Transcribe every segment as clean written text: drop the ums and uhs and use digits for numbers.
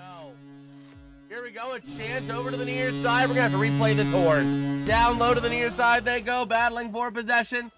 no. Here we go, a chance over to the near side. We're going to have to replay this horn. Down low to the near side they go, battling for possession.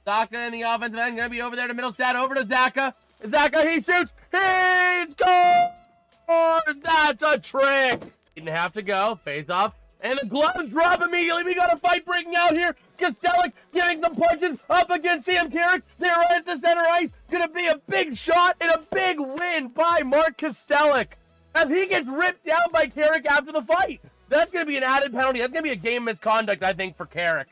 Zaka in the offensive end, going to be over there to Middlestad, over to Zaka. Zaka, he shoots, he scores! That's a trick! Didn't have to go, face off, and the gloves drop immediately. We got a fight breaking out here. Kostelic giving some punches up against Sam Carrick. They're right at the center ice. Going to be a big shot and a big win by Mark Kostelic, as he gets ripped down by Carrick after the fight. That's going to be an added penalty. That's going to be a game misconduct, I think, for Carrick.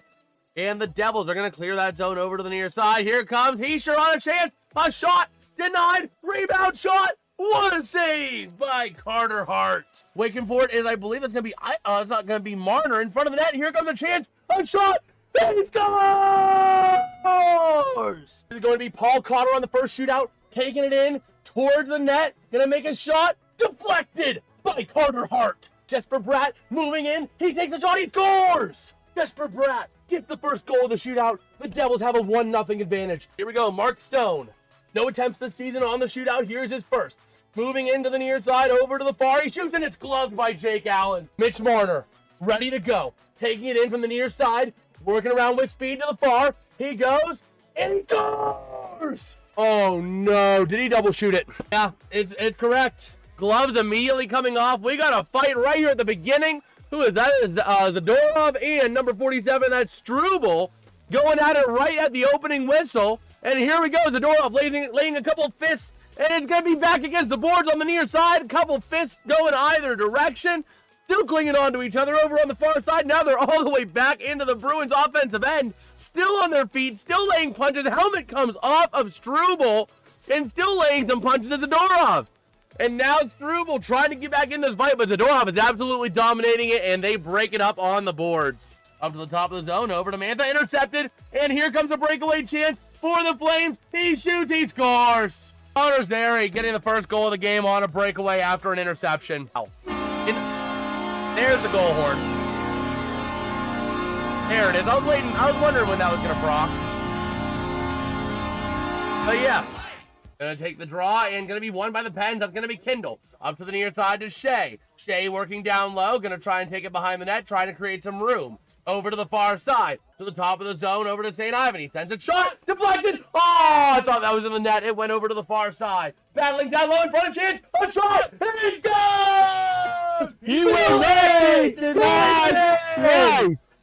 And the Devils are going to clear that zone over to the near side. Here comes Heischer on a chance. A shot denied. Rebound shot. What a save by Carter Hart. Waiting for it is, I believe it's going to be, it's not going to be Marner in front of the net. Here comes a chance. A shot. He scores! This is going to be Paul Cotter on the first shootout, taking it in towards the net. Going to make a shot. Deflected by Carter Hart. Jesper Bratt moving in. He takes a shot. He scores! Jesper Bratt gets the first goal of the shootout. The Devils have a 1-0 advantage. Here we go. Mark Stone. No attempts this season on the shootout. Here's his first. Moving into the near side, over to the far. He shoots, and it's gloved by Jake Allen. Mitch Marner, ready to go. Taking it in from the near side. Working around with speed to the far. He goes, and he scores! Oh, no. Did he double shoot it? Yeah, it's correct. Gloves immediately coming off. We got a fight right here at the beginning. Who is that? Is Zadorov and number 47, that's Struble, going at it right at the opening whistle. And here we go, Zadorov laying a couple fists, and it's going to be back against the boards on the near side. A couple fists going either direction. Still clinging on to each other over on the far side. Now they're all the way back into the Bruins offensive end. Still on their feet, still laying punches. Helmet comes off of Struble, and still laying some punches to Zadorov. And now Struble trying to get back in this fight, but Zadorov is absolutely dominating it, and they break it up on the boards. Up to the top of the zone, over to Mantha, intercepted, and here comes a breakaway chance for the Flames. He shoots, he scores. Connor Zary getting the first goal of the game on a breakaway after an interception. There's the goal horn. There it is. I was wondering when that was going to proc. But yeah. Going to take the draw and going to be won by the Pens. That's going to be Kindle. Up to the near side to Shea. Shea working down low. Going to try and take it behind the net. Trying to create some room. Over to the far side. To the top of the zone. Over to St. Ivan. He sends a shot. Deflected. Oh, I thought that was in the net. It went over to the far side. Battling down low in front of chance. A shot. He's gone! He will not be denied twice.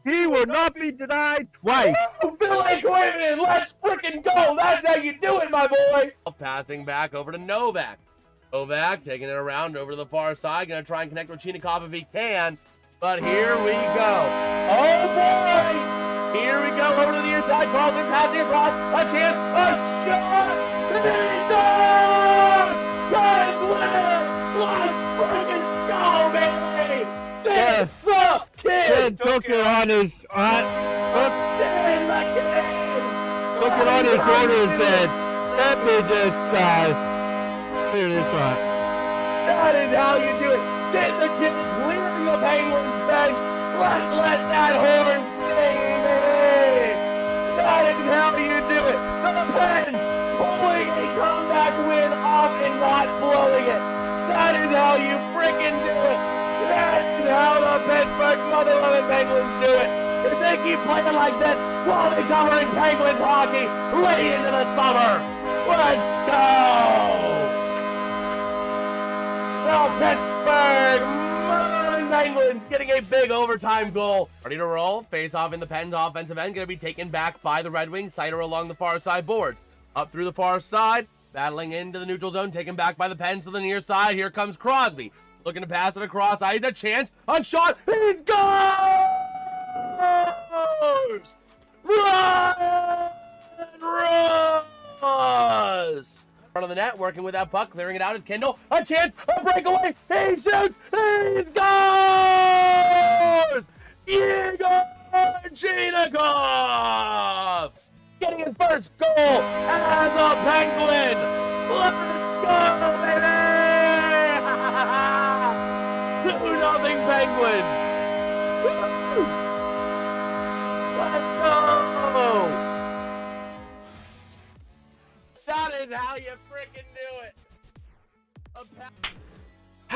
He will not be denied twice. Phil Quaven, let's freaking go. That's how you do it, my boy. Passing back over to Novak. Novak taking it around over to the far side. Going to try and connect with Chinikov if he can. But here we go. Oh, boy. Here we go over to the near side. Carlson passing across. A chance. A shot. He's on! Let's win! Let's freaking go, baby! Save the kid! Took it on his took it on his shoulder and said, let me just clear this one. That is how you do it. Send the kid clearing the Penguins bench. Let's let that horn sing, baby! That is how you do it. The Pens pulling a comeback win off and not blowing it. That is how you freaking do it. That's how the Pittsburgh Mother Loving Penguins do it. If they keep playing like this, we'll be covering Penguins hockey late into the summer. Let's go! The Pittsburgh Mother Loving Penguins getting a big overtime goal. Ready to roll. Face off in the Pens offensive end. Going to be taken back by the Red Wings. Sider along the far side boards. Up through the far side. Battling into the neutral zone. Taken back by the Pens to the near side. Here comes Crosby. Looking to pass it across. Ice, a chance. A shot. He's gone! Run! Russ! Front of the net, working with that puck. Clearing it out is Kindle. A chance. A breakaway. He shoots. He scores! Igor Chinikov! Getting his first goal as a Penguin. Let's go, baby! 2-0 Penguins. Let's go! That is how you freaking do it.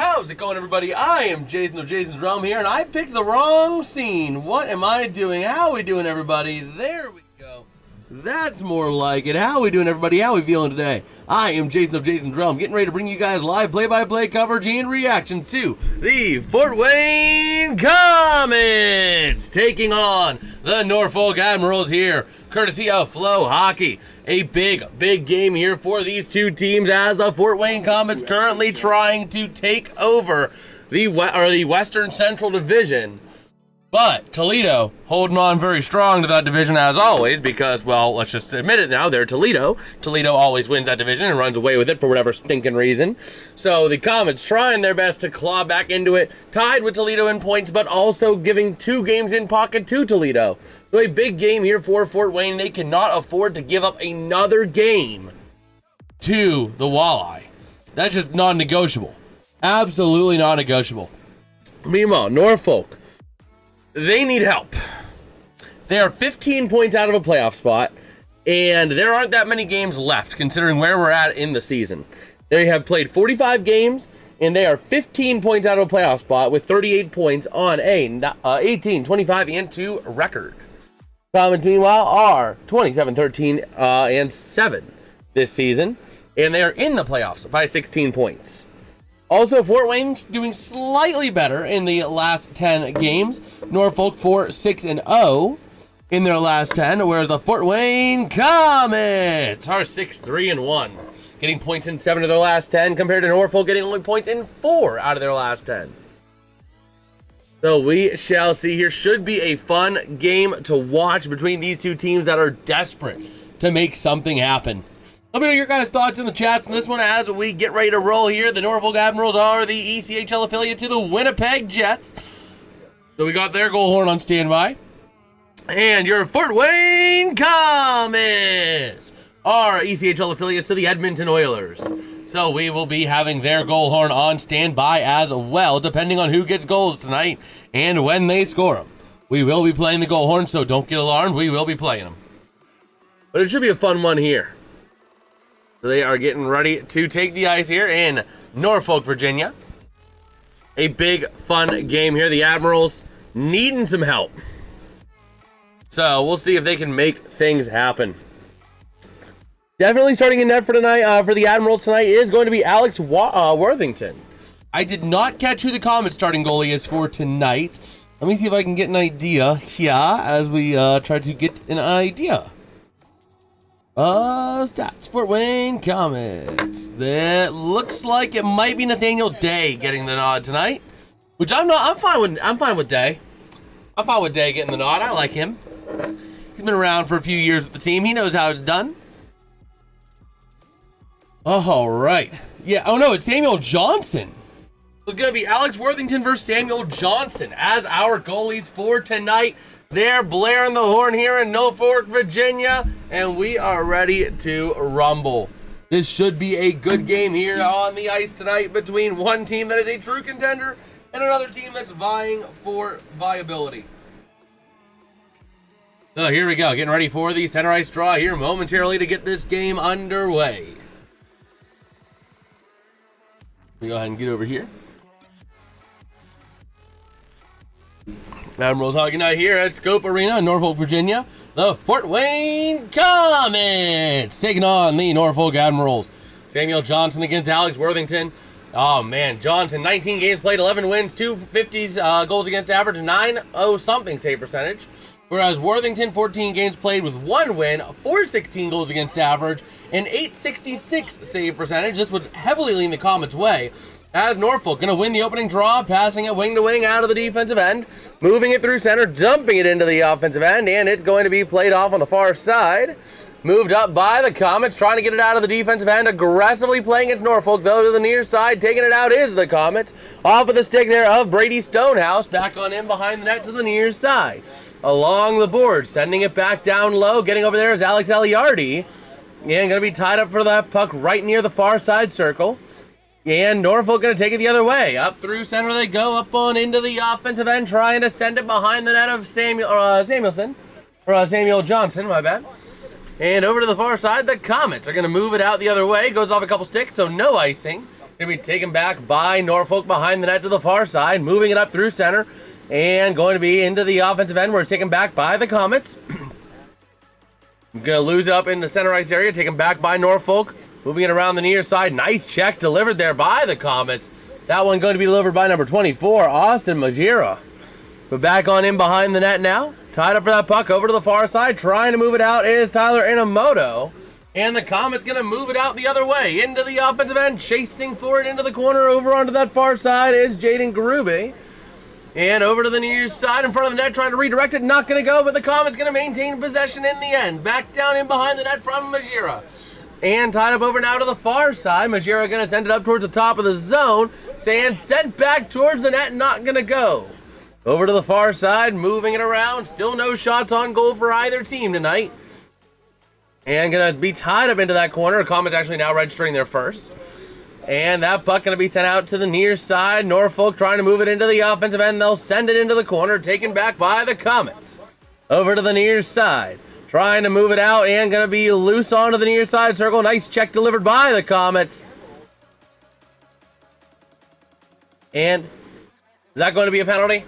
How's it going, everybody? I am Jason of JasonsRealm here, and I picked the wrong scene. What am I doing? How are we doing, everybody? There we go. That's more like it. How are we doing, everybody? How are we feeling today? I am Jason of JasonsRealm, getting ready to bring you guys live play-by-play coverage and reaction to the Fort Wayne Komets taking on the Norfolk Admirals here, courtesy of Flow Hockey. A big game here for these two teams as the Fort Wayne Komets currently trying to take over the Western Central Division. But Toledo holding on very strong to that division as always because, well, let's just admit it now, they're Toledo. Toledo always wins that division and runs away with it for whatever stinking reason. So the Komets trying their best to claw back into it, tied with Toledo in points, but also giving 2 games in pocket to Toledo. So a big game here for Fort Wayne. They cannot afford to give up another game to the Walleye. That's just non-negotiable. Absolutely non-negotiable. Meanwhile, Norfolk, they need help. They are 15 points out of a playoff spot, and there aren't that many games left considering where we're at in the season. They have played 45 games, and they are 15 points out of a playoff spot with 38 points on a 18, 25, and 2 record. Komets, meanwhile, are 27, 13, and 7 this season, and they are in the playoffs by 16 points. Also, Fort Wayne's doing slightly better in the last 10 games. Norfolk 4-6-0 in their last 10, whereas the Fort Wayne Komets are 6-3-1, getting points in 7 of their last 10, compared to Norfolk getting only points in 4 out of their last 10. So we shall see here. Should be a fun game to watch between these two teams that are desperate to make something happen. Let me know your guys' thoughts in the chats on this one as we get ready to roll here. The Norfolk Admirals are the ECHL affiliate to the Winnipeg Jets. So we got their goal horn on standby. And your Fort Wayne Komets are ECHL affiliates to the Edmonton Oilers. So we will be having their goal horn on standby as well, depending on who gets goals tonight and when they score them. We will be playing the goal horn, so don't get alarmed. We will be playing them. But it should be a fun one here. So they are getting ready to take the ice here in Norfolk, Virginia. A big, fun game here. The Admirals needing some help. So we'll see if they can make things happen. Definitely starting in net for tonight, for the Admirals tonight, is going to be Alex Worthington. I did not catch who the Komets starting goalie is for tonight. Let me see if I can get an idea here as we try to get an idea. Stats, Fort Wayne Komets. That looks like it might be Nathaniel Day getting the nod tonight, which I'm fine with Day. I'm fine with Day getting the nod. I like him. He's been around for a few years with the team. He knows how it's done. All right. Yeah. Oh no, it's Samuel Johnson. It's going to be Alex Worthington versus Samuel Johnson as our goalies for tonight. They're blaring the horn here in Norfolk, Virginia, and we are ready to rumble. This should be a good game here on the ice tonight between one team that is a true contender and another team that's vying for viability. So here we go, getting ready for the center ice draw here momentarily to get this game underway. We go ahead and get over here. Admirals Hockey Night here at Scope Arena in Norfolk, Virginia. The Fort Wayne Komets taking on the Norfolk Admirals. Samuel Johnson against Alex Worthington. Oh man, Johnson, 19 games played, 11 wins, 250s goals against average, 9.0 something save percentage. Whereas Worthington, 14 games played with 1 win, 416 goals against average, and 866 save percentage. This would heavily lean the Komets' way. As Norfolk going to win the opening draw, passing it wing to wing out of the defensive end, moving it through center, dumping it into the offensive end, and it's going to be played off on the far side. Moved up by the Komets, trying to get it out of the defensive end, aggressively playing against Norfolk, though, to the near side. Taking it out is the Komets. Off of the stick there of Brady Stonehouse, back on in behind the net to the near side. Along the board, sending it back down low, getting over there is Alex Eliardi. And going to be tied up for that puck right near the far side circle. And Norfolk going to take it the other way. Up through center they go, up on into the offensive end, trying to send it behind the net of Samuel Johnson, my bad. And over to the far side, the Komets are going to move it out the other way. Goes off a couple sticks, so no icing. Gonna be taken back by Norfolk behind the net to the far side, moving it up through center, and going to be into the offensive end where it's taken back by the Komets. Gonna lose it up in the center ice area, taken back by Norfolk, moving it around the near side. Nice check delivered there by the Komets. That one going to be delivered by number 24, Austin Majira. But back on in behind the net now, tied up for that puck over to the far side, trying to move it out is Tyler Inamoto. And the Komets going to move it out the other way into the offensive end, chasing for it into the corner. Over onto that far side is Jaden Garube. And over to the near side in front of the net, trying to redirect it. Not going to go, but the Komets going to maintain possession in the end. Back down in behind the net from Majira. And tied up over now to the far side. Majira going to send it up towards the top of the zone. And sent back towards the net, not going to go. Over to the far side, moving it around. Still no shots on goal for either team tonight. And going to be tied up into that corner. Komets actually now registering their first. And that puck going to be sent out to the near side. Norfolk trying to move it into the offensive end. They'll send it into the corner, taken back by the Komets. Over to the near side. Trying to move it out and going to be loose onto the near side circle. Nice check delivered by the Komets. And is that going to be a penalty?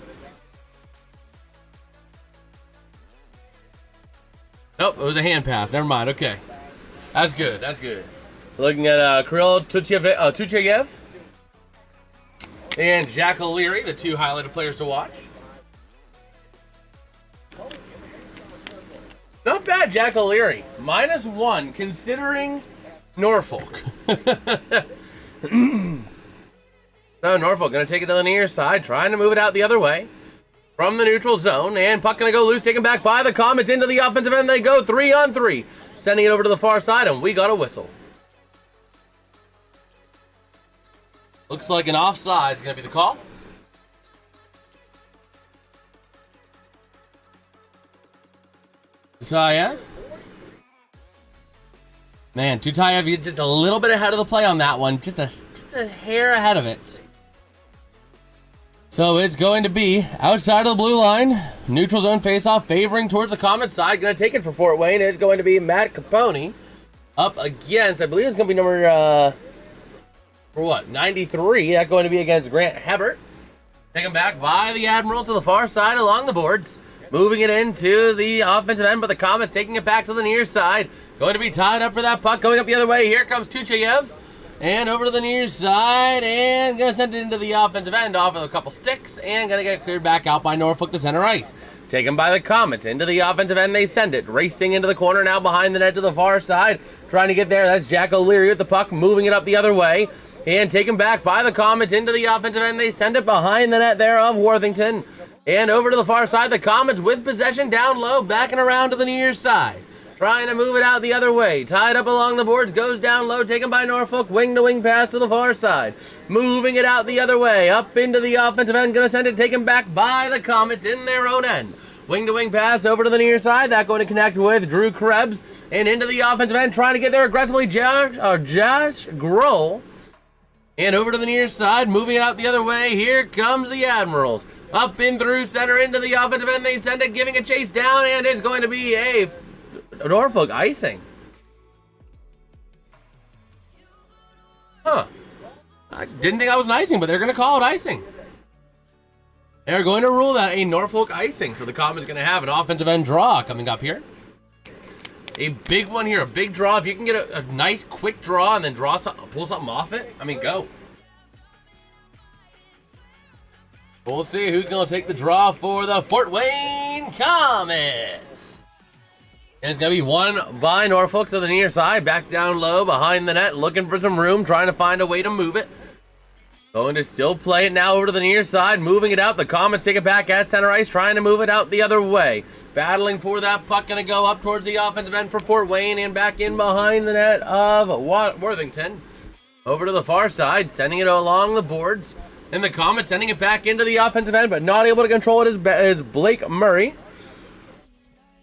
Nope, it was a hand pass. Never mind. Okay. That's good. That's good. Looking at Kirill Tuchayev and Jack O'Leary, the two highlighted players to watch. Not bad, Jack O'Leary. -1, considering Norfolk. So Norfolk going to take it to the near side, trying to move it out the other way. From the neutral zone, and puck going to go loose, taken back by the Komets into the offensive end. They go 3-on-3, sending it over to the far side, and we got a whistle. Looks like an offside is going to be the call. Tutayev. Man, Tutayev, you're just a little bit ahead of the play on that one. Just a hair ahead of it. So it's going to be outside of the blue line. Neutral zone faceoff favoring towards the Komets side. Going to take it for Fort Wayne is going to be Matt Capone. Up against, I believe it's going to be number, 93. That's going to be against Grant Hebert. Taken back by the Admirals to the far side along the boards. Moving it into the offensive end, but the Komets taking it back to the near side. Going to be tied up for that puck. Going up the other way. Here comes Tuchayev. And over to the near side, and going to send it into the offensive end off of a couple sticks, and going to get cleared back out by Norfolk to center ice. Taken by the Komets into the offensive end, they send it. Racing into the corner now behind the net to the far side. Trying to get there, that's Jack O'Leary with the puck, moving it up the other way. And taken back by the Komets into the offensive end, they send it behind the net there of Worthington. And over to the far side, the Komets with possession down low, backing around to the near side. Trying to move it out the other way. Tied up along the boards, goes down low, taken by Norfolk. Wing-to-wing pass to the far side. Moving it out the other way, up into the offensive end. Going to send it taken back by the Komets in their own end. Wing-to-wing pass over to the near side. That going to connect with Drew Krebs. And into the offensive end, trying to get there aggressively, Josh Grohl. And over to the near side, moving it out the other way. Here comes the Admirals. Up in through center into the offensive end. They send it, giving a chase down, and it's going to be a Norfolk icing. Huh. I didn't think that was an icing, but they're going to call it icing. They're going to rule that a Norfolk icing. So the Komets going to have an offensive end draw coming up here. A big one here, a big draw. If you can get a nice quick draw and then draw something, pull something off it, I mean, go. We'll see who's going to take the draw for the Fort Wayne Komets. And it's going to be won by Norfolk to the near side, back down low behind the net, looking for some room, trying to find a way to move it. Going to still play it now over to the near side, moving it out. The Komets take it back at center ice, trying to move it out the other way. Battling for that puck, going to go up towards the offensive end for Fort Wayne and back in behind the net of Worthington. Over to the far side, sending it along the boards. And the Komets sending it back into the offensive end, but not able to control it is Blake Murray.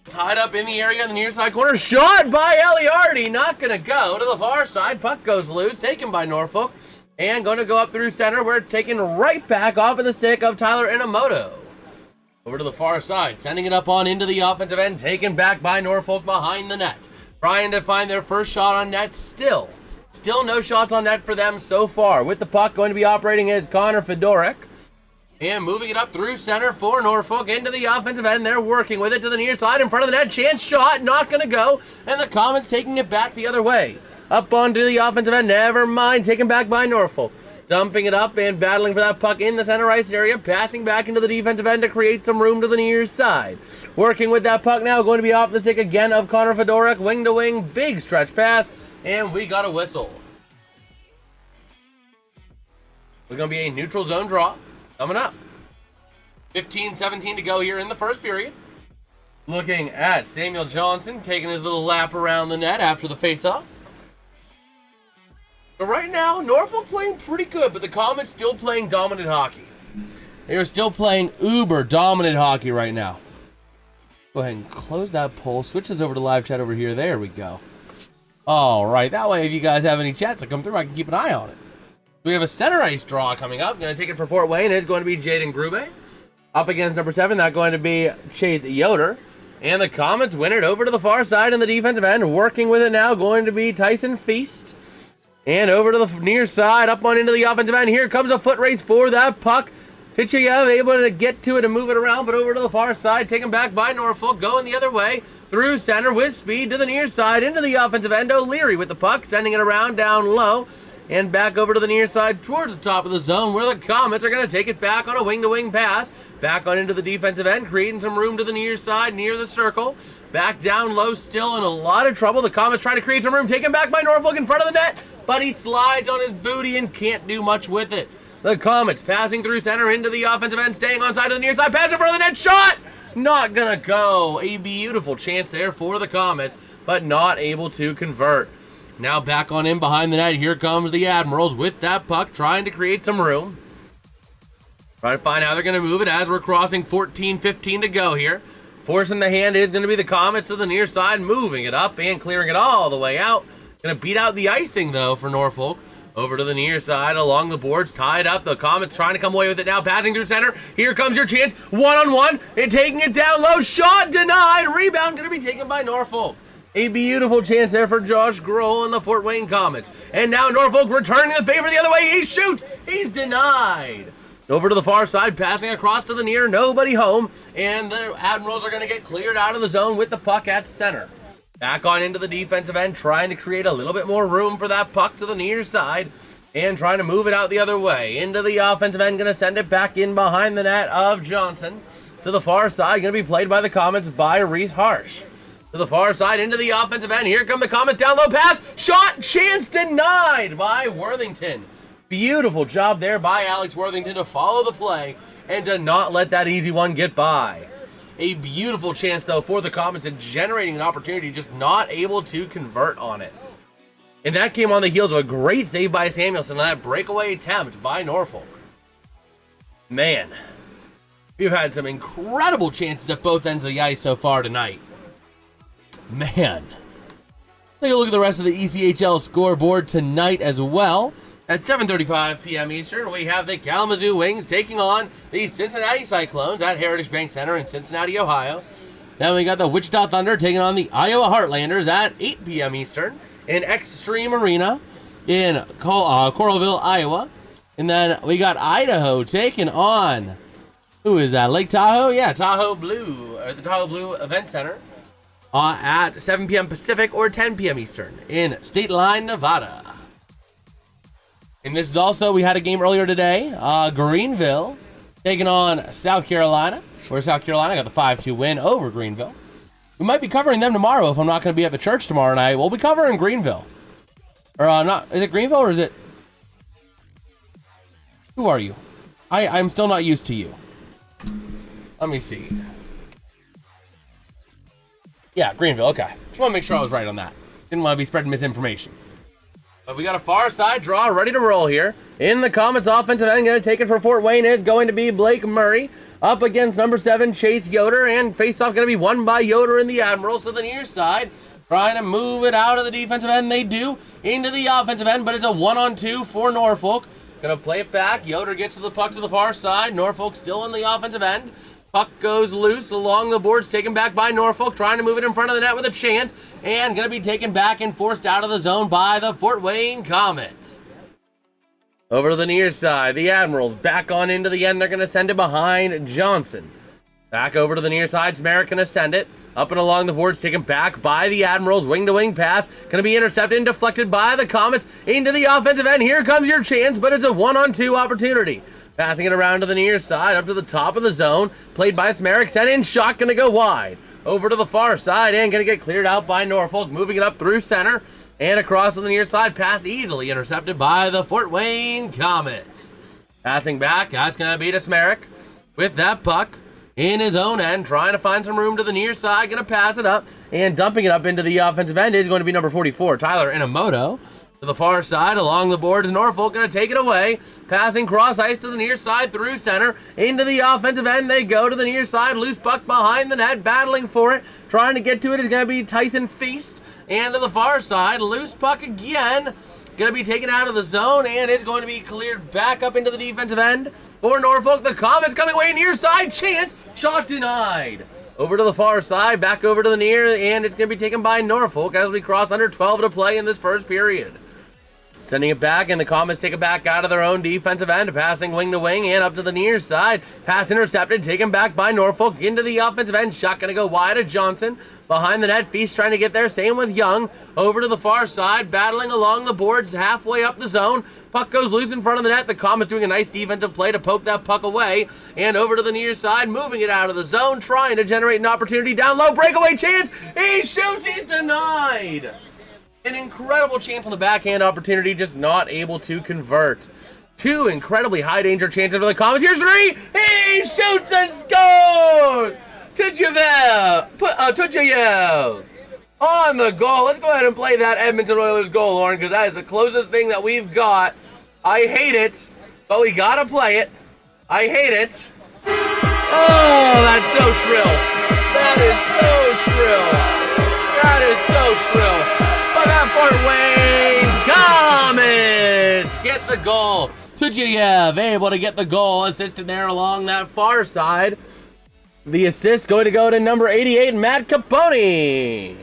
Tied up in the area in the near side corner. Shot by Eliardi. Not going to go to the far side. Puck goes loose. Taken by Norfolk. And going to go up through center. We're taken right back off of the stick of Tyler Inamoto. Over to the far side. Sending it up on into the offensive end. Taken back by Norfolk behind the net. Trying to find their first shot on net. Still Still no shots on net for them so far. With the puck going to be operating is Connor Fedoruk. And moving it up through center for Norfolk into the offensive end. They're working with it to the near side in front of the net. Chance shot, not going to go. And the Komets taking it back the other way. Up onto the offensive end, never mind. Taken back by Norfolk. Dumping it up and battling for that puck in the center ice area. Passing back into the defensive end to create some room to the near side. Working with that puck now, going to be off the stick again of Connor Fedoruk. Wing to wing, big stretch pass. And we got a whistle. It's going to be a neutral zone draw coming up. 15-17 to go here in the first period. Looking at Samuel Johnson taking his little lap around the net after the faceoff. But right now, Norfolk playing pretty good, but the Komets still playing dominant hockey. They are still playing uber dominant hockey right now. Go ahead and close that poll. Switch this over to live chat over here. There we go. All right, that way if you guys have any chats that come through, I can keep an eye on it. We have a center ice draw coming up. Going to take it for Fort Wayne. It's going to be Jaden Grube. Up against number 7, that's going to be Chase Yoder. And the Komets win it over to the far side in the defensive end. Working with it now, going to be Tyson Feast. And over to the near side, up on into the offensive end. Here comes a foot race for that puck. Tichayev able to get to it and move it around, but over to the far side, taken back by Norfolk, going the other way. Through center with speed to the near side, into the offensive end. O'Leary with the puck, sending it around down low. And back over to the near side towards the top of the zone where the Komets are going to take it back on a wing-to-wing pass. Back on into the defensive end, creating some room to the near side, near the circle. Back down low, still in a lot of trouble. The Komets trying to create some room, taken back by Norfolk in front of the net. But he slides on his booty and can't do much with it. The Komets passing through center into the offensive end, staying on side of the near side, pass in front of the net, shot! Not gonna go. A beautiful chance there for the Komets, but not able to convert. Now back on in behind the net. Here comes the Admirals with that puck, trying to create some room. Trying to find how they're going to move it as we're crossing 14-15 to go here. Forcing the hand is going to be the Komets to the near side, moving it up and clearing it all the way out. Going to beat out the icing, though, for Norfolk. Over to the near side, along the boards, tied up. The Komets trying to come away with it now, passing through center. Here comes your chance, one-on-one, and taking it down low. Shot denied. Rebound going to be taken by Norfolk. A beautiful chance there for Josh Grohl and the Fort Wayne Komets. And now Norfolk returning the favor the other way. He shoots. He's denied. Over to the far side, passing across to the near, nobody home. And the Admirals are going to get cleared out of the zone with the puck at center. Back on into the defensive end, trying to create a little bit more room for that puck to the near side. And trying to move it out the other way. Into the offensive end, going to send it back in behind the net of Johnson. To the far side, going to be played by the Komets by Reese Harsh. To the far side, into the offensive end. Here come the Komets, down low pass. Shot, chance denied by Worthington. Beautiful job there by Alex Worthington to follow the play and to not let that easy one get by. A beautiful chance, though, for the Komets and generating an opportunity, just not able to convert on it. And that came on the heels of a great save by Samuelson on that breakaway attempt by Norfolk. Man, we've had some incredible chances at both ends of the ice so far tonight. Man. Take a look at the rest of the ECHL scoreboard tonight as well. At 7:35 p.m. Eastern, we have the Kalamazoo Wings taking on the Cincinnati Cyclones at Heritage Bank Center in Cincinnati, Ohio. Then we got the Wichita Thunder taking on the Iowa Heartlanders at 8 p.m. Eastern in Extreme Arena in Coralville, Iowa. And then we got Idaho taking on, who is that, Lake Tahoe? Yeah, Tahoe Blue, or the Tahoe Blue Event Center. At 7 p.m. Pacific or 10 p.m. Eastern in State Line, Nevada. And this is also, we had a game earlier today. Greenville taking on South Carolina, where South Carolina got the 5-2 win over Greenville. We might be covering them tomorrow if I'm not going to be at the church tomorrow night. We'll be covering Greenville. Or not, is it Greenville or is it? Who are you? I'm still not used to you. Let me see. Yeah, Greenville, okay. Just want to make sure I was right on that. Didn't want to be spreading misinformation. But we got a far side draw ready to roll here. In the Komets offensive end, going to take it for Fort Wayne is going to be Blake Murray. Up against number 7, Chase Yoder. And face-off going to be won by Yoder and the Admirals to the near side. Trying to move it out of the defensive end. They do. Into the offensive end, but it's a 1-on-2 for Norfolk. Going to play it back. Yoder gets to the puck to the far side. Norfolk still in the offensive end. Puck goes loose along the boards, taken back by Norfolk, trying to move it in front of the net with a chance, and going to be taken back and forced out of the zone by the Fort Wayne Komets. Over to the near side, the Admirals back on into the end. They're going to send it behind Johnson. Back over to the near side, Smerrick going to send it. Up and along the boards, taken back by the Admirals. Wing-to-wing pass. Going to be intercepted and deflected by the Komets into the offensive end. Here comes your chance, but it's a 1-on-2 opportunity. Passing it around to the near side, up to the top of the zone. Played by Smerrick, sent in, shot going to go wide. Over to the far side and going to get cleared out by Norfolk. Moving it up through center. And across to the near side, pass easily intercepted by the Fort Wayne Komets. Passing back, that's going to be to Smerrick with that puck in his own end, trying to find some room to the near side, going to pass it up, and dumping it up into the offensive end is going to be number 44, Tyler Inamoto. To the far side, along the boards, Norfolk going to take it away. Passing cross ice to the near side, through center, into the offensive end. They go to the near side, loose puck behind the net, battling for it. Trying to get to it is going to be Tyson Feast. And to the far side, loose puck again. Going to be taken out of the zone, and it's going to be cleared back up into the defensive end for Norfolk. The Komets coming away near side, chance, shot denied. Over to the far side, back over to the near, and it's going to be taken by Norfolk as we cross under 12 to play in this first period. Sending it back, and the Komets take it back out of their own defensive end, passing wing to wing and up to the near side. Pass intercepted, taken back by Norfolk into the offensive end. Shot going to go wide at Johnson. Behind the net, Feast trying to get there. Same with Young. Over to the far side, battling along the boards, halfway up the zone. Puck goes loose in front of the net. The Komets doing a nice defensive play to poke that puck away. And over to the near side, moving it out of the zone, trying to generate an opportunity. Down low, breakaway chance. He shoots, he's denied. An incredible chance on the backhand opportunity, just not able to convert. Two incredibly high danger chances for the Komets. Here's three. He shoots and scores. Tuchayev on the goal. Let's go ahead and play that Edmonton Oilers goal, Lauren, because that is the closest thing that we've got. I hate it, but we gotta play it. I hate it. Oh, that's so shrill. That is so shrill. That is so shrill. Fort Wayne Komets get the goal. Tuchayev able to get the goal, assisted there along that far side. The assist going to go to number 88, Matt Capone.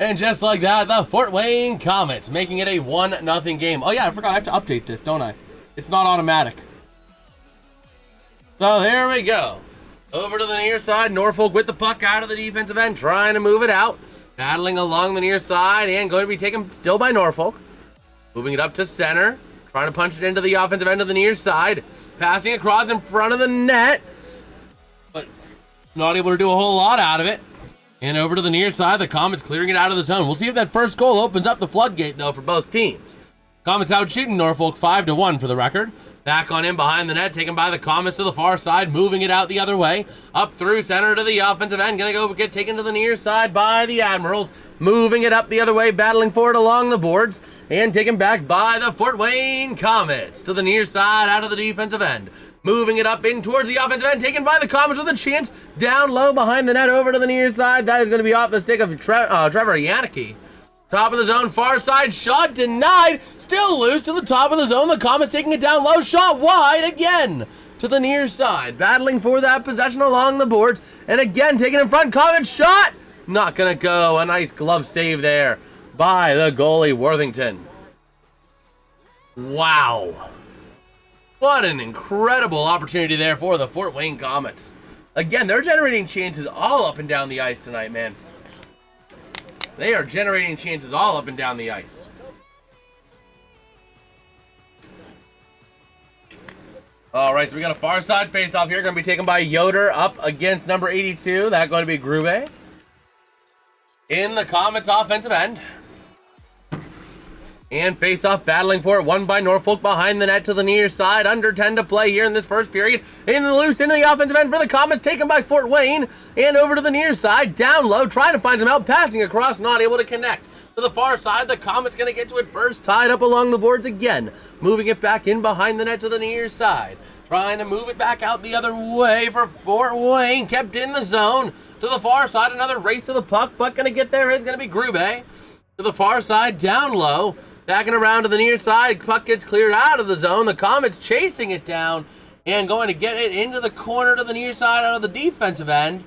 And just like that, the Fort Wayne Komets making it a 1-0 game. Oh yeah, I forgot I have to update this, don't I? It's not automatic. So there we go. Over to the near side, Norfolk with the puck out of the defensive end, trying to move it out. Battling along the near side and going to be taken still by Norfolk. Moving it up to center. Trying to punch it into the offensive end of the near side. Passing across in front of the net. But not able to do a whole lot out of it. And over to the near side, the Komets clearing it out of the zone. We'll see if that first goal opens up the floodgate, though, for both teams. Komets out shooting Norfolk 5-1 for the record. Back on in behind the net, taken by the Komets to the far side, moving it out the other way. Up through center to the offensive end. Gonna go get taken to the near side by the Admirals. Moving it up the other way, battling for it along the boards. And taken back by the Fort Wayne Komets to the near side out of the defensive end. Moving it up in towards the offensive end, taken by the Komets with a chance. Down low behind the net over to the near side. That is gonna be off the stick of Trevor Janicki. Top of the zone, far side, shot denied. Still loose to the top of the zone. The Komets taking it down low, shot wide again to the near side. Battling for that possession along the boards. And again, taking in front, Komets shot. Not gonna go. A nice glove save there by the goalie, Worthington. Wow. What an incredible opportunity there for the Fort Wayne Komets. Again, they're generating chances all up and down the ice tonight, man. They are generating chances all up and down the ice. All right, so we got a far side face-off here. Going to be taken by Yoder up against number 82. That's going to be Grube. In the Komets offensive end. And face-off battling for it. Won by Norfolk behind the net to the near side. Under 10 to play here in this first period. In the loose into the offensive end for the Komets. Taken by Fort Wayne. And over to the near side. Down low. Trying to find some help. Passing across. Not able to connect. To the far side. The Komets going to get to it first. Tied up along the boards again. Moving it back in behind the net to the near side. Trying to move it back out the other way for Fort Wayne. Kept in the zone. To the far side. Another race to the puck. But going to get there is going to be Grube. To the far side. Down low. Backing around to the near side, puck gets cleared out of the zone. The Komets chasing it down, And going to get it into the corner to the near side out of the defensive end.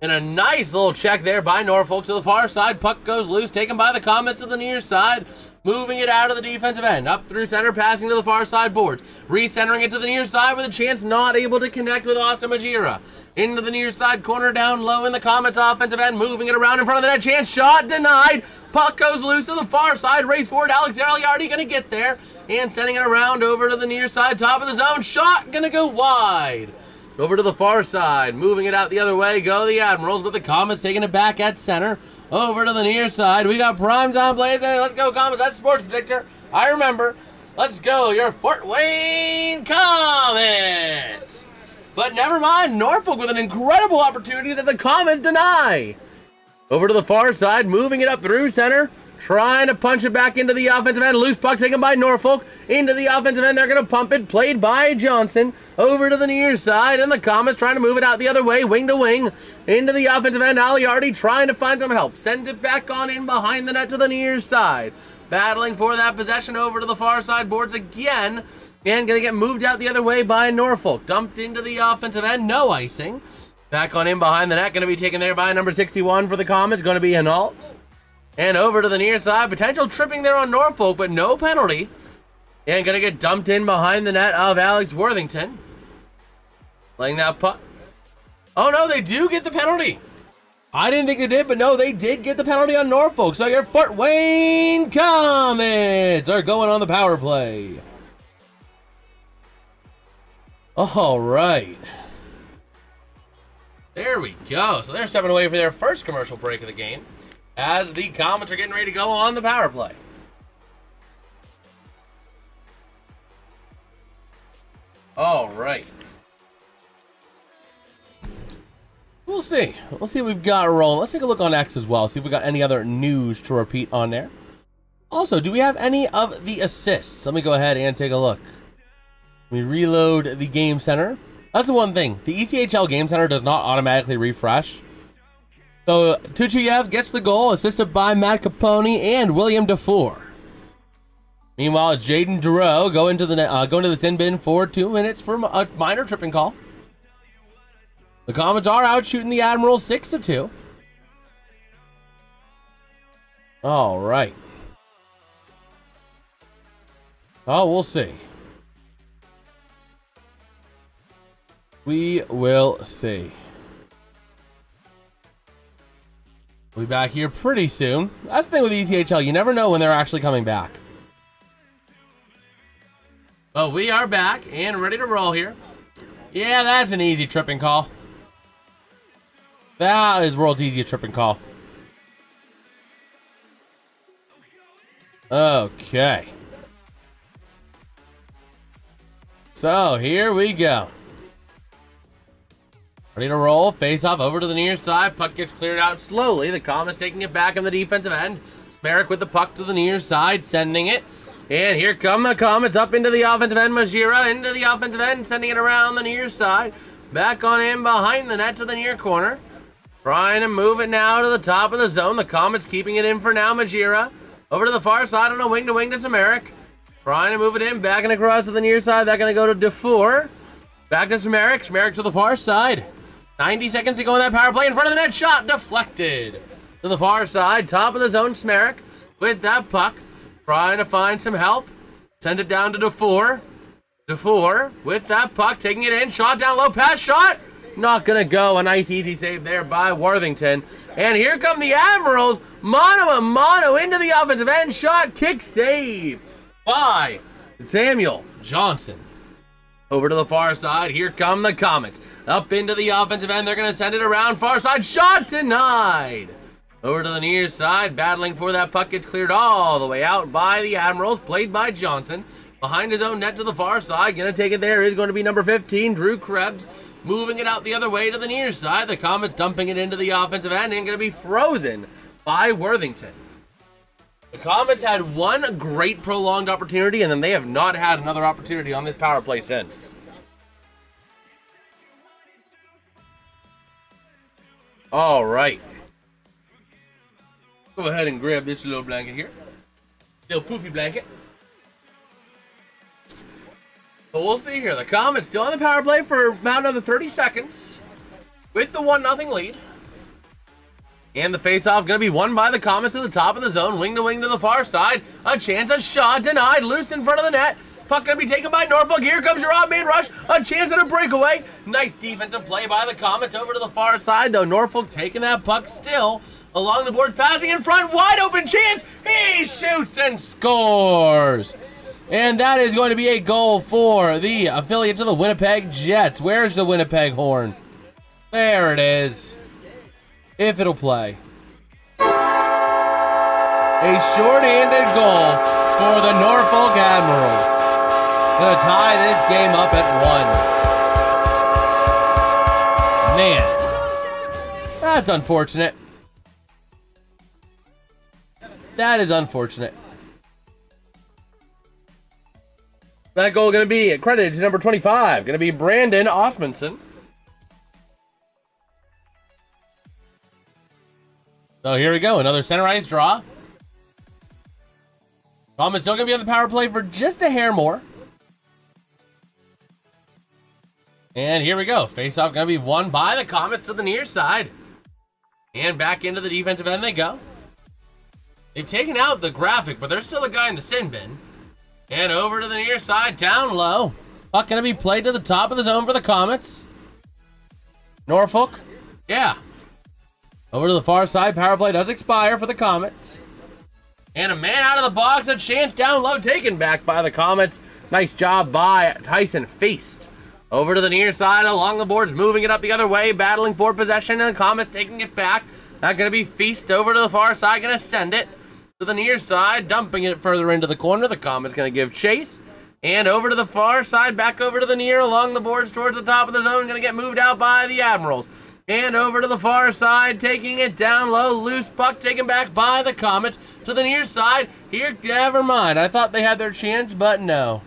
And a nice little check there by Norfolk to the far side. Puck goes loose, taken by the Komets to the near side. Moving it out of the defensive end. Up through center, passing to the far side boards. Recentering it to the near side with a chance, not able to connect with Austin Majira. Into the near side corner, down low in the Komets offensive end. Moving it around in front of the net. Chance shot denied. Puck goes loose to the far side. Race forward. Alex Ariardi going to get there. And sending it around over to the near side, top of the zone. Shot going to go wide. Over to the far side, moving it out the other way, go the Admirals, but the Komets taking it back at center. Over to the near side, we got primetime plays. Let's go Komets, that's Sports Predictor. I remember. Let's go, your Fort Wayne Komets. But never mind, Norfolk with an incredible opportunity that the Komets deny. Over to the far side, moving it up through center. Trying to punch it back into the offensive end. Loose puck taken by Norfolk. Into the offensive end. They're going to pump it. Played by Johnson. Over to the near side. And the Komets trying to move it out the other way. Wing to wing. Into the offensive end. Aliardi trying to find some help. Sends it back on in behind the net to the near side. Battling for that possession over to the far side boards again. And going to get moved out the other way by Norfolk. Dumped into the offensive end. No icing. Back on in behind the net. Going to be taken there by number 61 for the Komets. Going to be an alt. And over to the near side. Potential tripping there on Norfolk, but no penalty. And going to get dumped in behind the net of Alex Worthington. Playing that puck. Oh, no, they do get the penalty. I didn't think they did, but no, they did get the penalty on Norfolk. So your Fort Wayne Komets are going on the power play. All right. There we go. So they're stepping away for their first commercial break of the game, as the Komets are getting ready to go on the power play. All right. We'll see. We'll see what we've got rolling. Let's take a look on X as well. See if we got any other news to repeat on there. Also, do we have any of the assists? Let me go ahead and take a look. We reload the game center. That's the one thing. The ECHL game center does not automatically refresh. So Tuchuyev gets the goal, assisted by Matt Capone and William Dufour. Meanwhile, it's Jaden Giroux going to the sin bin for 2 minutes for a minor tripping call. The Komets are out shooting the Admirals 6-2. All right. Oh, we'll see. We will see. We'll be back here pretty soon. That's the thing with ECHL. You never know when they're actually coming back. Oh, we are back and ready to roll here. Yeah, that's an easy tripping call. That is world's easiest tripping call. Okay. So, here we go. Ready to roll. Face off over to the near side. Puck gets cleared out slowly. The Komets taking it back on the defensive end. Smerrick with the puck to the near side, sending it. And here come the Komets up into the offensive end. Majira into the offensive end, sending it around the near side. Back on in behind the net to the near corner. Trying to move it now to the top of the zone. The Komets keeping it in for now. Majira over to the far side on a wing to Smerrick. Trying to move it in, back and across to the near side. That's going to go to Dufour. Back to Smerrick. Smerrick to the far side. 90 seconds to go in that power play in front of the net. Shot deflected to the far side. Top of the zone, Smerrick with that puck. Trying to find some help. Sends it down to Dufour. Dufour with that puck. Taking it in. Shot down low. Pass shot. Not going to go. A nice easy save there by Worthington. And here come the Admirals. Mano a mano into the offensive end. Shot. Kick save by Samuel Johnson. Over to the far side. Here come the Komets. Up into the offensive end. They're going to send it around far side. Shot denied. Over to the near side. Battling for that puck. Gets cleared all the way out by the Admirals. Played by Johnson. Behind his own net to the far side. Going to take it there is going to be number 15, Drew Krebs. Moving it out the other way to the near side. The Komets dumping it into the offensive end and going to be frozen by Worthington. The Komets had one great prolonged opportunity, and then they have not had another opportunity on this power play since. All right. Go ahead and grab this little blanket here. Little poofy blanket. But we'll see here. The Komets still on the power play for about another 30 seconds with the 1-0 lead. And the faceoff going to be won by the Komets at the top of the zone. Wing to the far side. A chance, a shot denied. Loose in front of the net. Puck going to be taken by Norfolk. Here comes your odd-man rush. A chance at a breakaway. Nice defensive play by the Komets over to the far side, though. Norfolk taking that puck still along the boards. Passing in front. Wide open chance. He shoots and scores. And that is going to be a goal for the affiliate of the Winnipeg Jets. Where's the Winnipeg horn? There it is. If it'll play. A short-handed goal for the Norfolk Admirals. Gonna tie this game up at 1. Man, that's unfortunate. That is unfortunate. That goal going to be credited to number 25. Going to be Brandon Osmondson. So here we go. Another center ice draw. Komets still going to be on the power play for just a hair more. And here we go. Face-off going to be won by the Komets to the near side. And back into the defensive end they go. They've taken out the graphic, but there's still a guy in the sin bin. And over to the near side, down low. Puck going to be played to the top of the zone for the Komets. Norfolk. Yeah. Over to the far side. Power play does expire for the Komets. And a man out of the box. A chance down low taken back by the Komets. Nice job by Tyson Feast. Over to the near side along the boards. Moving it up the other way. Battling for possession. And the Komets taking it back. Not going to be Feast over to the far side. Going to send it to the near side. Dumping it further into the corner. The Komets going to give chase. And over to the far side. Back over to the near along the boards towards the top of the zone. Going to get moved out by the Admirals. And over to the far side, taking it down low. Loose puck taken back by the Komets to the near side. Here, never mind. I thought they had their chance, but no.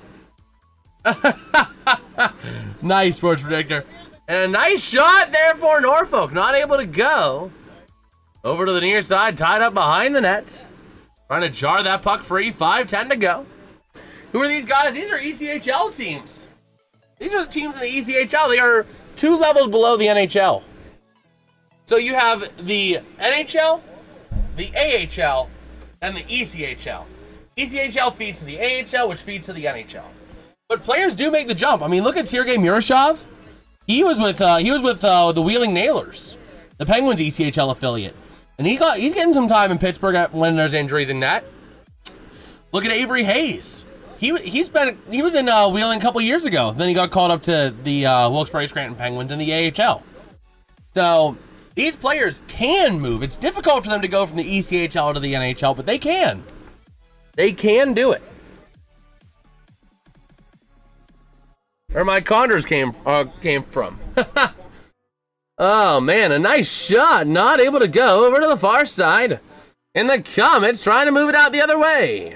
Nice, Sports Predictor. And a nice shot there for Norfolk. Not able to go. Over to the near side, tied up behind the net. Trying to jar that puck free. 5:10 to go. Who are these guys? These are ECHL teams. These are the teams in the ECHL. They are 2 levels below the NHL. So you have the NHL, the AHL, and the ECHL. ECHL feeds to the AHL, which feeds to the NHL. But players do make the jump. I mean, look at Sergei Murashov. He was with the Wheeling Nailers, the Penguins ECHL affiliate, and he's getting some time in Pittsburgh when there's injuries in that. Look at Avery Hayes. He was in Wheeling a couple years ago. Then he got called up to the Wilkes-Barre Scranton Penguins in the AHL. So these players can move. It's difficult for them to go from the ECHL to the NHL, but they can. They can do it. Where my Condors came from. Oh, man, a nice shot. Not able to go over to the far side. And the Komets trying to move it out the other way.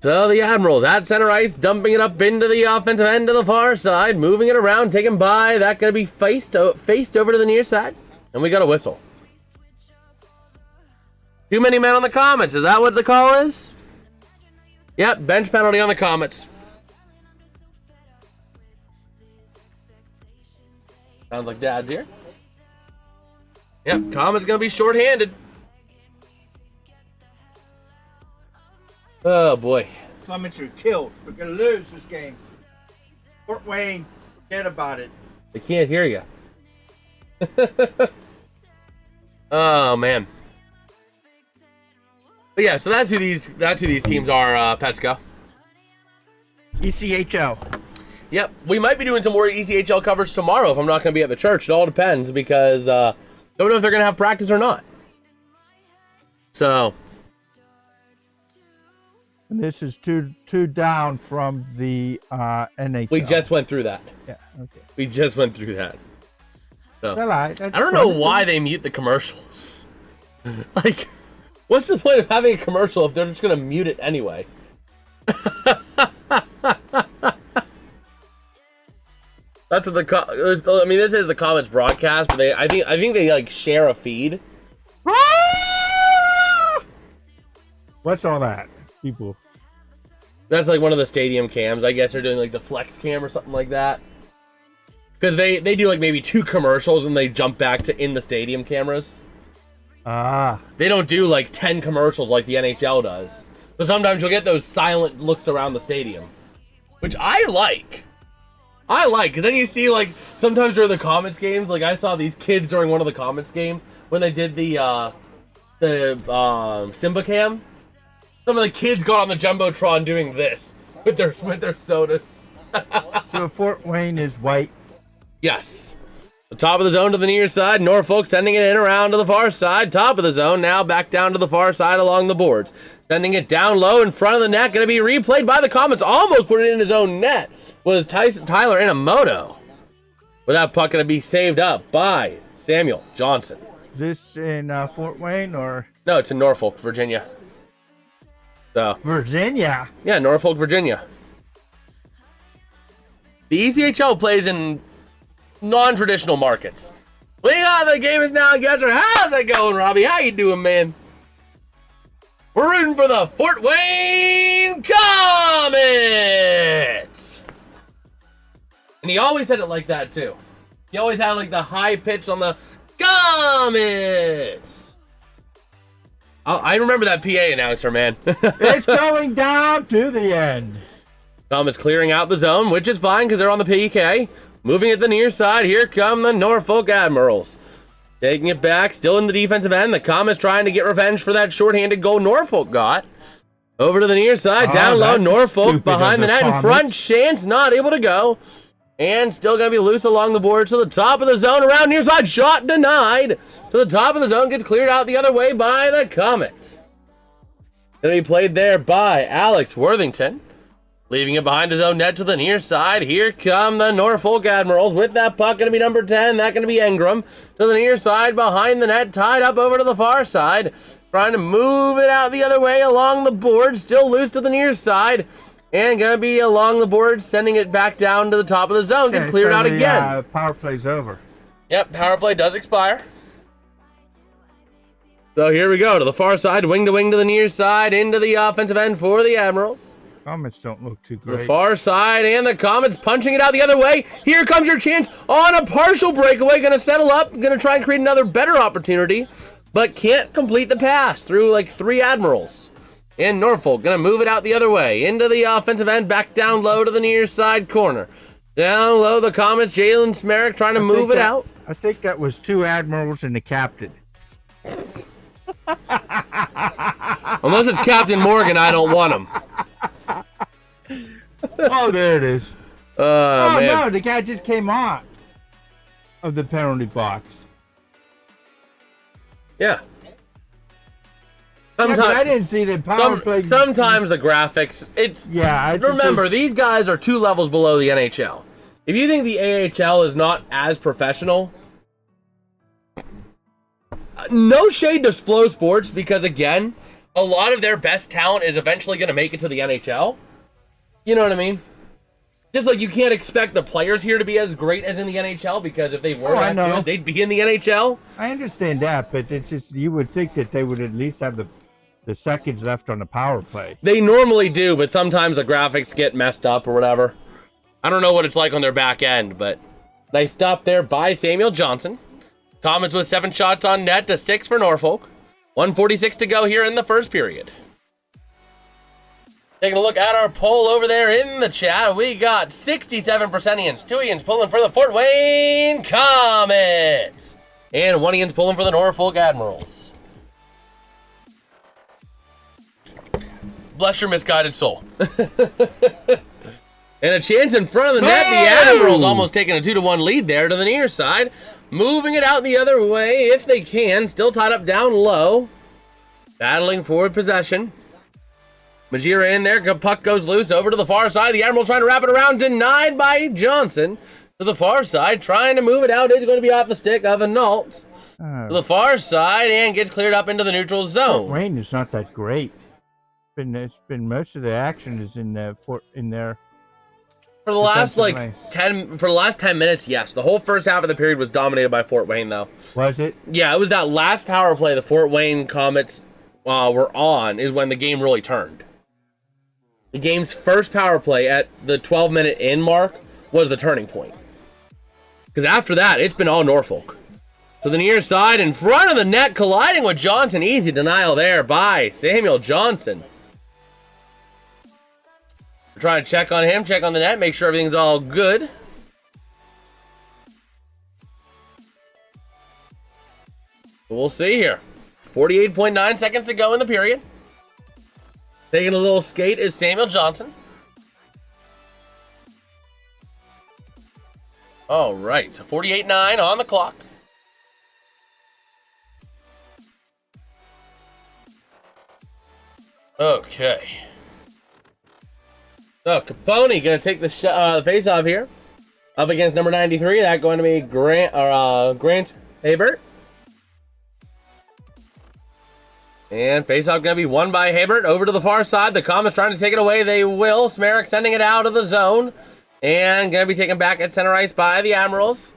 So the Admirals at center ice, dumping it up into the offensive end to the far side, moving it around, taken by. That going to be faced over to the near side. And we got a whistle. Too many men on the Komets. Is that what the call is? Yep, bench penalty on the Komets. Sounds like Dad's here. Yep, Komets going to be shorthanded. Oh, boy. Komets are killed. We're going to lose this game. Fort Wayne, forget about it. They can't hear you. Oh, man. But yeah, so that's who these teams are, Petsko. ECHL. Yep, we might be doing some more ECHL coverage tomorrow if I'm not going to be at the church. It all depends because don't know if they're going to have practice or not. So... And this is two down from the NHL. We just went through that. Yeah, okay. We just went through that. So, I don't know why they mute the commercials. Like, what's the point of having a commercial if they're just going to mute it anyway? That's what I mean, this is the Komets broadcast, but I think they like share a feed. What's all that? People. That's like one of the stadium cams. I guess they're doing like the flex cam or something like that. Because they do like maybe 2 commercials and they jump back to in the stadium cameras. Ah. They don't do like 10 commercials like the NHL does. But sometimes you'll get those silent looks around the stadium. Which I like. Because then you see like sometimes during the Komets games, like I saw these kids during one of the Komets games when they did the Simba cam. Some of the kids got on the Jumbotron doing this with their sodas. So Fort Wayne is white. Yes. The top of the zone to the near side. Norfolk sending it in around to the far side. Top of the zone now back down to the far side along the boards. Sending it down low in front of the net. Going to be replayed by the Komets. Almost put it in his own net. Was Tyler Inamoto. With that puck going to be saved up by Samuel Johnson. Is this in Fort Wayne or? No, it's in Norfolk, Virginia. So. Virginia? Yeah, Norfolk, Virginia. The ECHL plays in non-traditional markets. We got the game is now guesser. How's it going, Robbie? How you doing, man? We're rooting for the Fort Wayne Komets. And he always said it like that too. He always had like the high pitch on the Komets. I remember that PA announcer, man. It's going down to the end. Komets clearing out the zone, which is fine because they're on the PK. Moving it the near side, here come the Norfolk Admirals. Taking it back, still in the defensive end. The Komets trying to get revenge for that shorthanded goal Norfolk got. Over to the near side, down low, Norfolk behind the net in front. Chance not able to go. And still going to be loose along the boards to the top of the zone, around near side, shot denied. To the top of the zone, gets cleared out the other way by the Komets. Going to be played there by Alex Worthington. Leaving it behind his own net to the near side. Here come the Norfolk Admirals with that puck. Going to be number 10. That going to be Ingram. To the near side behind the net. Tied up over to the far side. Trying to move it out the other way along the board. Still loose to the near side. And going to be along the board. Sending it back down to the top of the zone. Gets cleared out again. Power play's over. Yep, power play does expire. So here we go. To the far side. Wing to wing to the near side. Into the offensive end for the Admirals. Komets don't look too great. The far side and the Komets punching it out the other way. Here comes your chance on a partial breakaway. Going to settle up. Going to try and create another better opportunity. But can't complete the pass through like 3 Admirals. And Norfolk going to move it out the other way. Into the offensive end. Back down low to the near side corner. Down low the Komets. Jalen Smerrick trying to move it out. I think that was 2 Admirals and the captain. Unless it's Captain Morgan, I don't want him. Oh, there it is. Oh, man. no, the guy just came on of the penalty box. Yeah. Sometimes, I didn't see the power play. Sometimes the graphics, remember, these guys are 2 levels below the NHL. If you think the AHL is not as professional, no shade to Flow Sports, because again, a lot of their best talent is eventually going to make it to the NHL. You know what I mean? Just like you can't expect the players here to be as great as in the NHL, because if they were that good, they'd be in the NHL. I understand that, but it's just, you would think that they would at least have the seconds left on the power play. They normally do, but sometimes the graphics get messed up or whatever. I don't know what it's like on their back end, but nice stop there by Samuel Johnson. Komets with 7 shots on net to 6 for Norfolk. 1:46 to go here in the first period. Taking a look at our poll over there in the chat. We got 67% Ians, 2 Ians pulling for the Fort Wayne Komets. And 1 Ians pulling for the Norfolk Admirals. Bless your misguided soul. And a chance in front of the net. The Admirals almost taking a 2-1 lead there to the near side. Moving it out the other way if they can. Still tied up down low. Battling for possession. Majira in there. Puck goes loose over to the far side. The Admirals trying to wrap it around. Denied by Johnson. To the far side. Trying to move it out. Is going to be off the stick of Analt. To the far side. And gets cleared up into the neutral zone. Fort Wayne is not that great. It's been most of the action is in there. For the last 10 minutes, yes. The whole first half of the period was dominated by Fort Wayne, though. Was it? Yeah, it was that last power play the Fort Wayne Komets were on is when the game really turned. the game's first power play at the 12-minute in mark was the turning point. Because after that, it's been all Norfolk. To the near side, in front of the net, colliding with Johnson. Easy denial there by Samuel Johnson. We're trying to check on him, check on the net, make sure everything's all good. We'll see here. 48.9 seconds to go in the period. Taking a little skate is Samuel Johnson. All right, 48.9 on the clock. Okay. So Capone gonna take the face off here, up against number 93. That going to be Grant Habert. And face-off going to be won by Habert. Over to the far side. The Komets trying to take it away. They will. Smerrick sending it out of the zone. And going to be taken back at center ice by the Admirals.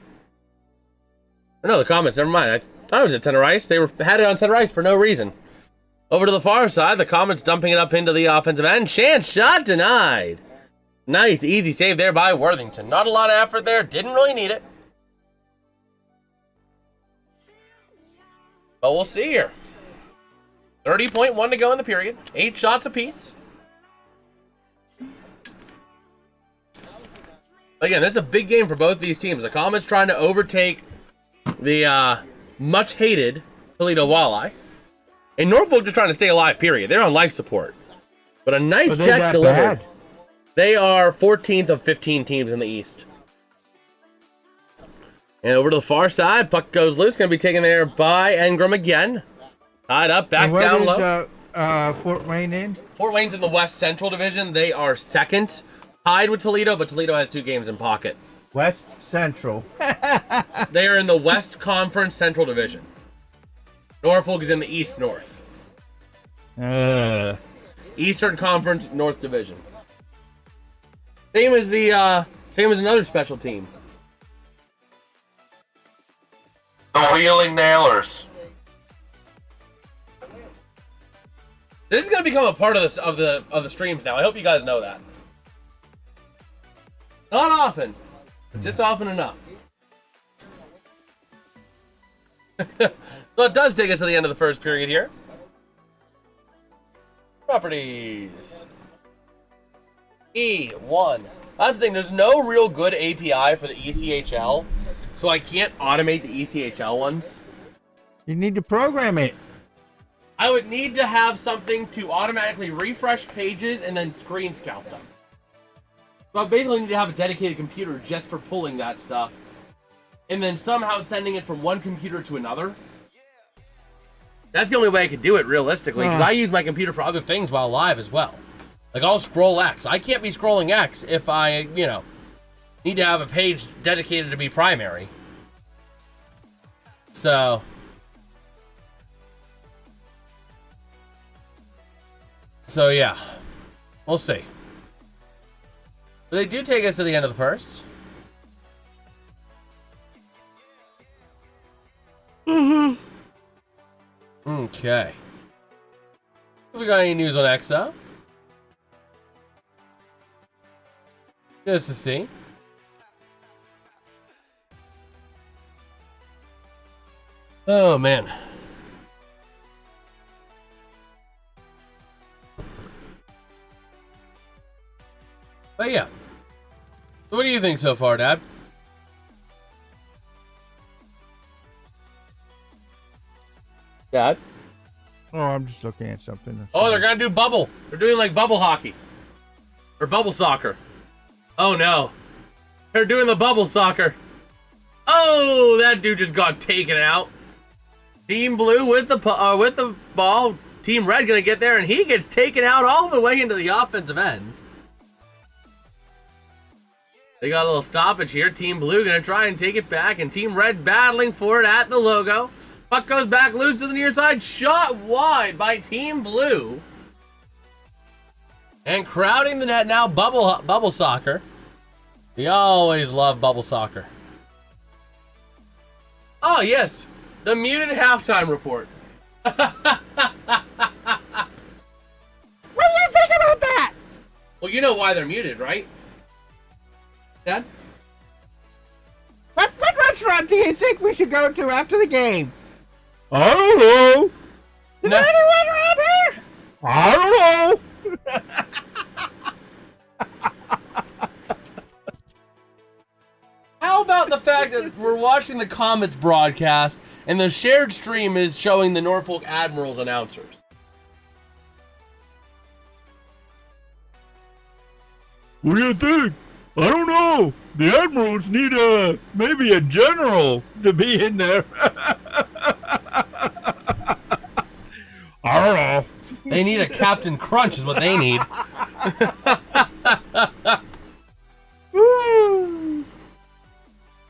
Or no, the Komets. Never mind. I thought it was at center ice. They had it on center ice for no reason. Over to the far side. The Komets dumping it up into the offensive end. Chance shot denied. Nice, easy save there by Worthington. Not a lot of effort there. Didn't really need it. But we'll see here. 30.1 to go in the period. 8 shots apiece. Again, this is a big game for both these teams. The Komets trying to overtake the much-hated Toledo Walleye. And Norfolk just trying to stay alive, period. They're on life support. But a nice check delivered. Bad? They are 14th of 15 teams in the East. And over to the far side, puck goes loose. Going to be taken there by Engram again. Tied up, back down low. Fort Wayne in? Fort Wayne's in the West Central Division. They are second, tied with Toledo, but Toledo has 2 games in pocket. West Central. They are in the West Conference Central Division. Norfolk is in the East North. Eastern Conference North Division. Same as another special team. The Wheeling Nailers. This is going to become a part of the streams now. I hope you guys know that. Not often, but just often enough. So it does take us to the end of the first period here. Properties. E1. That's the thing. There's no real good API for the ECHL, so I can't automate the ECHL ones. You need to program it. I would need to have something to automatically refresh pages and then screen scout them. So I basically need to have a dedicated computer just for pulling that stuff. And then somehow sending it from one computer to another. That's the only way I could do it realistically, because I use my computer for other things while live as well. Like I'll scroll X. I can't be scrolling X if I, need to have a page dedicated to be primary. So yeah, we'll see. But they do take us to the end of the first. Okay. Have we got any news on XO? Just to see. Oh, man. But yeah. What do you think so far, Dad? Dad? Oh, I'm just looking at something. Oh, they're gonna do bubble. They're doing like bubble hockey. Or bubble soccer. Oh no. They're doing the bubble soccer. Oh, that dude just got taken out. Team Blue with the ball. Team Red gonna get there, and he gets taken out all the way into the offensive end. They got a little stoppage here. Team Blue gonna try and take it back, and Team Red battling for it at the logo. Puck goes back loose to the near side. Shot wide by Team Blue. And crowding the net now, bubble soccer. We always love bubble soccer. Oh, yes. The muted halftime report. What do you think about that? Well, you know why they're muted, right? Dad? What restaurant do you think we should go to after the game? I don't know. Is there anyone around here? I don't know. How about the fact that we're watching the Komets broadcast and the shared stream is showing the Norfolk Admirals announcers? What do you think? I don't know. The Admirals need maybe a general to be in there. I don't know. They need a Captain Crunch is what they need.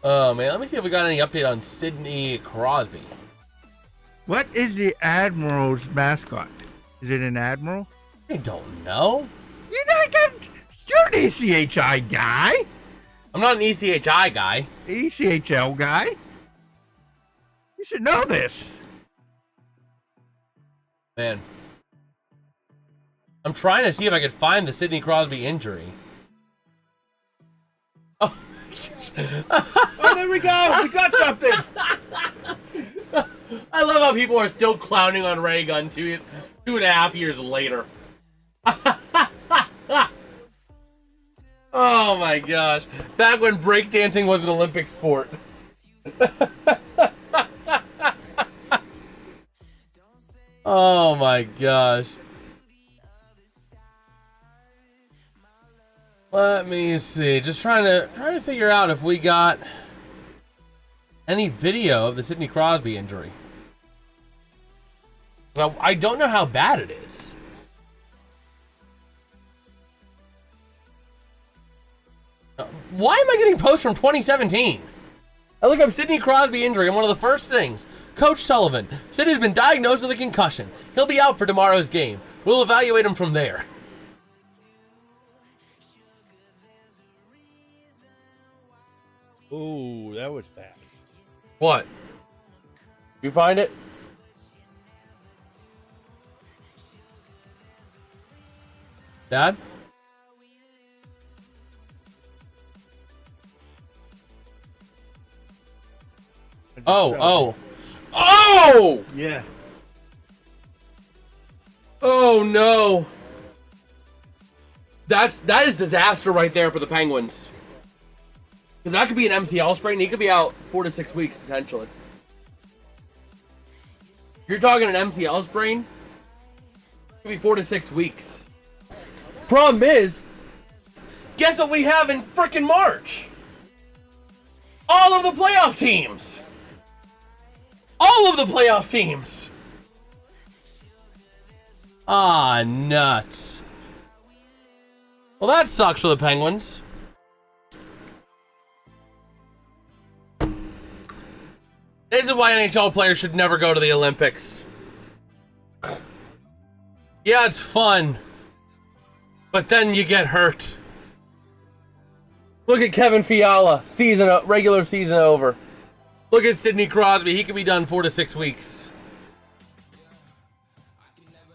Oh, man. Let me see if we got any update on Sidney Crosby. What is the Admiral's mascot? Is it an admiral? I don't know. You're an ECHI guy. I'm not an ECHI guy. ECHL guy. You should know this. Man. I'm trying to see if I could find the Sidney Crosby injury. Oh, Oh, there we go. We got something. I love how people are still clowning on Ray Gun 2.5 years later. Oh my gosh. Back when breakdancing was an Olympic sport. Oh my gosh. Let me see. Just trying to figure out if we got any video of the Sidney Crosby injury. Now, I don't know how bad it is. Why am I getting posts from 2017? I look up Sidney Crosby injury, and one of the first things, Coach Sullivan, Sidney's been diagnosed with a concussion. He'll be out for tomorrow's game. We'll evaluate him from there. Oh, that was bad. What? You find it? Dad? Oh! Yeah. Oh no! That is disaster right there for the Penguins. Because that could be an MCL sprain. He could be out 4 to 6 weeks potentially. If you're talking an MCL sprain, it could be 4 to 6 weeks. Problem is, guess what we have in frickin' March? All of the playoff teams. All of the playoff teams. Ah, nuts. Well, that sucks for the Penguins. This is why NHL players should never go to the Olympics. Yeah, it's fun. But then you get hurt. Look at Kevin Fiala, regular season over. Look at Sidney Crosby, he could be done 4 to 6 weeks.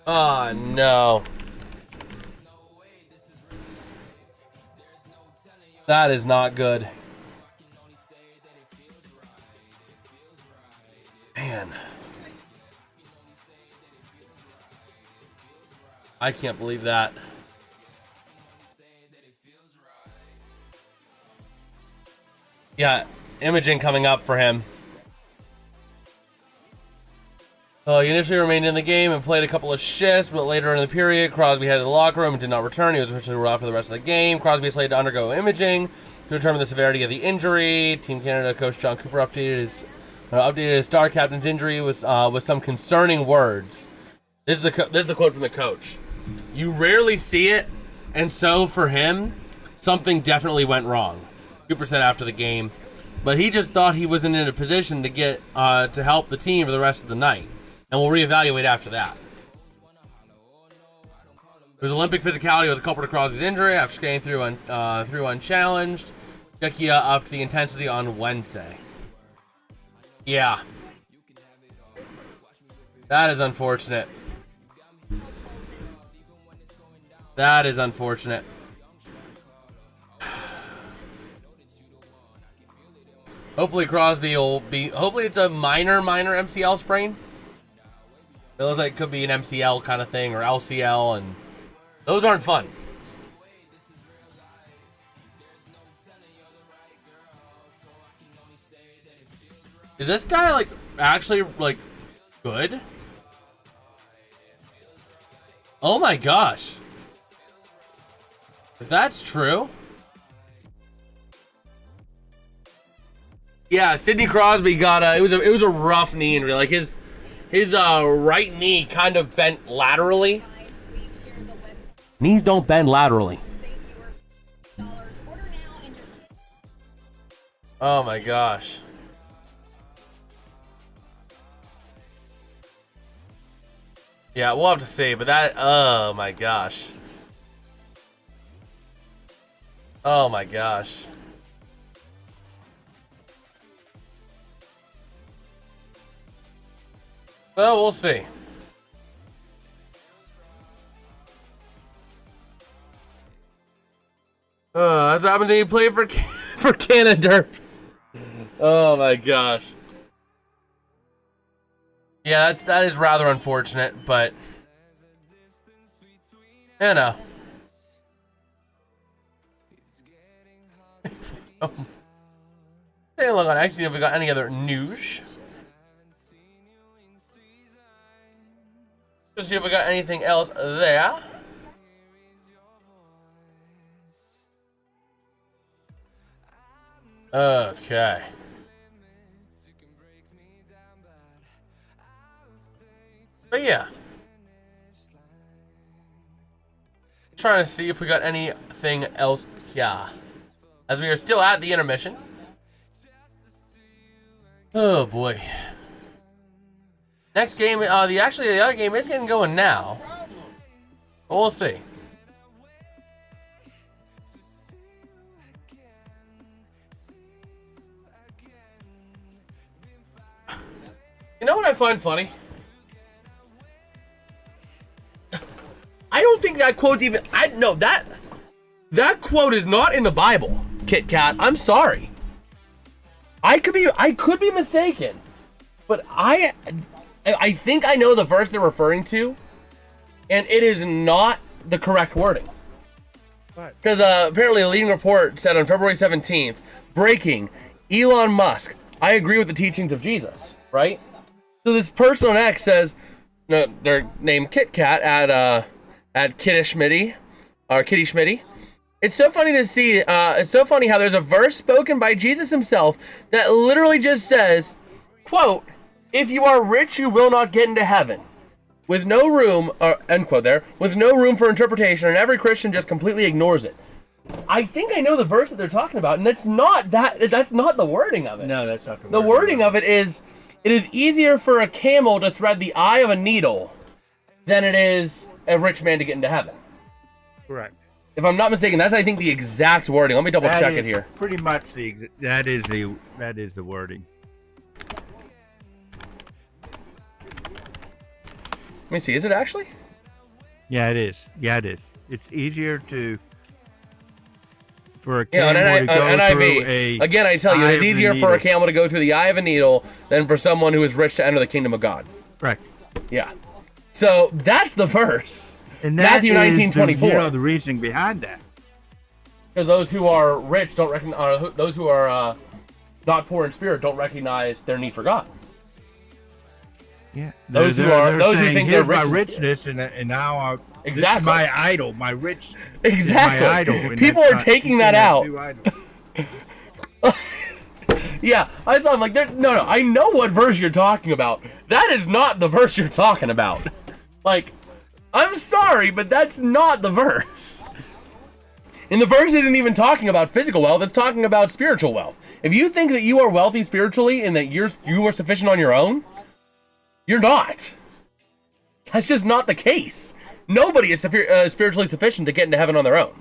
Oh no. That is not good. Man. I can't believe that. Yeah, imaging coming up for him. He initially remained in the game and played a couple of shifts, but later in the period, Crosby headed to the locker room and did not return. He was officially ruled out for the rest of the game. Crosby is slated to undergo imaging to determine the severity of the injury. Team Canada coach John Cooper updated his star captain's injury with some concerning words. This is the quote from the coach. You rarely see it, and so for him, something definitely went wrong. Cooper said after the game, but he just thought he wasn't in a position to get to help the team for the rest of the night, and we'll reevaluate after that. His Olympic physicality was a culprit of Crosby's injury after skating through unchallenged. Czechia upped the intensity on Wednesday. Yeah. That is unfortunate. That is unfortunate. Hopefully Crosby will be. Hopefully it's a minor MCL sprain. It looks like it could be an MCL kind of thing or LCL, and those aren't fun. Is this guy like actually like good? Oh my gosh. If that's true. Yeah, Sidney Crosby got it was a rough knee injury. Like his right knee kind of bent laterally. Knees don't bend laterally. Oh my gosh. Yeah, we'll have to see, but that, oh my gosh. Oh my gosh. Well, we'll see. That's what happens when you play for Canada. Oh my gosh. Yeah, that is rather unfortunate, but you know. Take a look on X, see if we got any other news. Just see if we got anything else there. Okay. But yeah. Trying to see if we got anything else here. As we are still at the intermission. Oh boy. Next game, the other game is getting going now. We'll see. You know what I find funny? I don't think that quote's even. That quote is not in the Bible, Kit Kat. I'm sorry. I could be mistaken, but I think I know the verse they're referring to, and it is not the correct wording. Because apparently a leading report said on February 17th, breaking, Elon Musk, I agree with the teachings of Jesus, right? So this person on X says, no, they're named Kit Kat at Kitty Schmitty. It's so funny to see, it's so funny how there's a verse spoken by Jesus himself that literally just says, quote, if you are rich, you will not get into heaven. With no room, end quote there, with no room for interpretation, and every Christian just completely ignores it. I think I know the verse that they're talking about, and that's not the wording of it. No, that's not the wording of it is, it is easier for a camel to thread the eye of a needle than it is a rich man to get into heaven. Correct. If I'm not mistaken, that's I think the exact wording. Let me double check it here. Pretty much that is the wording. Let me see. Is it actually? Yeah, it is. Yeah, it is. It's easier for a camel to go through a. Again, I tell you, it's easier for a camel to go through the eye of a needle than for someone who is rich to enter the kingdom of God. Correct. Yeah. So that's the verse. And that Matthew 19:24. The reasoning behind that. Because those who are rich don't recognize, those who are not poor in spirit don't recognize their need for God. Yeah. Those who think they're rich. My richness, and now exactly. This is my idol. My rich. Exactly. Is my idol. People are taking that out. Yeah, I'm like, no. I know what verse you're talking about. That is not the verse you're talking about. Like, I'm sorry, but that's not the verse. And the verse isn't even talking about physical wealth. It's talking about spiritual wealth. If you think that you are wealthy spiritually and that you are sufficient on your own, you're not. That's just not the case. Nobody is spiritually sufficient to get into heaven on their own.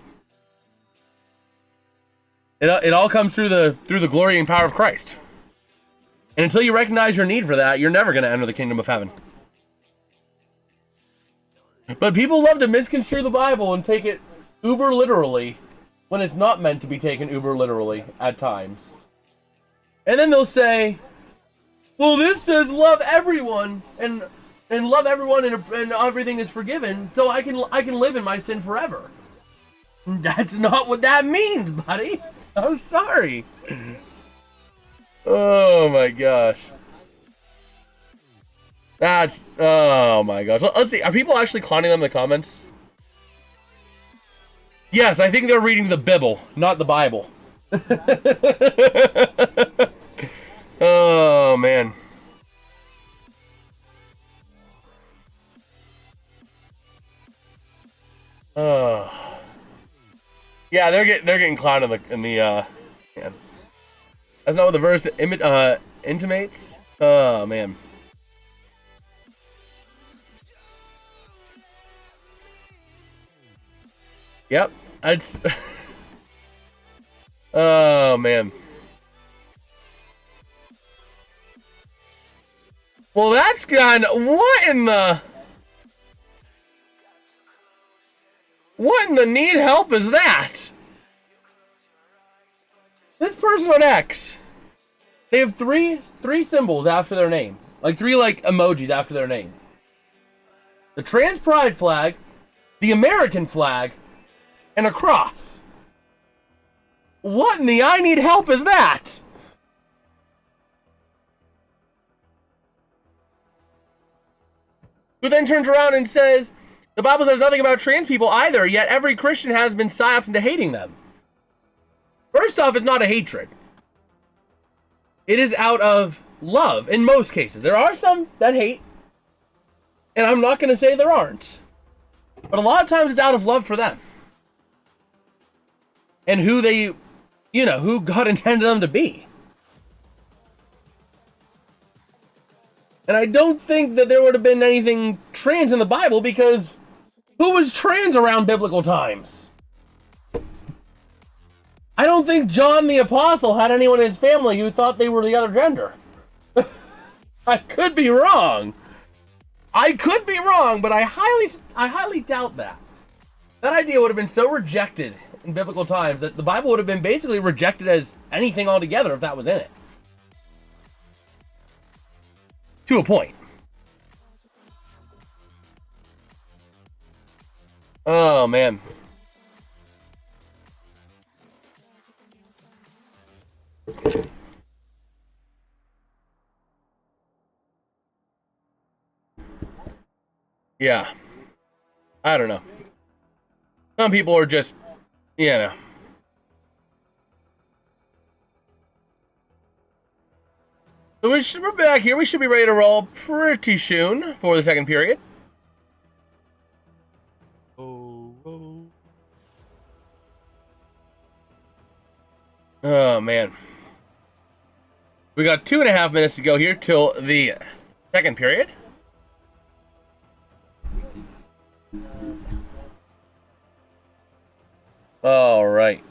It all comes through the glory and power of Christ. And until you recognize your need for that, you're never going to enter the kingdom of heaven. But people love to misconstrue the Bible and take it uber literally when it's not meant to be taken uber literally at times. And then they'll say, well, this says love everyone and love everyone and everything is forgiven, so I can live in my sin forever. That's not what that means, buddy. I'm sorry. Oh my gosh. Oh my gosh. Let's see. Are people actually clowning them in the comments? Yes, I think they're reading the Bible, not the Bible. Oh man. Yeah, they're getting clowned in the man. That's not what the verse intimates. Oh man. Yep, that's. Oh man. Well, that's kind of what in the need help is that? This person on X, they have three symbols after their name, like three emojis after their name. The trans pride flag, the American flag, and a cross. What in the I need help is that? Who then turns around and says, the Bible says nothing about trans people either, yet every Christian has been psyoped into hating them. First off, it's not a hatred. It is out of love in most cases. There are some that hate, and I'm not going to say there aren't. But a lot of times it's out of love for them. And who they, who God intended them to be. And I don't think that there would have been anything trans in the Bible, because who was trans around biblical times? I don't think John the Apostle had anyone in his family who thought they were the other gender. I could be wrong. But I highly doubt that. That idea would have been so rejected in biblical times that the Bible would have been basically rejected as anything altogether if that was in it. To a point. Oh, man. Yeah. I don't know. Some people are just, So we're back here. We should be ready to roll pretty soon for the second period. Oh, man. We got 2.5 minutes to go here till the second period. All right.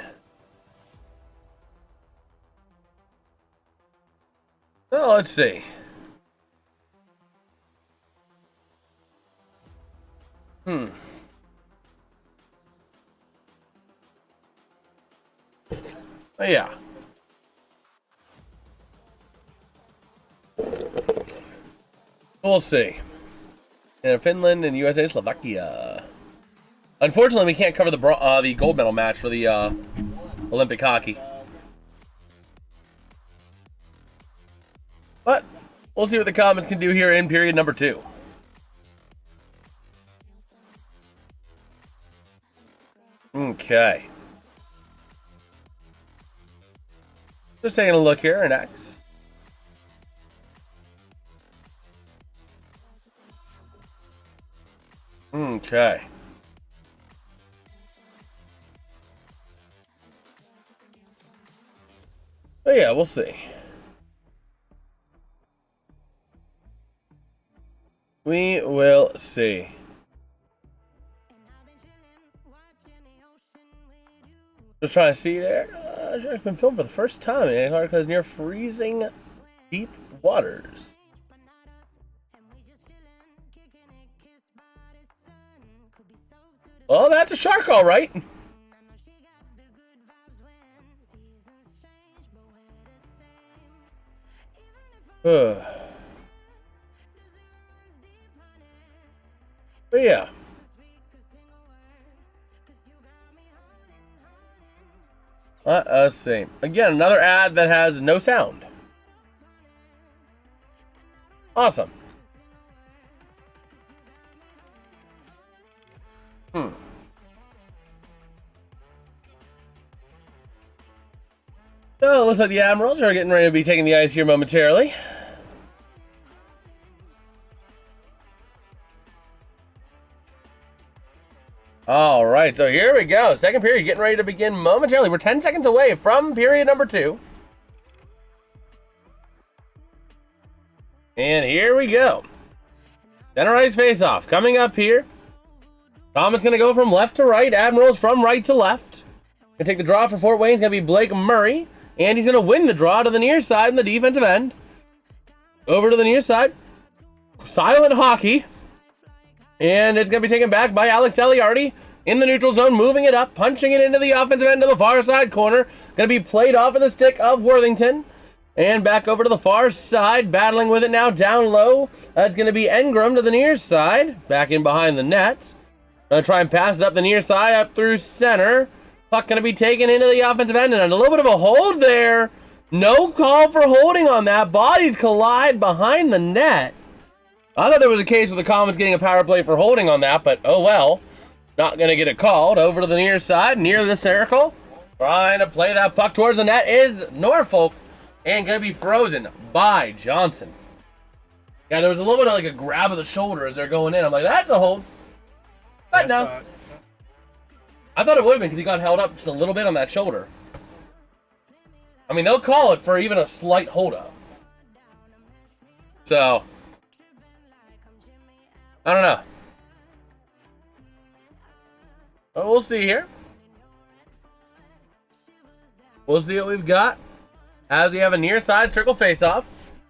So let's see. Oh, yeah. We'll see. In Finland and USA, Slovakia. Unfortunately, we can't cover the gold medal match for the Olympic hockey. But we'll see what the Komets can do here in period number 2. Okay. Just taking a look here in X. Okay. But yeah, we'll see. We will see. Just trying to see there. It's been filmed for the first time in Antarctica near freezing deep waters. Oh, that's a shark, all right. But yeah. Let us see. Again, another ad that has no sound. Awesome. So it looks like the Admirals are getting ready to be taking the ice here momentarily. All right, so here we go. Second period getting ready to begin momentarily. We're 10 seconds away from period number 2. And here we go. Center ice face-off coming up here. Komets going to go from left to right. Admirals from right to left. Going to take the draw for Fort Wayne. It's going to be Blake Murray. And he's going to win the draw to the near side in the defensive end. Over to the near side. Silent hockey. And it's going to be taken back by Alex Eliardi in the neutral zone, moving it up, punching it into the offensive end to the far side corner. Going to be played off of the stick of Worthington. And back over to the far side, battling with it now down low. That's going to be Engram to the near side, back in behind the net. Going to try and pass it up the near side, up through center. Puck going to be taken into the offensive end, and a little bit of a hold there. No call for holding on that. Bodies collide behind the net. I thought there was a case with the Komets getting a power play for holding on that, but oh well. Not going to get it called. Over to the near side, near the circle. Trying to play that puck towards the net is Norfolk. And going to be frozen by Johnson. Yeah, there was a little bit of like a grab of the shoulder as they're going in. I'm like, that's a hold. But no. I thought it would have been because he got held up just a little bit on that shoulder. I mean, they'll call it for even a slight hold up. So, I don't know. But we'll see here. We'll see what we've got. As we have a near side circle faceoff.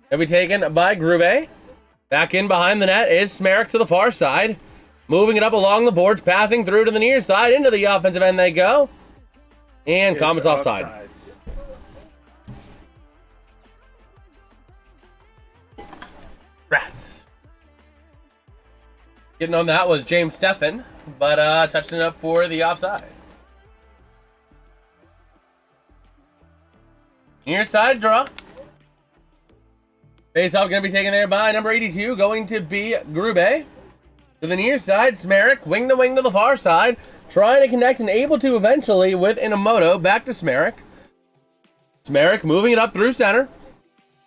It'll be taken by Grube. Back in behind the net is Smerrick to the far side. Moving it up along the boards, passing through to the near side. Into the offensive end they go. And Komets offside. Rats. Getting on that was James Steffen, but touching it up for the offside. Near side draw. Face-off going to be taken there by number 82, going to be Grube. To the near side, Smerrick, wing to the far side, trying to connect and able to eventually with Inamoto. Back to Smerrick. Smerrick moving it up through center.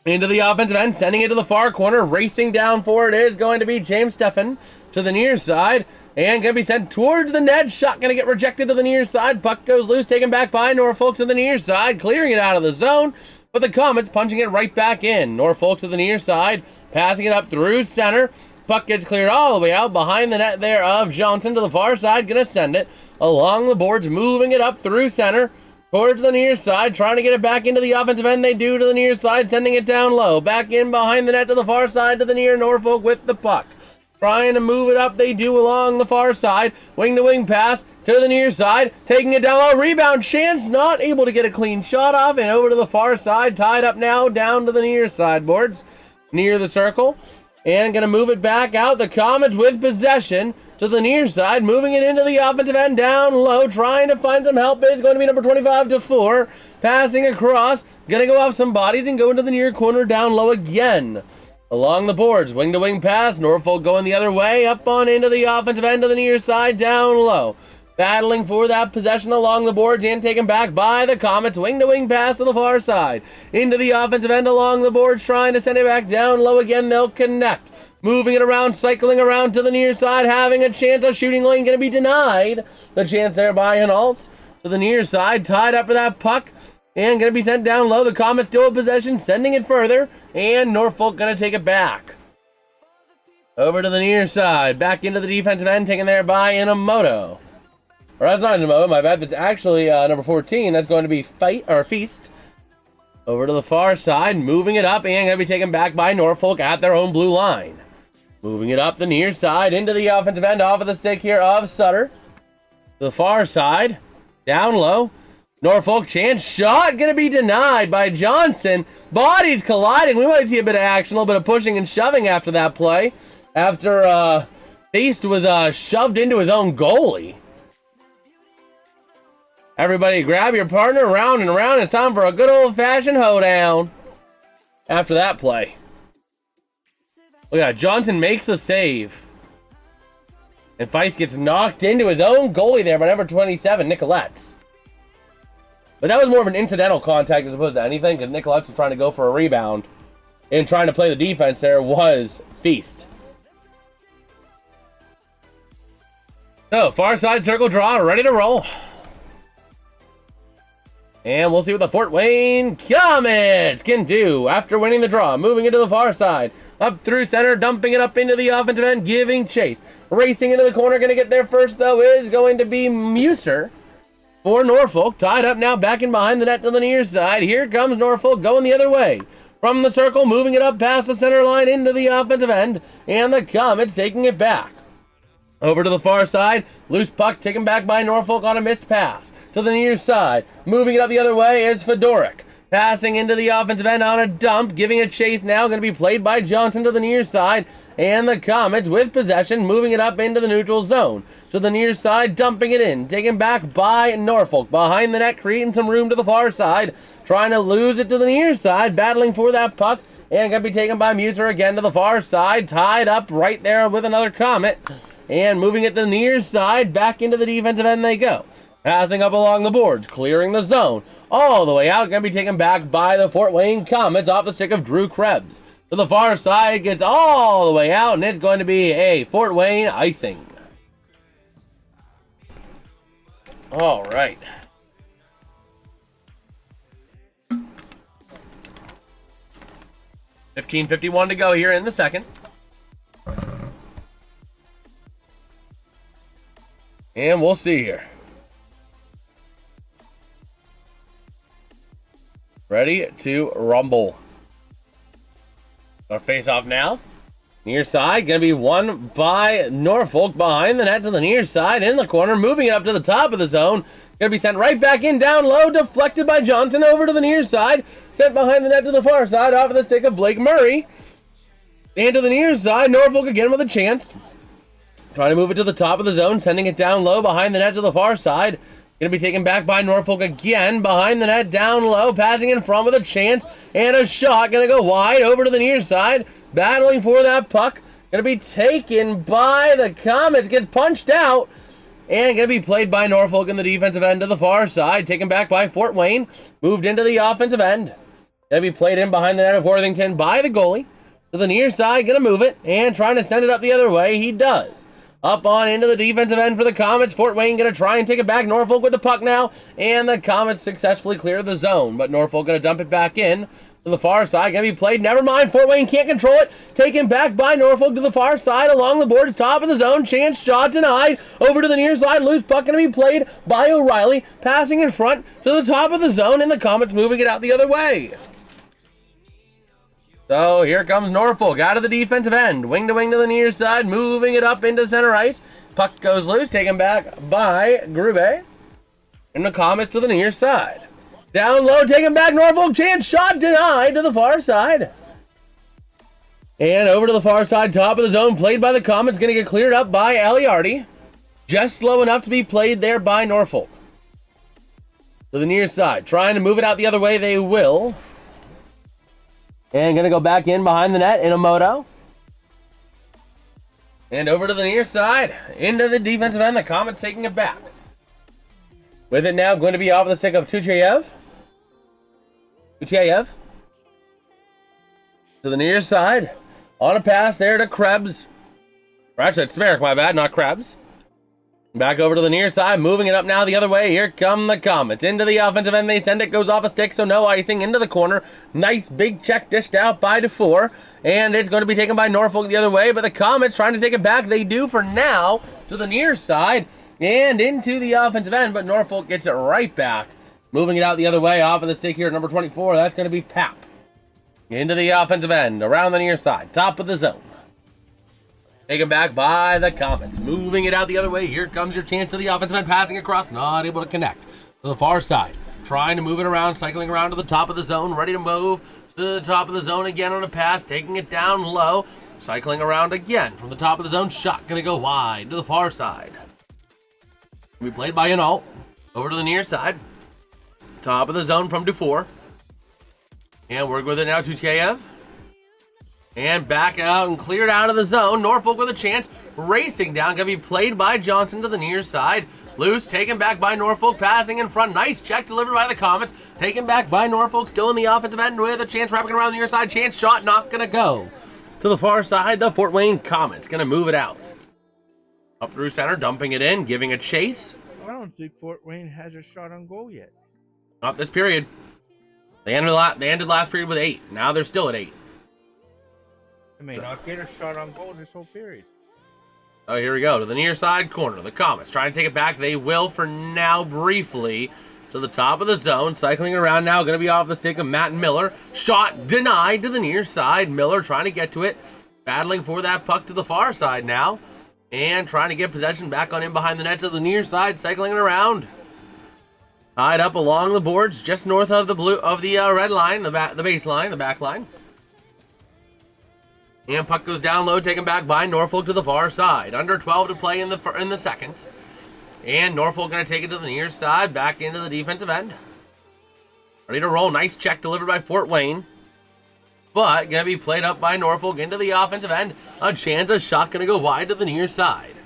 Into the offensive end, sending it to the far corner. Racing down for it is going to be James Steffen to the near side. And going to be sent towards the net. Shot going to get rejected to the near side. Puck goes loose, taken back by Norfolk to the near side. Clearing it out of the zone. But the Komets punching it right back in. Norfolk to the near side. Passing it up through center. Puck gets cleared all the way out behind the net there of Johnson to the far side. Going to send it along the boards. Moving it up through center. Towards the near side. Trying to get it back into the offensive end. They do to the near side. Sending it down low. Back in behind the net to the far side to the near Norfolk with the puck. Trying to move it up, they do along the far side. Wing-to-wing pass to the near side. Taking it down low. Rebound chance. Not able to get a clean shot off. And over to the far side. Tied up now down to the near side boards. Near the circle. And going to move it back out. The Komets with possession to the near side. Moving it into the offensive end down low. Trying to find some help. Is going to be number 25 to 4. Passing across. Going to go off some bodies and go into the near corner down low again. Along the boards, wing-to-wing pass, Norfolk going the other way, up on into the offensive end of the near side, down low. Battling for that possession along the boards and taken back by the Komets, wing-to-wing pass to the far side. Into the offensive end along the boards, trying to send it back down low again, they'll connect. Moving it around, cycling around to the near side, having a chance, a shooting lane going to be denied. The chance there by an alt to the near side, tied up for that puck. And going to be sent down low. The Komets still in possession, sending it further. And Norfolk going to take it back. Over to the near side. Back into the defensive end, taken there by Inamoto. Or that's not Inamoto, my bad. That's actually number 14. That's going to be Feast. Over to the far side, moving it up. And going to be taken back by Norfolk at their own blue line. Moving it up the near side into the offensive end off of the stick here of Sutter. To the far side. Down low. Norfolk, chance shot, gonna be denied by Johnson. Bodies colliding. We might see a bit of action, a little bit of pushing and shoving after that play. After Feast was shoved into his own goalie. Everybody grab your partner, round and round. It's time for a good old-fashioned hoedown. After that play. Look at that. Johnson makes the save. And Feist gets knocked into his own goalie there by number 27, Nicolettes. But that was more of an incidental contact as opposed to anything, because Nicolettes was trying to go for a rebound. And trying to play the defense there was Feast. So, far side circle draw, ready to roll. And we'll see what the Fort Wayne Komets can do after winning the draw. Moving into the far side. Up through center, dumping it up into the offensive end, giving chase. Racing into the corner, going to get there first, though, is going to be Muser for Norfolk. Tied up now, back in behind the net to the near side. Here comes Norfolk going the other way. From the circle, moving it up past the center line into the offensive end. And the Komets taking it back. Over to the far side. Loose puck taken back by Norfolk on a missed pass. To the near side. Moving it up the other way is Fedoric. Passing into the offensive end on a dump. Giving a chase now. Going to be played by Johnson to the near side. And the Komets with possession. Moving it up into the neutral zone. To the near side. Dumping it in. Taken back by Norfolk. Behind the net. Creating some room to the far side. Trying to lose it to the near side. Battling for that puck. And going to be taken by Muser again to the far side. Tied up right there with another Komet. And moving it to the near side. Back into the defensive end they go. Passing up along the boards, clearing the zone. All the way out, going to be taken back by the Fort Wayne Komets off the stick of Drew Krebs. To the far side, gets all the way out, and it's going to be a Fort Wayne icing. All right. $15:51 to go here in the second. And we'll see here. Ready to rumble. Our face off now. Near side, going to be won by Norfolk behind the net to the near side in the corner, moving it up to the top of the zone. Going to be sent right back in down low, deflected by Johnson over to the near side. Sent behind the net to the far side off of the stick of Blake Murray. And to the near side, Norfolk again with a chance. Trying to move it to the top of the zone, sending it down low behind the net to the far side. Going to be taken back by Norfolk again, behind the net, down low, passing in front with a chance, and a shot. Going to go wide over to the near side, battling for that puck. Going to be taken by the Komets, gets punched out, and going to be played by Norfolk in the defensive end to the far side, taken back by Fort Wayne, moved into the offensive end. Going to be played in behind the net of Worthington by the goalie. To the near side, going to move it, and trying to send it up the other way, he does. Up on into the defensive end for the Komets. Fort Wayne going to try and take it back. Norfolk with the puck now. And the Komets successfully clear the zone. But Norfolk going to dump it back in to the far side. Going to be played. Never mind. Fort Wayne can't control it. Taken back by Norfolk to the far side along the boards. Top of the zone. Chance shot denied. Over to the near side. Loose puck going to be played by O'Reilly. Passing in front to the top of the zone. And the Komets moving it out the other way. So here comes Norfolk out of the defensive end. Wing to the near side. Moving it up into center ice. Puck goes loose. Taken back by Grube. And the Komets to the near side. Down low. Taken back. Norfolk. Chance shot denied to the far side. And over to the far side. Top of the zone. Played by the Komets. Going to get cleared up by Aliardi. Just slow enough to be played there by Norfolk. To the near side. Trying to move it out the other way. They will. And going to go back in behind the net in a moto. And over to the near side. Into the defensive end. The Komets taking it back. With it now going to be off the stick of Tuchayev. To the near side. On a pass there to Krebs. Or actually, it's Smerek, my bad, not Krebs. Back over to the near side, moving it up now the other way. Here come the Komets. Into the offensive end, they send it, goes off a stick, so no icing. Into the corner. Nice big check dished out by Dufour. And it's going to be taken by Norfolk the other way, but the Komets trying to take it back. They do for now to the near side and into the offensive end, but Norfolk gets it right back. Moving it out the other way, off of the stick here, number 24. That's going to be Pap. Into the offensive end, around the near side, top of the zone. Taken back by the Komets. Moving it out the other way. Here comes your chance to the offensive end. Passing across. Not able to connect. To the far side. trying to move it around, cycling around to the top of the zone, ready to move to the top of the zone again on a pass, taking it down low, cycling around again from the top of the zone. Shot gonna go wide to the far side. We played by an alt over to the near side, top of the zone from Dufour, and work with it now to Cheyev. And back out and cleared out of the zone. Norfolk with a chance. Racing down. Going to be played by Johnson to the near side. Loose. Taken back by Norfolk. Passing in front. Nice check delivered by the Komets. Taken back by Norfolk. Still in the offensive end with a chance. Wrapping around the near side. Chance shot. Not going to go. To the far side. The Fort Wayne Komets. Going to move it out. Up through center. Dumping it in. Giving a chase. I don't think Fort Wayne has a shot on goal yet. Not this period. They ended last period with 8. Now they're still at 8. They may not get a shot on goal this whole period. Oh, here we go. To the near side corner. The Komets trying to take it back. They will for now briefly. To the top of the zone. Cycling around now. Going to be off the stick of Matt Miller. Shot denied to the near side. Miller trying to get to it. Battling for that puck to the far side now. And trying to get possession back on in behind the net to the near side. Cycling it around. Tied up along the boards. Just north of the red line. The baseline. The back line. And puck goes down low, taken back by Norfolk to the far side. Under 12 to play in the second. And Norfolk going to take it to the near side, back into the defensive end. Ready to roll. Nice check delivered by Fort Wayne. But going to be played up by Norfolk into the offensive end. A chance, a shot going to go wide to the near side.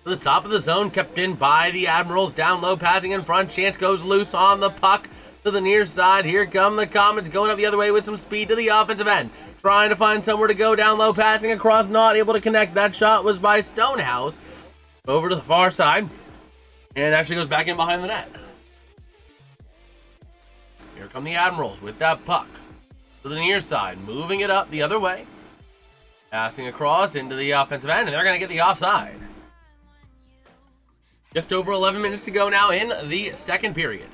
To the top of the zone, kept in by the Admirals. Down low, passing in front. Chance goes loose on the puck to the near side. Here come the Komets going up the other way with some speed to the offensive end. Trying to find somewhere to go down low, passing across, not able to connect. That shot was by Stonehouse. Over to the far side. And actually goes back in behind the net. Here come the Admirals with that puck. To the near side, moving it up the other way. Passing across into the offensive end, and they're going to get the offside. Just over 11 minutes to go now in the second period.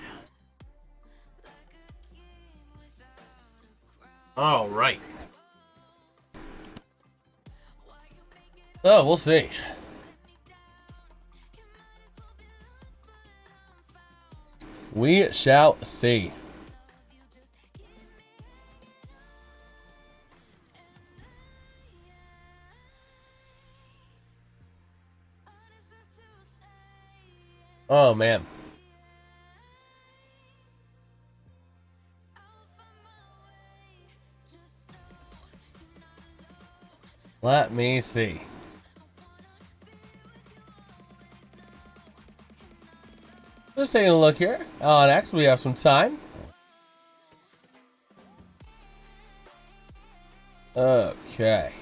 All right. Oh, we'll see. We shall see. Oh, man. Let me see. Just taking a look here. On X, we have some time. Okay.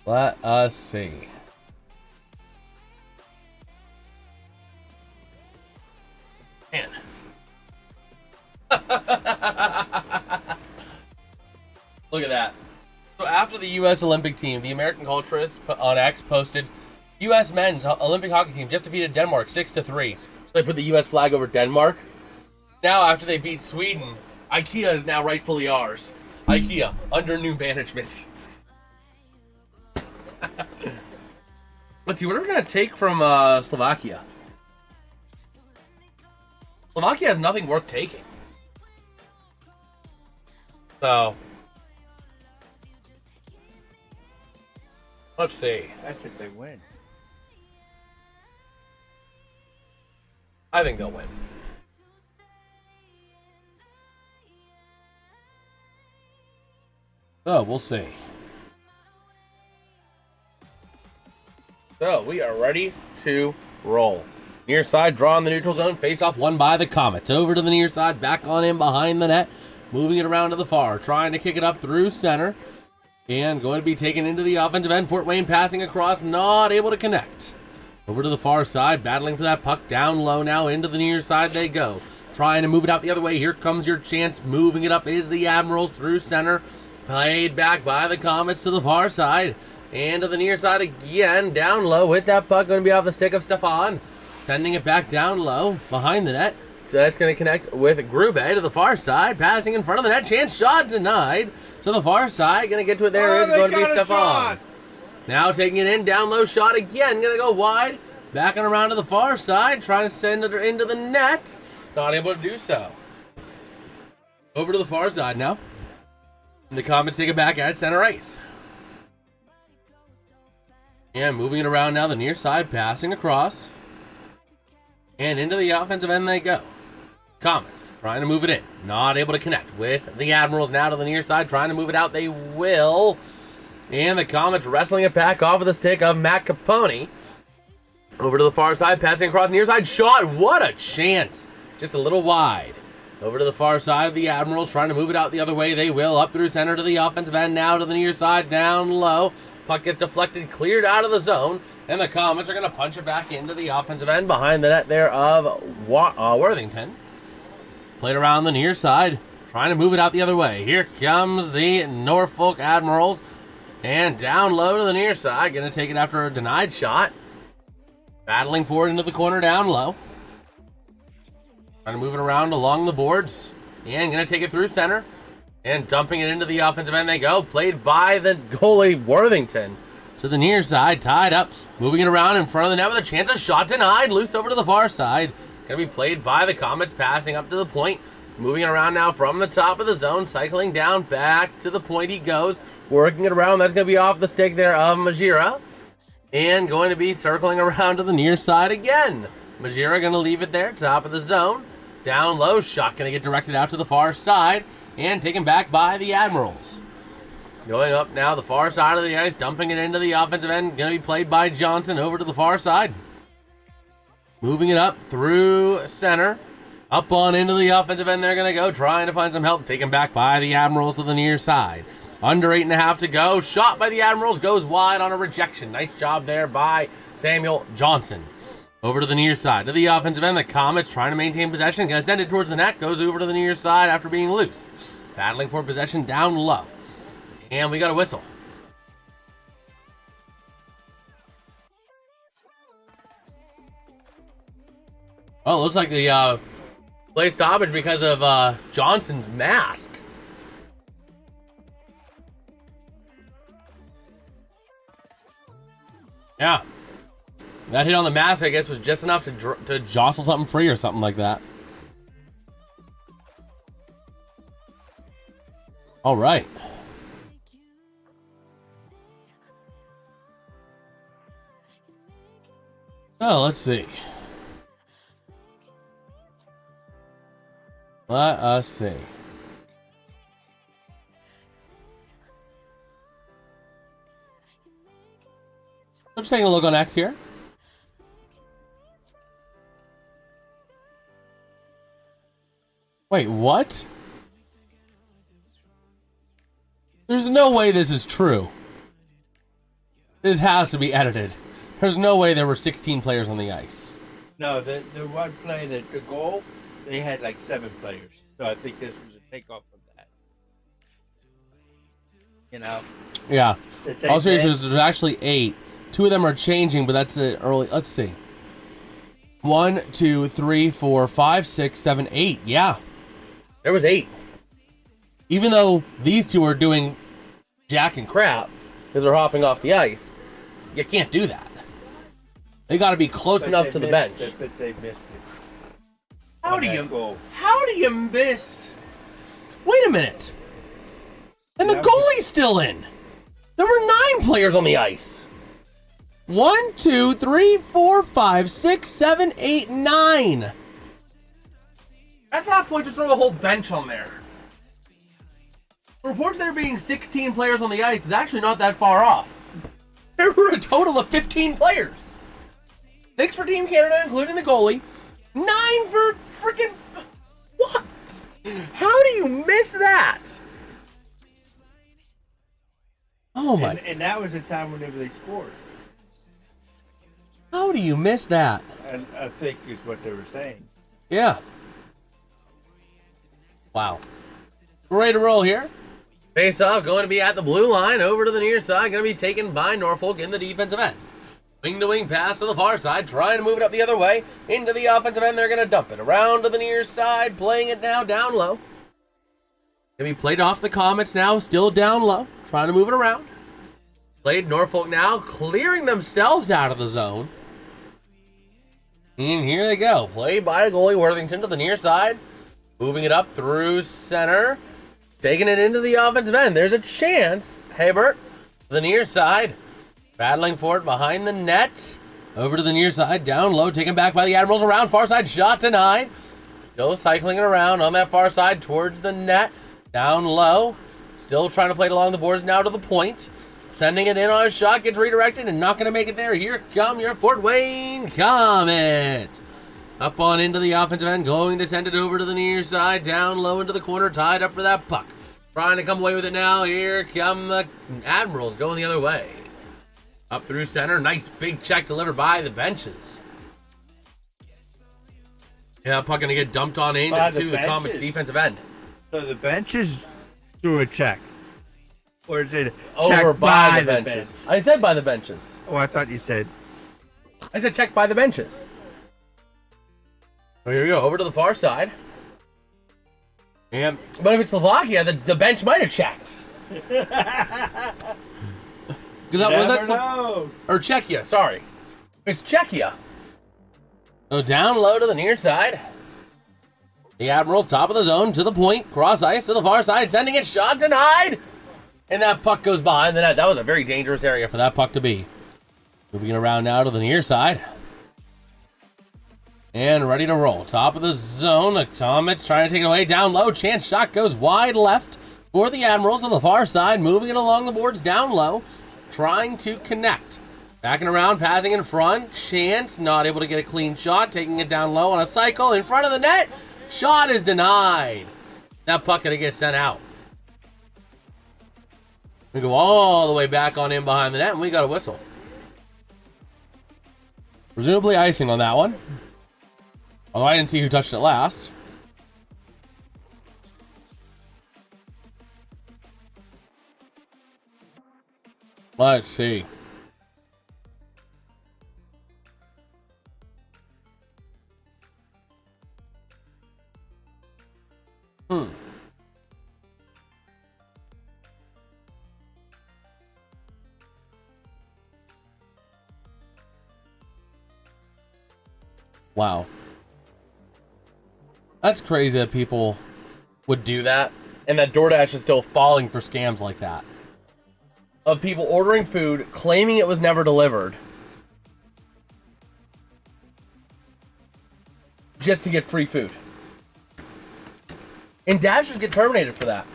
Let us see. Man. Look at that. So after the U.S. Olympic team, the American Culturist on X posted, U.S. men's Olympic hockey team just defeated Denmark 6-3. So they put the U.S. flag over Denmark. Now after they beat Sweden, IKEA is now rightfully ours. IKEA, under new management. Let's see, what are we going to take from Slovakia? Slovakia has nothing worth taking. So, let's see. That's if they win. I think they'll win. Oh, we'll see. So, we are ready to roll. Near side, draw in the neutral zone, face off won by the Komets. Over to the near side, back on in behind the net. Moving it around to the far, trying to kick it up through center. And going to be taken into the offensive end. Fort Wayne passing across, not able to connect. Over to the far side, battling for that puck down low now. Into the near side they go. Trying to move it out the other way. Here comes your chance. Moving it up is the Admirals through center. Played back by the Komets to the far side. And to the near side again. Down low with that puck. Going to be off the stick of Stefan. Sending it back down low behind the net. So that's going to connect with Grube to the far side. Passing in front of the net. Chance shot denied. To the far side. Going to get to it. There is going to be Stefan. Now taking it in. Down low shot again. Going to go wide. Backing around to the far side, trying to send it into the net. Not able to do so. Over to the far side now. And the Komets take it back at center ice. And moving it around now, the near side, passing across. And into the offensive end they go. Komets trying to move it in. Not able to connect with the Admirals now to the near side. Trying to move it out. They will. And the Komets wrestling it back off of the stick of Matt Capone. Over to the far side, passing across near side. Shot. What a chance. Just a little wide. Over to the far side of the Admirals. Trying to move it out the other way. They will. Up through center to the offensive end. Now to the near side. Down low. Puck gets deflected, cleared out of the zone, and the Komets are going to punch it back into the offensive end behind the net there of Worthington. Played around the near side, trying to move it out the other way. Here comes the Norfolk Admirals, and down low to the near side, going to take it after a denied shot. Battling forward into the corner down low. Trying to move it around along the boards, and going to take it through center. And dumping it into the offensive end they go. Played by the goalie, Worthington. To the near side, tied up. Moving it around in front of the net with a chance. A shot denied. Loose over to the far side. Going to be played by the Komets, passing up to the point. Moving it around now from the top of the zone. Cycling down back to the point he goes. Working it around. That's going to be off the stick there of Majira. And going to be circling around to the near side again. Majira going to leave it there, top of the zone. Down low, shot going to get directed out to the far side. And taken back by the Admirals. Going up now the far side of the ice, dumping it into the offensive end. Going to be played by Johnson over to the far side. Moving it up through center. Up on into the offensive end they're going to go, trying to find some help. Taken back by the Admirals to the near side. Under 8.5 to go. Shot by the Admirals, goes wide on a rejection. Nice job there by Samuel Johnson. Over to the near side. To the offensive end, the Komets trying to maintain possession. Going to send it towards the net. Goes over to the near side after being loose. Battling for possession down low. And we got a whistle. Oh, it looks like the play stoppage because of Johnson's mask. Yeah. That hit on the mask, I guess, was just enough to jostle something free or something like that. All right. Oh, let's see. Let us see. I'm just taking a look on X here. Wait, what? There's no way this is true. This has to be edited. There's no way there were 16 players on the ice. No, the one play, the goal, they had like 7 players. So I think this was a takeoff of that. You know? Yeah. All seriousness, there's actually 8. 2 of them are changing, but that's it early. Let's see. 1, 2, 3, 4, 5, 6, 7, 8. Yeah. There was 8. Even though these 2 are doing jack and crap because they're hopping off the ice, you can't do that. They got to be close enough to the bench. But they missed it. How do you miss? Wait a minute. And the goalie's still in. There were 9 players on the ice. 1, 2, 3, 4, 5, 6, 7, 8, 9. At that point, just throw the whole bench on there. The reports there being 16 players on the ice is actually not that far off. There were a total of 15 players. 6 for Team Canada, including the goalie. 9 for freaking... What? How do you miss that? Oh my... And that was the time whenever they scored. How do you miss that? And I think is what they were saying. Yeah. Wow. We're ready to roll here. Face off, going to be at the blue line, over to the near side, going to be taken by Norfolk in the defensive end. Wing to wing pass to the far side, trying to move it up the other way. Into the offensive end, they're going to dump it. Around to the near side, playing it now down low. Going to be played off the Komets now, still down low, trying to move it around. Played Norfolk now, clearing themselves out of the zone. And here they go. Played by goalie Worthington to the near side. Moving it up through center. Taking it into the offensive end. There's a chance. Hebert to the near side. Battling for it behind the net. Over to the near side. Down low. Taken back by the Admirals. Around far side. Shot denied. Still cycling it around on that far side towards the net. Down low. Still trying to play it along the boards now to the point. Sending it in on a shot. Gets redirected and not going to make it there. Here come your Fort Wayne Komets. Up on into the offensive end. Going to send it over to the near side. Down low into the corner. Tied up for that puck. Trying to come away with it now. Here come the Admirals going the other way. Up through center. Nice big check delivered by the benches. Yeah, puck going to get dumped on into the Komets defensive end. So the benches threw a check. Or is it over by the benches? I said by the benches. Oh, I thought you said. I said check by the benches. Oh, here we go. Over to the far side. Yeah. But if it's Slovakia, the bench might have checked. Because or Czechia, sorry. It's Czechia. So down low to the near side. The Admirals top of the zone to the point. Cross ice to the far side. Sending it. Shot denied. And that puck goes behind the net. That was a very dangerous area for that puck to be. Moving it around now to the near side. And ready to roll. Top of the zone. The Komets trying to take it away. Down low. Chance shot goes wide left for the Admirals to the far side. Moving it along the boards down low. Trying to connect. Backing around. Passing in front. Chance not able to get a clean shot. Taking it down low on a cycle in front of the net. Shot is denied. That puck going to get sent out. We go all the way back on in behind the net, and we got a whistle. Presumably icing on that one. Although I didn't see who touched it last. Let's see. Wow. That's crazy that people would do that, and that DoorDash is still falling for scams like that. Of people ordering food, claiming it was never delivered, just to get free food. And Dashers get terminated for that.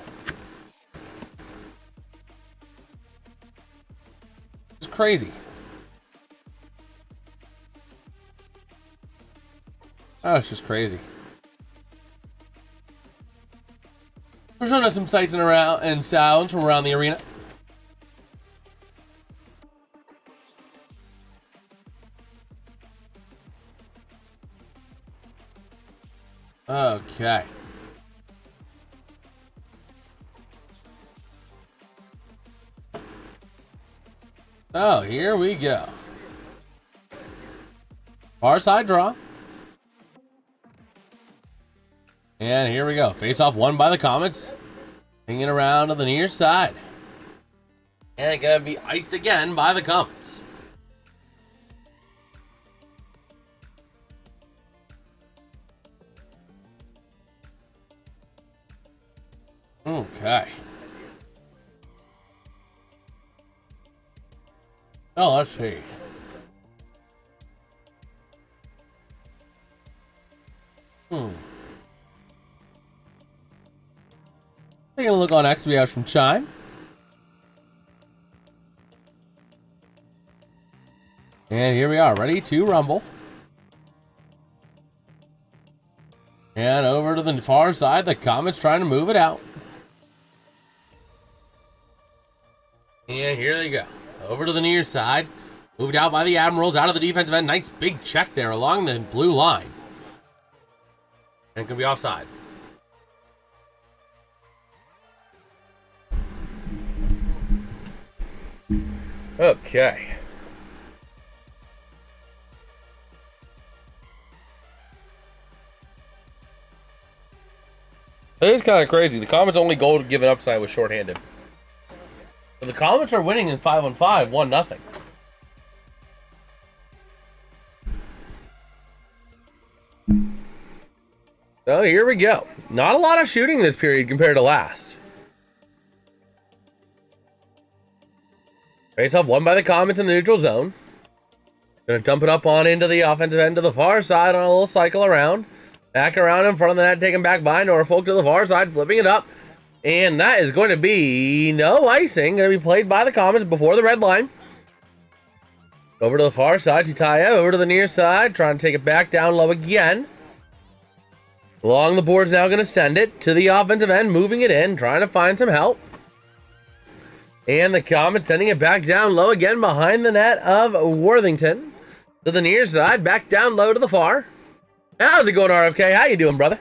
It's crazy. Oh, it's just crazy. We're showing us some sights and sounds from around the arena. Okay. Oh, here we go. Far side draw. And here we go. Face off won by the Komets. Hanging around to the near side. And it's going to be iced again by the Komets. Okay. Oh, let's see. Taking a look on XBS from Chime. And here we are, ready to rumble. And over to the far side, the Komets trying to move it out. And here they go. Over to the near side. Moved out by the Admirals, out of the defensive end. Nice big check there along the blue line. And it could be offside. Okay. It is kind of crazy. The Komets' only goal given up tonight was shorthanded. But the Komets are winning in 5-on-5, 1-0. So here we go. Not a lot of shooting this period compared to last. Face-off won by the Komets in the neutral zone. Gonna dump it up on into the offensive end to the far side on a little cycle around. Back around in front of the net, taken back by Norfolk to the far side, flipping it up. And that is going to be no icing. Going to be played by the Komets before the red line. Over to the far side, Tutaya over to the near side, trying to take it back down low again. Along the board's now going to send it to the offensive end, moving it in, trying to find some help. And the Komets sending it back down low again behind the net of Worthington. To the near side, back down low to the far. How's it going, RFK? How you doing, brother?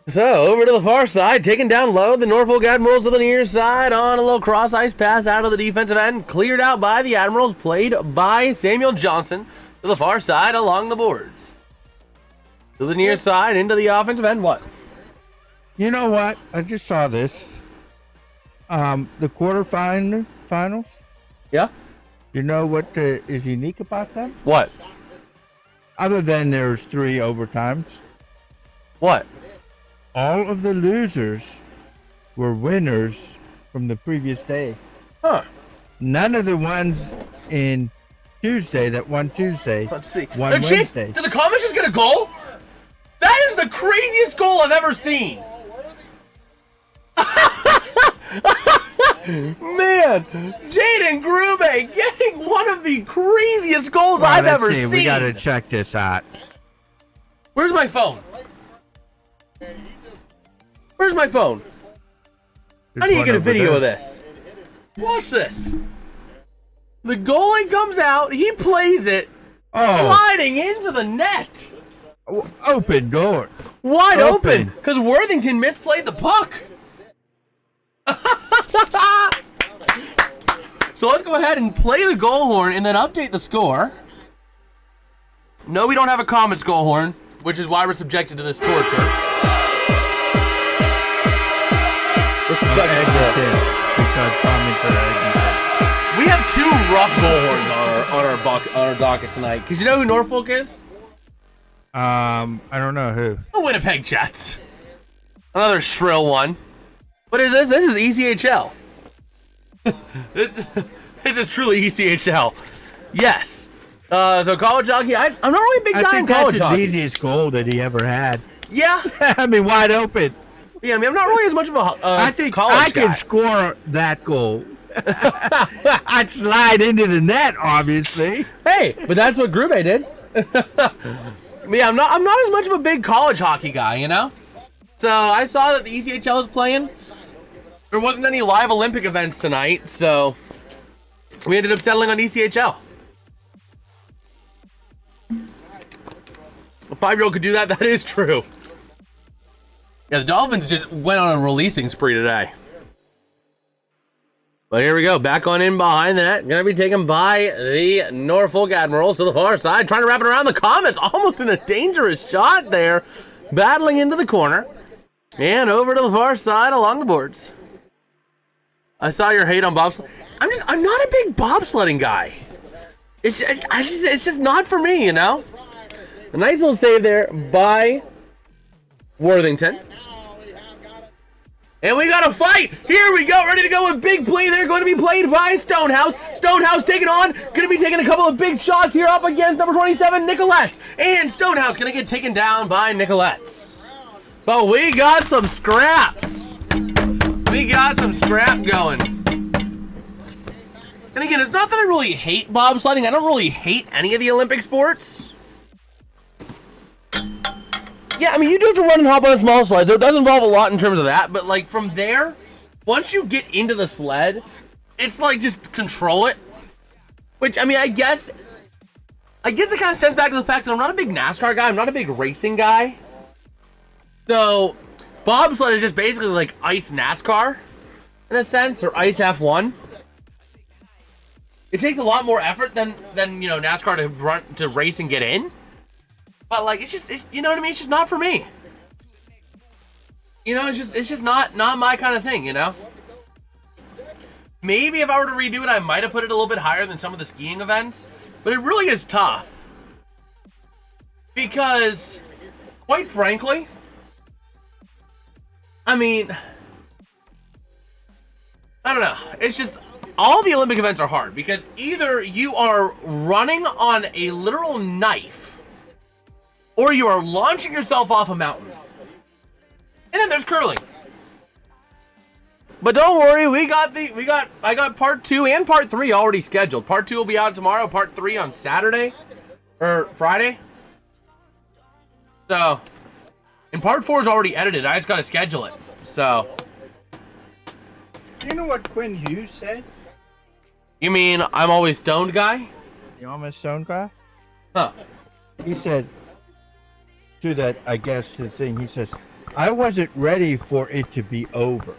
So, over to the far side, taken down low, the Norfolk Admirals to the near side on a little cross-ice pass out of the defensive end. Cleared out by the Admirals, played by Samuel Johnson to the far side along the boards. To the near side, into the offensive end, what? You know what? I just saw this. The quarterfinals. Yeah? You know what is unique about them? What? Other than there's 3 overtimes. What? All of the losers were winners from the previous day. Huh. None of the ones in Tuesday that won Tuesday Let's see. won Wednesday. Did the Komets just get a goal? That is the craziest goal I've ever seen. Man, Jaden Grube getting one of the craziest goals I've ever seen. We gotta check this out. Where's my phone? Where's my phone? I need to get a video of this. Watch this. The goalie comes out, he plays it, sliding into the net. Open door. Wide open, because Worthington misplayed the puck. So let's go ahead and play the goal horn and then update the score. No, we don't have a Komets goal horn, which is why we're subjected to this torture. Because Komets are Edmonton. We have 2 rough goal horns on our docket tonight. Because you know who Norfolk is? I don't know who. The Winnipeg Jets. Another shrill one. What is this? This is ECHL. This is truly ECHL. Yes. So college hockey. I'm not really a big guy in college hockey. That's the easiest goal that he ever had. Yeah. I mean, wide open. Yeah, I mean, I'm not really as much of a I think college I guy. can score that goal. I'd slide into the net, obviously. Hey, but that's what Grube did. Yeah, I'm not as much of a big college hockey guy, you know? So I saw that the ECHL was playing. There wasn't any live Olympic events tonight, so we ended up settling on ECHL. A 5-year-old could do that, that is true. Yeah, the Dolphins just went on a releasing spree today. But here we go, back on in behind the net. Gonna be taken by the Norfolk Admirals to the far side, trying to wrap it around the Komets, almost in a dangerous shot there. Battling into the corner. And over to the far side along the boards. I saw your hate on bobsled. I'm not a big bobsledding guy. It's just not for me, you know? A nice little save there by Worthington. And we got a fight. Here we go. Ready to go with big play. They're going to be played by Stonehouse. Stonehouse taking on. Going to be taking a couple of big shots here up against number 27, Nicolettes. And Stonehouse going to get taken down by Nicolettes. But we got some scraps. We got some scrap going. And again, it's not that I really hate bobsledding. I don't really hate any of the Olympic sports. Yeah, I mean, you do have to run and hop on a small sled, so it does involve a lot in terms of that. But, like, from there, once you get into the sled, it's like just control it. Which, I mean, I guess it kind of stems back to the fact that I'm not a big NASCAR guy. I'm not a big racing guy. So, bobsled is just basically like ice NASCAR, in a sense, or ice F1. It takes a lot more effort than you know, NASCAR to race and get in. But like, it's you know what I mean? It's just not for me. You know, it's just not my kind of thing, you know? Maybe if I were to redo it, I might have put it a little bit higher than some of the skiing events. But it really is tough. Because quite frankly, I mean, I don't know. It's just all the Olympic events are hard because either you are running on a literal knife or you are launching yourself off a mountain. And then there's curling. But don't worry, I got part 2 and part 3 already scheduled. Part 2 will be out tomorrow, part 3 on Saturday or Friday. So, and part 4 is already edited. I just got to schedule it. So, You know what Quinn Hughes said? you mean I'm always stoned guy? The almost stone guy? Huh. He said to that, I guess, the thing, he says, I wasn't ready for it to be over.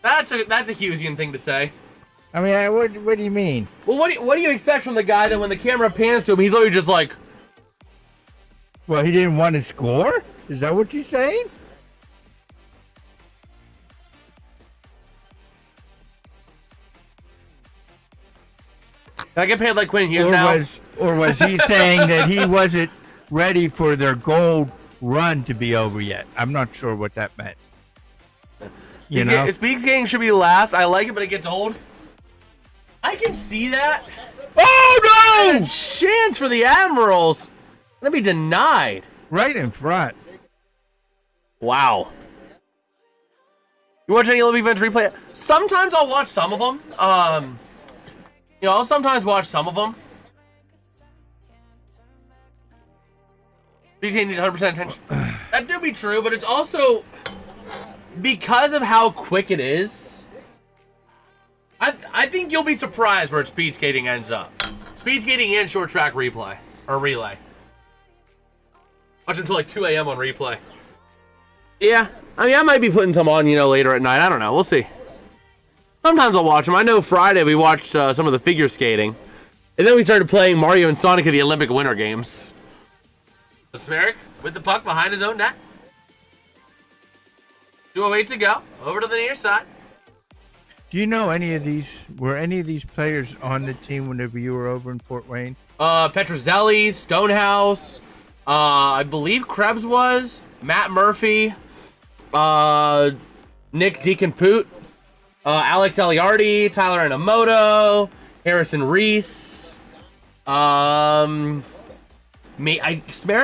That's a Hughesian thing to say. I mean, what do you mean? Well, what do you expect from the guy that when the camera pans to him, he's literally just like, Well, he didn't want to score? Is that what you're saying? can I get paid like Quinn Hughes now? Or was he saying that he wasn't ready for their gold run to be over yet? I'm not sure what that meant. You know? Speed skating should be last. I like it, but it gets old. I can see that. Oh, no! Chance for the Admirals. Gonna be denied. Right in front. Wow. You watch any Olympic events replay? Sometimes I'll watch some of them. I'll sometimes watch some of them. Speed skating needs 100% attention. That do be true, but it's also because of how quick it is. I think you'll be surprised where speed skating ends up. Speed skating and short track replay or relay. Watch until like 2 a.m. on replay. Yeah, I mean, I might be putting some on, later at night. I don't know. We'll see. Sometimes I'll watch them. I know Friday we watched some of the figure skating, and then we started playing Mario and Sonic at the Olympic Winter Games. Smerik with the puck behind his own net. 2:08 to go. Over to the near side. Do you know were any of these players on the team whenever you were over in Fort Wayne? Petrozelli, Stonehouse, I believe Krebs was, Matt Murphy, Nick Deacon-Poot, Alex Eliardi, Tyler Inamoto, Harrison Reese, Smerik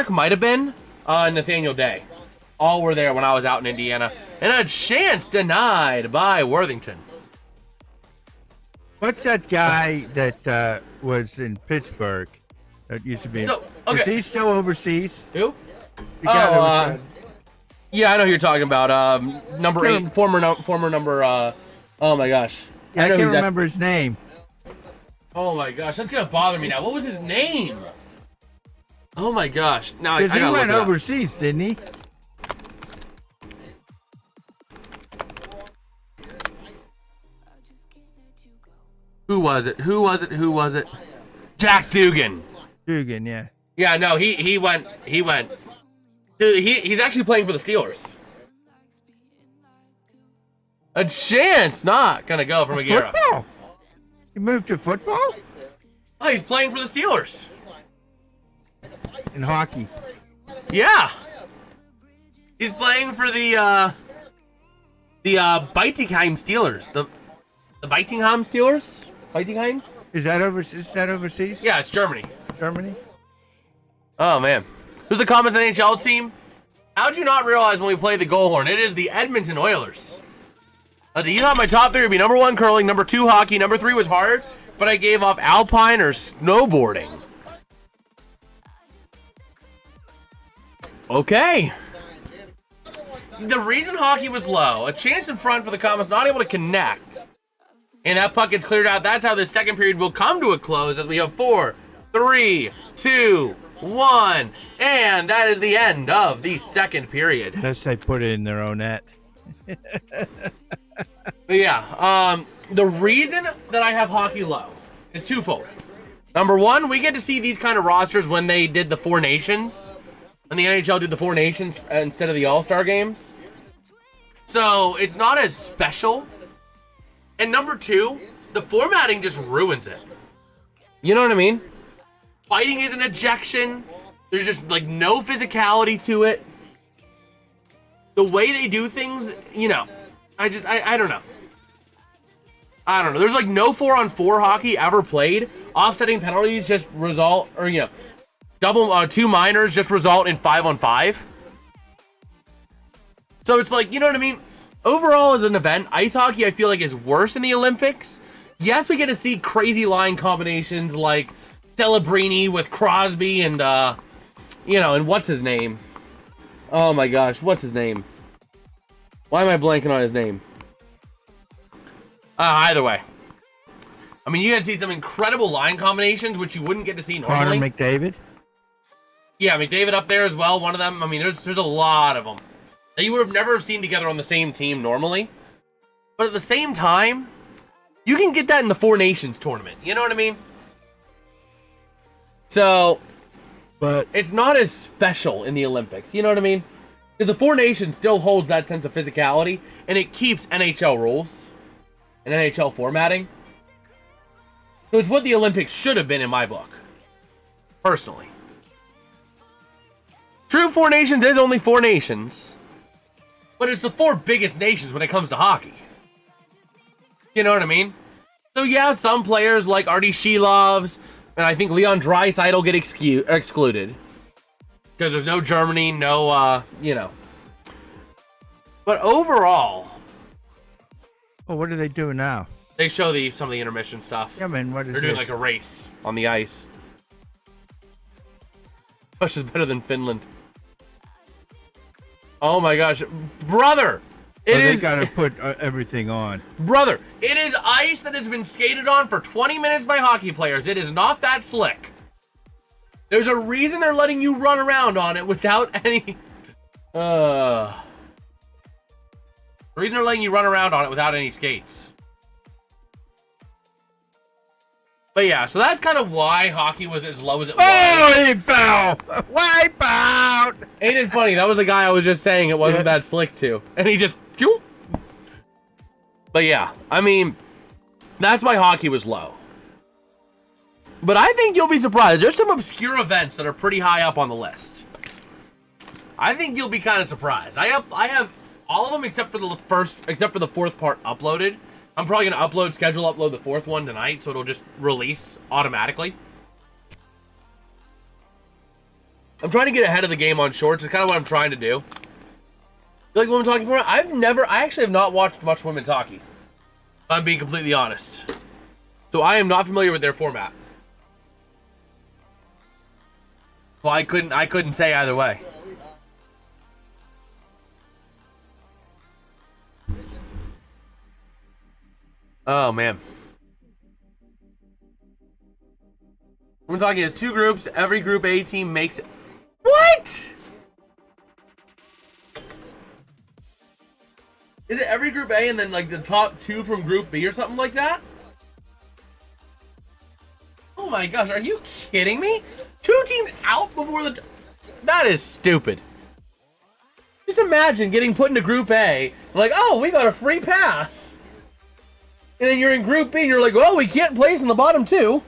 might have been, Nathaniel Day. All were there when I was out in Indiana. And a chance denied by Worthington. What's that guy that was in Pittsburgh that used to be? Is he still overseas? Who? The guy that was, yeah, I know who you're talking about. Number 8, former number. Oh my gosh. I can't remember his name. Oh my gosh, that's gonna bother me now. What was his name? Oh my gosh. Now I Because gotta he went look it up. overseas, didn't he? Who was it? Jack Dugan. Dugan, yeah. Yeah, no, he went. Dude, he's actually playing for the Steelers. A chance not gonna go for McGarrett. Football? He moved to football? Oh, he's playing for the Steelers. In hockey. Yeah. He's playing for the Bietigheim Steelers. The Bietigheim Steelers? Bietigheim? Is that overseas? Yeah, it's Germany. Germany? Oh, man. Who's the Komets NHL team? How'd you not realize when we played the goal horn? It is the Edmonton Oilers. You thought my top 3 would be number 1 curling, number 2 hockey, number 3 was hard, but I gave off alpine or snowboarding. Okay. The reason hockey was low, a chance in front for the Komets not able to connect, and that puck gets cleared out. That's how this second period will come to a close as we have 4, 3, 2, 1, and that is the end of the second period. Unless they put it in their own net. Yeah, the reason that I have hockey low is twofold. Number 1, we get to see these kind of rosters when they did the 4 Nations. And the NHL did the 4 Nations instead of the All-Star games. So it's not as special. And number 2, the formatting just ruins it. You know what I mean? Fighting is an ejection. There's just like no physicality to it. The way they do things, you know, I don't know. I don't know. There's like no 4-on-4 hockey ever played. Offsetting penalties just result, or you know, double 2 minors just result in 5-on-5. So it's like, you know what I mean? Overall, as an event, ice hockey I feel like is worse in the Olympics. Yes, we get to see crazy line combinations like Celebrini with Crosby and you know, and what's his name? Oh my gosh, what's his name? Why am I blanking on his name? Either way. I mean, you get to see some incredible line combinations, which you wouldn't get to see normally. Connor McDavid? Yeah, McDavid up there as well, one of them. I mean, there's a lot of them that you would have never seen together on the same team normally. But at the same time, you can get that in the Four Nations tournament. You know what I mean? So, but it's not as special in the Olympics. You know what I mean? Because the Four Nations still holds that sense of physicality, and it keeps NHL rules and NHL formatting. So it's what the Olympics should have been in my book, personally. True, Four Nations is only 4 nations, but it's the 4 biggest nations when it comes to hockey. You know what I mean? So yeah, some players like Artie Shelovs and I think Leon Draisaitl get excluded because there's no Germany, no you know. But overall, Oh, what are they doing now? they show some of the intermission stuff. Yeah, man, what is They're doing this? like a race on the ice. Which is better than Finland. Oh my gosh, brother! They gotta put everything on. Brother, it is ice that has been skated on for 20 minutes by hockey players. It is not that slick. There's a reason they're letting you run around on it without any... The reason they're letting you run around on it without any skates. But yeah, so that's kind of why hockey was as low as it was. Oh, he fell! Wipe out! Ain't it funny? That was the guy I was just saying it wasn't that slick to. And he just... But yeah, I mean, that's why hockey was low. But I think you'll be surprised. There's some obscure events that are pretty high up on the list. I think you'll be kind of surprised. I have all of them except for the 4th part uploaded. I'm probably going to upload the 4th one tonight, so it'll just release automatically. I'm trying to get ahead of the game on shorts. It's kind of what I'm trying to do. You like women's hockey? I actually have not watched much women's hockey. I'm being completely honest. So I am not familiar with their format. Well, I couldn't say either way. Oh man. Women's hockey has 2 groups. Every Group A team makes it. What? Is it every Group A and then like the top 2 from Group B or something like that? Oh my gosh, are you kidding me? 2 teams out before the... That is stupid. Just imagine getting put into Group A, like, oh, we got a free pass. And then you're in Group B, and you're like, well, we can't place in the bottom 2.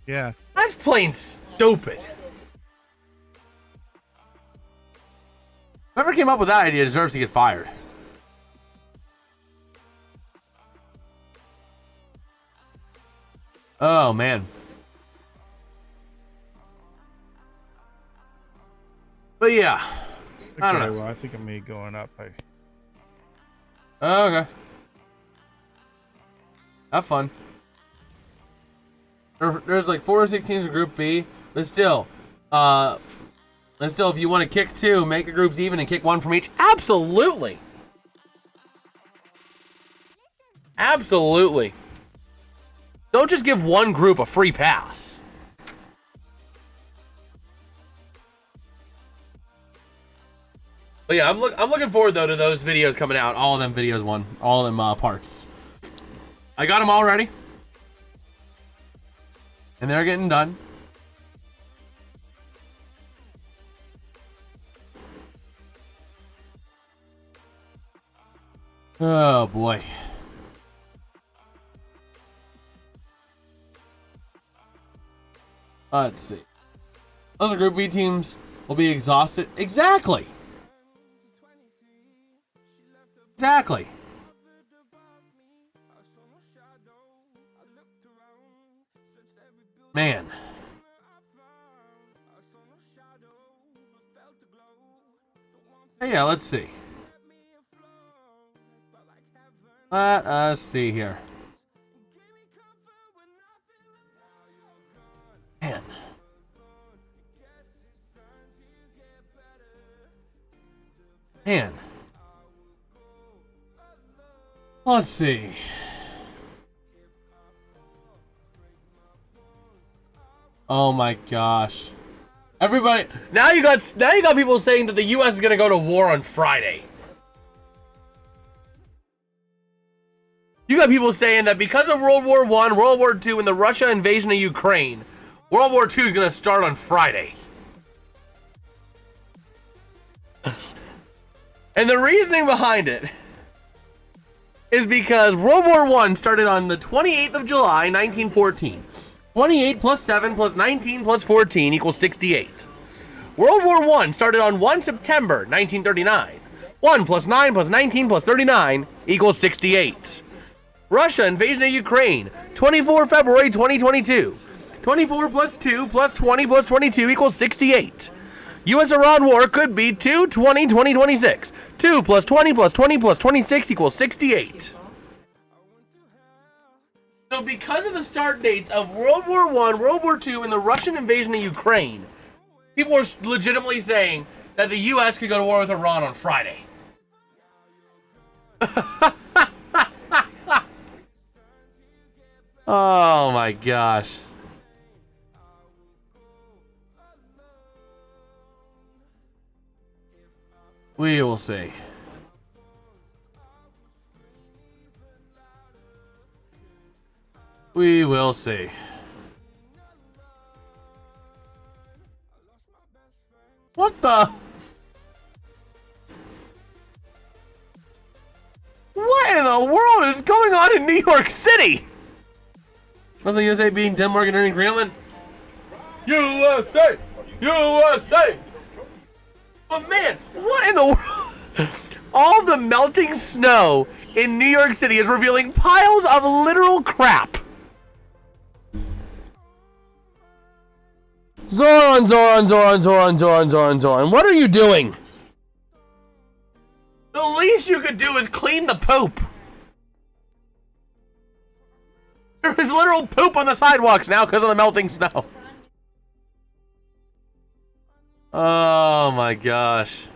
Yeah. That's plain stupid. Whoever came up with that idea deserves to get fired. Oh, man. But yeah. I don't know. Well, I think I'm me going up. Oh, okay. Have fun. There's like 4 or 6 teams in Group B, but still, if you want to kick 2, make your groups even and kick 1 from each. Absolutely. Absolutely. Don't just give one group a free pass. But yeah, I'm looking forward though to those videos coming out. All of them videos, all of them parts. I got them all ready, and they're getting done. Oh boy. Let's see. Those Group B teams will be exhausted. Exactly. Exactly. Man. Hey, yeah, let's see. Let us see here. Man. Man. Let's see. Oh my gosh. Everybody, now you got people saying that the US is going to go to war on Friday. You got people saying that because of World War I, World War II, and the Russia invasion of Ukraine, World War II is going to start on Friday. And the reasoning behind it is because World War I started on the 28th of July, 1914. 28 plus 7 plus 19 plus 14 equals 68. World War I started on 1 September, 1939. 1 plus 9 plus 19 plus 39 equals 68. Russia invasion of Ukraine, 24 February 2022. 24 plus 2 plus 20 plus 22 equals 68. US-Iran war could be 2/20/2026. 2 plus 20 plus 20 plus 26 equals 68. So because of the start dates of World War I, World War II, and the Russian invasion of Ukraine, people are legitimately saying that the US could go to war with Iran on Friday. Oh my gosh. We will see. We will see. What the? What in the world is going on in New York City? Was the USA beating Denmark and Greenland? USA! USA! But man, what in the world? All the melting snow in New York City is revealing piles of literal crap. Zoran, what are you doing? The least you could do is clean the poop. There is literal poop on the sidewalks now because of the melting snow. Oh my gosh.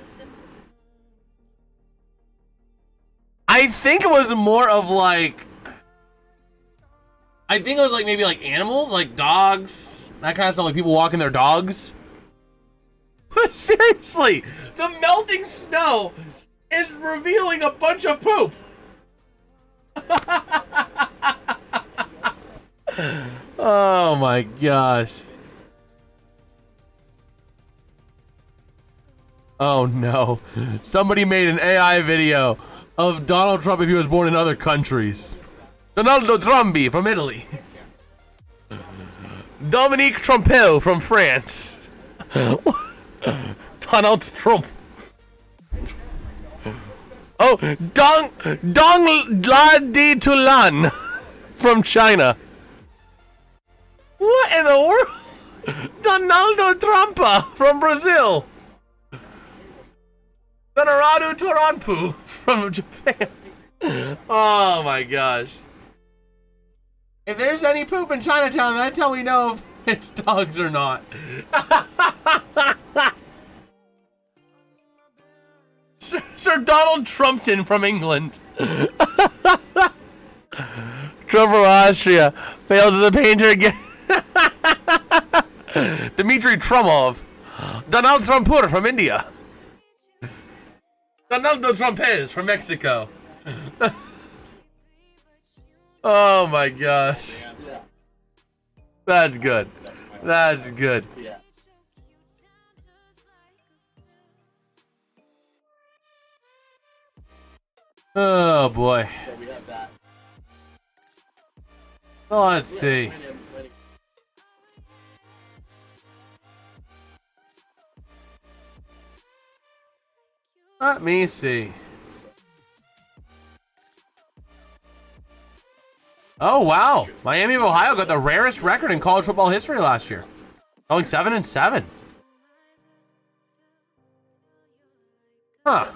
I think it was more of like, I think it was like maybe like animals, like dogs, that kind of stuff, like people walking their dogs. But seriously, the melting snow is revealing a bunch of poop. Oh my gosh. Oh no. Somebody made an AI video of Donald Trump if he was born in other countries. Donaldo Trumpi from Italy. Dominique Trumpel from France. Donald Trump. Oh, Dong La Di Tulan from China. What in the world? Donaldo Trumpa from Brazil. Donarado Toranpu from Japan. Oh my gosh. If there's any poop in Chinatown, that's how we know if it's dogs or not. Sir Donald Trumpton from England. Trump from Austria. Failed to the painter again. Dmitry Trumov. Donald Trumpur from India. Donaldo Trumpez from Mexico. Oh my gosh. That's good. That's good. Oh boy. Let's see. Let me see. Oh, wow. Miami of Ohio got the rarest record in college football history last year. Going 7-7. Huh.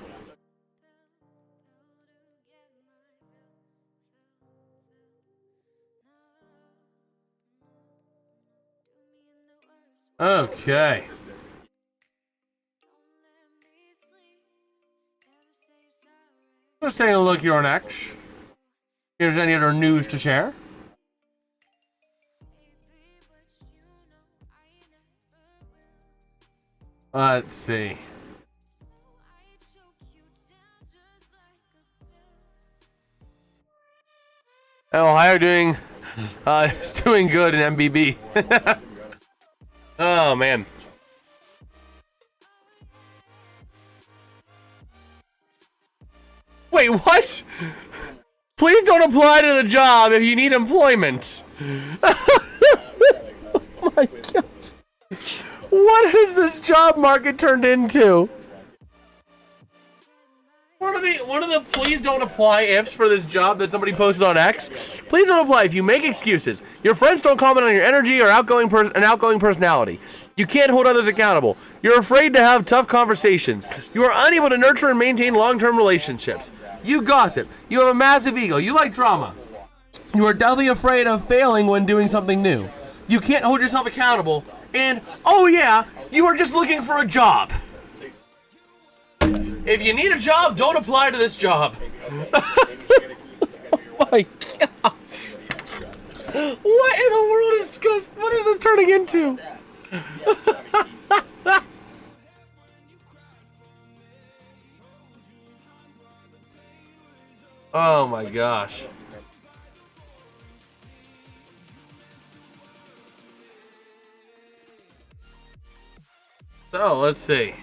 Okay. Just taking a look here on X. Here's any other news to share. Let's see. Ohio doing is doing good in MBB. Oh man. Wait, what? Please don't apply to the job if you need employment. Oh my god. What has this job market turned into? One of the please don't apply ifs for this job that somebody posted on X. Please don't apply if you make excuses. Your friends don't comment on your energy or outgoing personality. You can't hold others accountable. You're afraid to have tough conversations. You are unable to nurture and maintain long-term relationships. You gossip. You have a massive ego. You like drama. You are deathly afraid of failing when doing something new. You can't hold yourself accountable. And, oh yeah, you are just looking for a job. If you need a job, don't apply to this job. Oh my gosh. What in the world what is this turning into? Oh my gosh. So, let's see.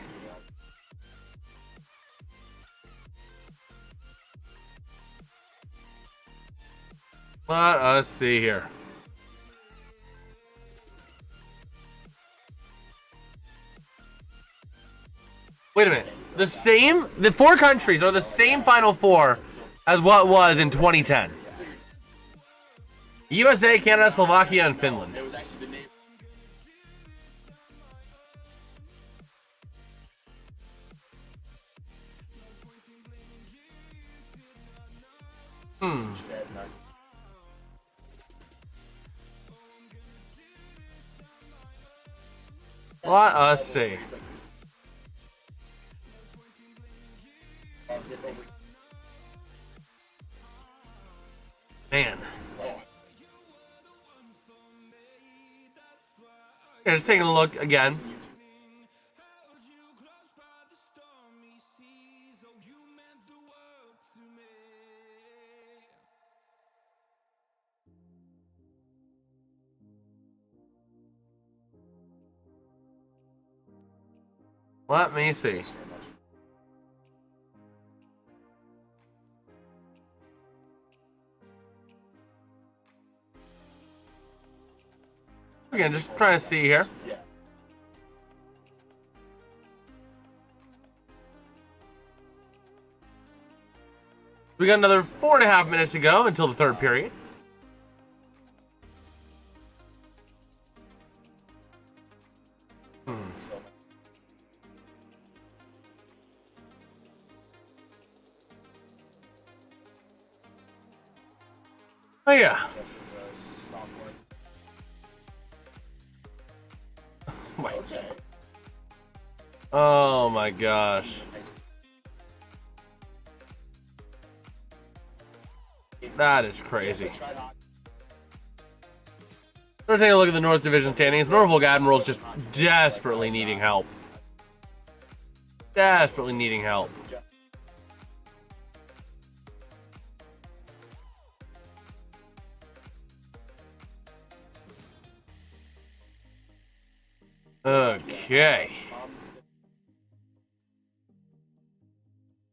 Let us see here. Wait a minute. The four countries are the same Final Four as what was in 2010. USA, Canada, Slovakia, and Finland. Let us see. Man. Here, just taking a look again. Let me see. Again, just trying to see here. We got another 4.5 minutes to go until the third period. Oh yeah. Oh my gosh. That is crazy. We're taking a look at the North Division standings. Norfolk Admirals just desperately needing help. Desperately needing help. Okay.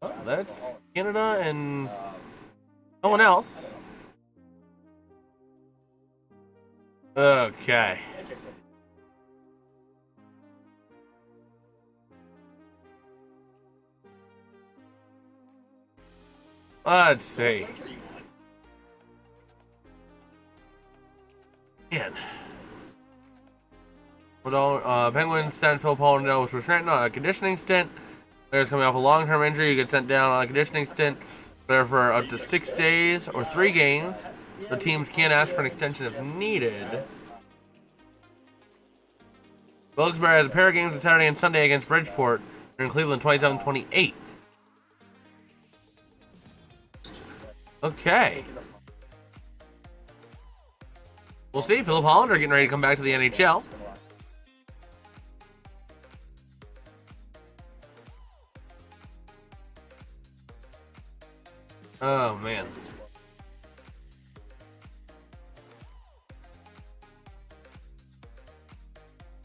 Oh, that's Canada and no one else. Okay. Let's see. Man. Penguins sent Phil Polino was restrained on a conditioning stint. Players coming off a long-term injury, you get sent down on a conditioning stint. There for up to 6 days or 3 games. The teams can ask for an extension if needed. Wilkes-Barre has a pair of games on Saturday and Sunday against Bridgeport. They're in Cleveland 27-28. Okay. We'll see. Philip Hollander getting ready to come back to the NHL. Oh, man.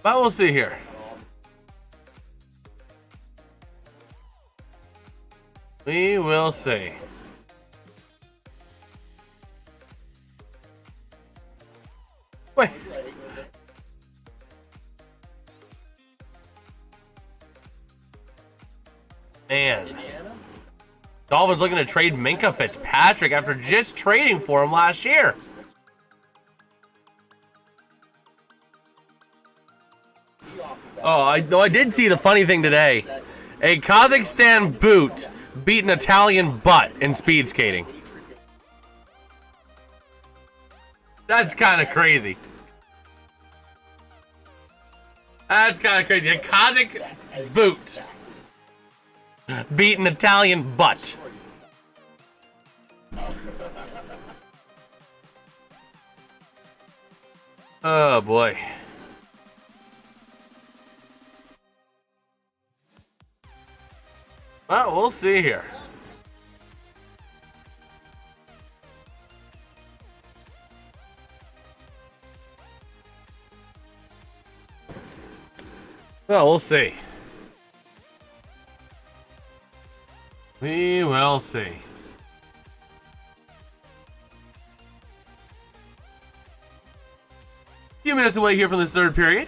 But we'll see here. We will see. Wait. Man. Dolphins looking to trade Minkah Fitzpatrick after just trading for him last year. Oh, I did see the funny thing today. A Kazakhstan boot beat an Italian butt in speed skating. That's kind of crazy. That's kind of crazy. A Kazakh boot beat an Italian butt. Oh boy. Well, we'll see here. Well, we'll see. We will see. A few minutes away here from this third period.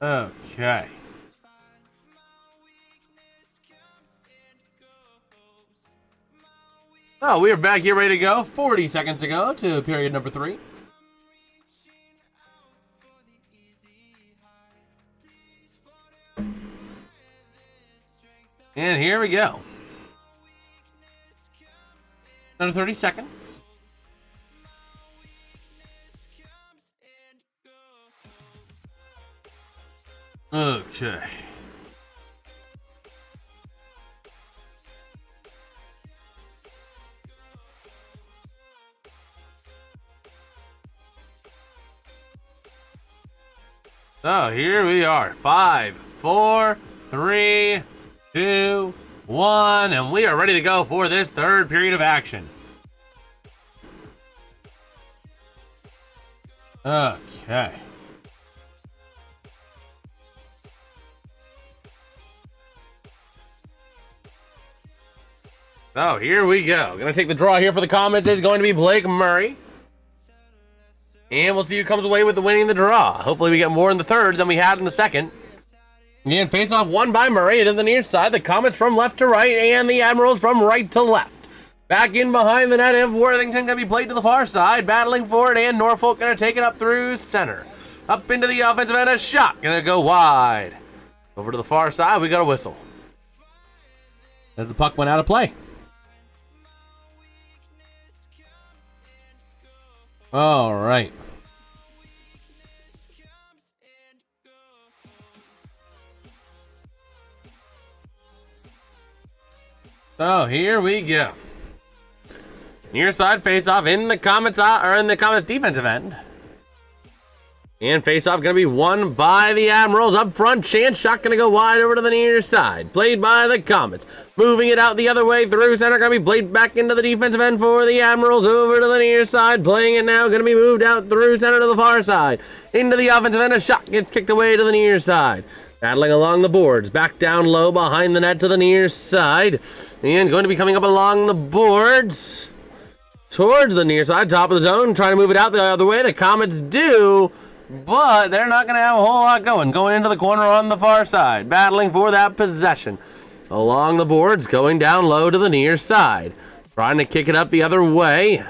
Okay. Oh, we are back here ready to go 40 seconds ago to period number 3. And here we go. Another 30 seconds. Okay. So here we are. 5, 4, 3, 2, 1, and we are ready to go for this third period of action. Okay. So here we go. Gonna take the draw here for the Komets is going to be Blake Murray. And we'll see who comes away with the winning the draw. Hopefully we get more in the third than we had in the second. Again, face-off won by Murray. It is the near side. The Komets from left to right and the Admirals from right to left. Back in behind the net of Worthington going to be played to the far side. Battling for it, and Norfolk going to take it up through center. Up into the offensive end, a shot. Going to go wide. Over to the far side, we got a whistle. As the puck went out of play. All right. So here we go. Near side face-off in the Komets defensive end. And face-off going to be won by the Admirals up front. Chance shot going to go wide over to the near side. Played by the Komets. Moving it out the other way through center. Going to be played back into the defensive end for the Admirals. Over to the near side. Playing it now. Going to be moved out through center to the far side. Into the offensive end. A shot gets kicked away to the near side. Battling along the boards. Back down low behind the net to the near side. And going to be coming up along the boards. towards the near side, top of the zone, trying to move it out the other way. The Komets do, but they're not going to have a whole lot going into the corner on the far side, battling for that possession. Along the boards, going down low to the near side, trying to kick it up the other way.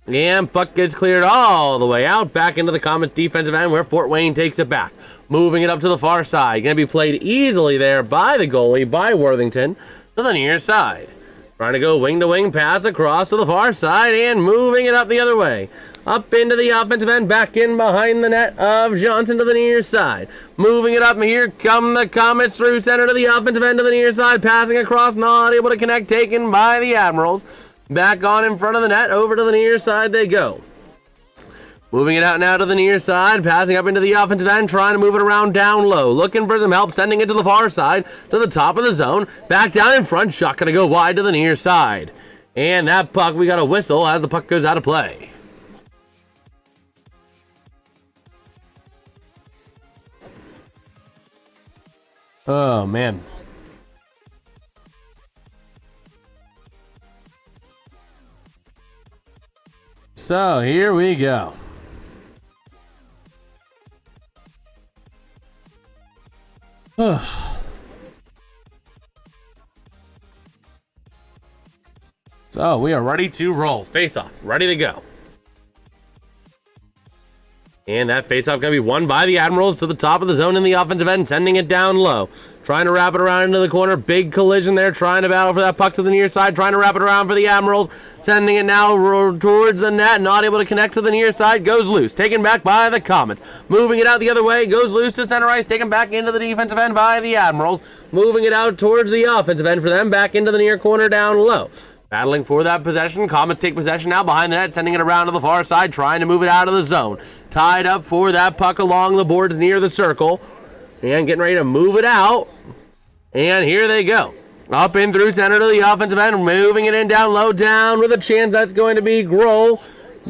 And puck gets cleared all the way out, back into the Komets defensive end where Fort Wayne takes it back. Moving it up to the far side. Going to be played easily there by the goalie, by Worthington, to the near side. Trying to go wing-to-wing pass across to the far side and moving it up the other way. Up into the offensive end, back in behind the net of Johnson to the near side. Moving it up, here come the Komets through center to the offensive end to the near side. Passing across, not able to connect, taken by the Admirals. Back on in front of the net, over to the near side they go. Moving it out now to the near side, passing up into the offensive end, trying to move it around down low. Looking for some help, sending it to the far side, to the top of the zone. Back down in front, shot gonna go wide to the near side. And that puck, we got a whistle as the puck goes out of play. Oh, man. So, here we go. So, we are ready to roll. Face off. Ready to go. And that face-off going to be won by the Admirals to the top of the zone in the offensive end, sending it down low. Trying to wrap it around into the corner. Big collision there, trying to battle for that puck to the near side. Trying to wrap it around for the Admirals. Sending it now towards the net. Not able to connect to the near side. Goes loose. Taken back by the Komets. Moving it out the other way. Goes loose to center ice. Taken back into the defensive end by the Admirals. Moving it out towards the offensive end for them. Back into the near corner down low. Battling for that possession. Komets take possession now behind the net, sending it around to the far side, trying to move it out of the zone. Tied up for that puck along the boards near the circle. And getting ready to move it out. And here they go. Up in through center to the offensive end, moving it in down low, down with a chance. That's going to be Grohl.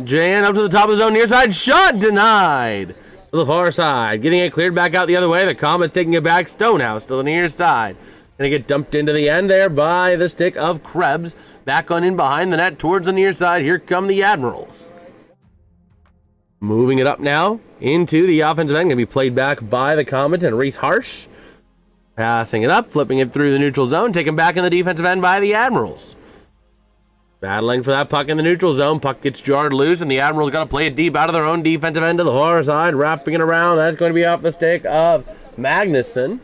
Jan up to the top of the zone, near side, shot denied. To the far side, getting it cleared back out the other way. The Komets taking it back, Stonehouse to the near side. Gonna get dumped into the end there by the stick of Krebs. Back on in behind the net towards the near side. Here come the Admirals. Moving it up now into the offensive end. Gonna be played back by the Komets and Reese Harsh. Passing it up, flipping it through the neutral zone. Taken back in the defensive end by the Admirals. Battling for that puck in the neutral zone. Puck gets jarred loose, and the Admirals got to play it deep out of their own defensive end to the far side. Wrapping it around. That's going to be off the stick of Magnuson.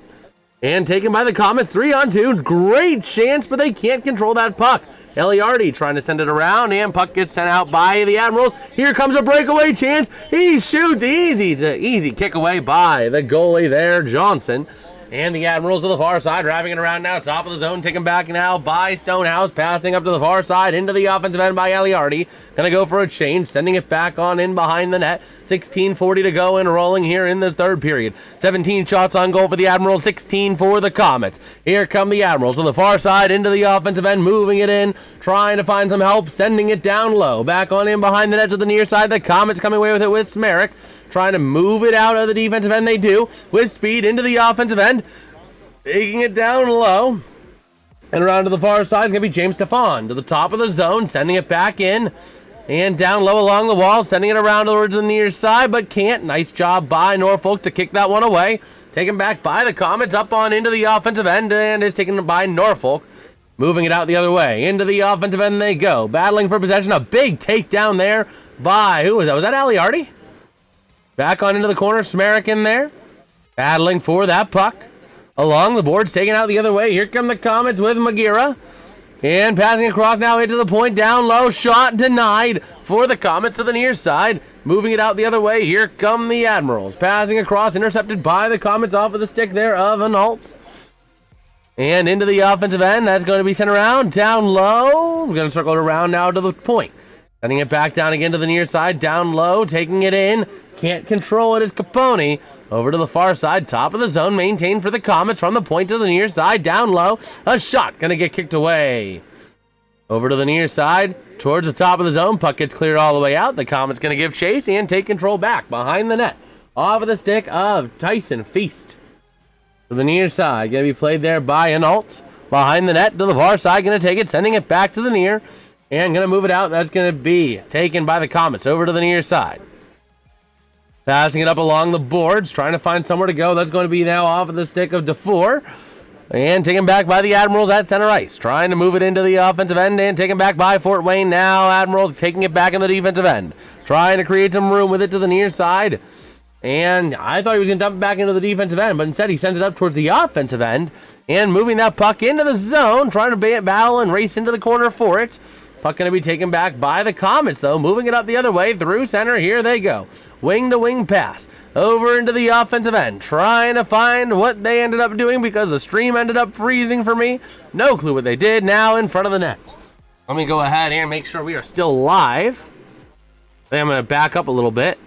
And taken by the Komets, 3-on-2. Great chance, but they can't control that puck. Eliardi trying to send it around, and puck gets sent out by the Admirals. Here comes a breakaway chance. He shoots easy kick away by the goalie there, Johnson. And the Admirals to the far side, wrapping it around now, top of the zone, taken back now by Stonehouse, passing up to the far side, into the offensive end by Eliardi. Gonna go for a change, sending it back on in behind the net. 16:40 to go and rolling here in this third period. 17 shots on goal for the Admirals, 16 for the Komets. Here come the Admirals to the far side, into the offensive end, moving it in, trying to find some help, sending it down low. Back on in behind the net to the near side, the Komets coming away with it with Smerrick. Trying to move it out of the defensive end, they do, with speed into the offensive end. Taking it down low. And around to the far side is going to be James Stefan to the top of the zone, sending it back in. And down low along the wall, sending it around towards the near side, but can't. Nice job by Norfolk to kick that one away. Taken back by the Komets, up on into the offensive end, and is taken by Norfolk. Moving it out the other way. Into the offensive end they go. Battling for possession. A big takedown there by, who was that? Was that Eliardi? Back on into the corner, Smerrick in there. Battling for that puck. Along the boards, taken out the other way. Here come the Komets with Magira. And passing across now into the point, down low. Shot denied for the Komets to the near side. Moving it out the other way. Here come the Admirals. Passing across, intercepted by the Komets off of the stick there of Anhalt. And into the offensive end. That's going to be sent around. Down low. We're going to circle it around now to the point. Sending it back down again to the near side. Down low. Taking it in. Can't control it is Capone. Over to the far side. Top of the zone. Maintained for the Komets from the point to the near side. Down low. A shot. Going to get kicked away. Over to the near side. Towards the top of the zone. Puck gets cleared all the way out. The Komets going to give chase and take control back. Behind the net. Off of the stick of Tyson Feast. To the near side. Going to be played there by Anhalt. Behind the net to the far side. Going to take it. Sending it back to the near. And going to move it out. That's going to be taken by the Komets over to the near side. Passing it up along the boards, trying to find somewhere to go. That's going to be now off of the stick of DeFore. And taken back by the Admirals at center ice. Trying to move it into the offensive end and taken back by Fort Wayne. Now Admirals taking it back in the defensive end. Trying to create some room with it to the near side. And I thought he was going to dump it back into the defensive end, but instead he sends it up towards the offensive end and moving that puck into the zone, trying to battle and race into the corner for it. Puck going to be taken back by the Komets, though, moving it up the other way through center. Here they go. Wing-to-wing pass over into the offensive end, trying to find what they ended up doing because the stream ended up freezing for me. No clue what they did now in front of the net. Let me go ahead here and make sure we are still live. Then I'm going to back up a little bit.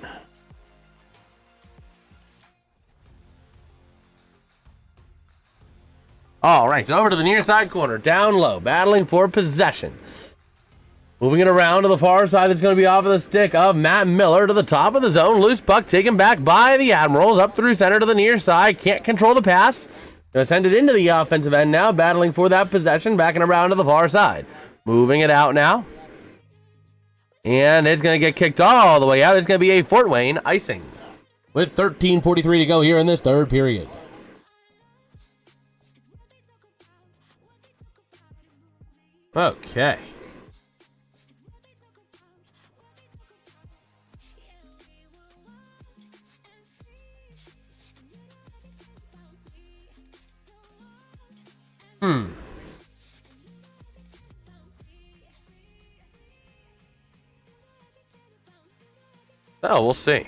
All right, so over to the near side corner, down low, battling for possession. Moving it around to the far side, that's going to be off of the stick of Matt Miller to the top of the zone. Loose puck taken back by the Admirals, up through center to the near side. Can't control the pass. Going to send it into the offensive end now, battling for that possession, backing around to the far side. Moving it out now. And it's going to get kicked all the way out. It's going to be a Fort Wayne icing. With 13:43 to go here in this third period. Okay. Oh, we'll see.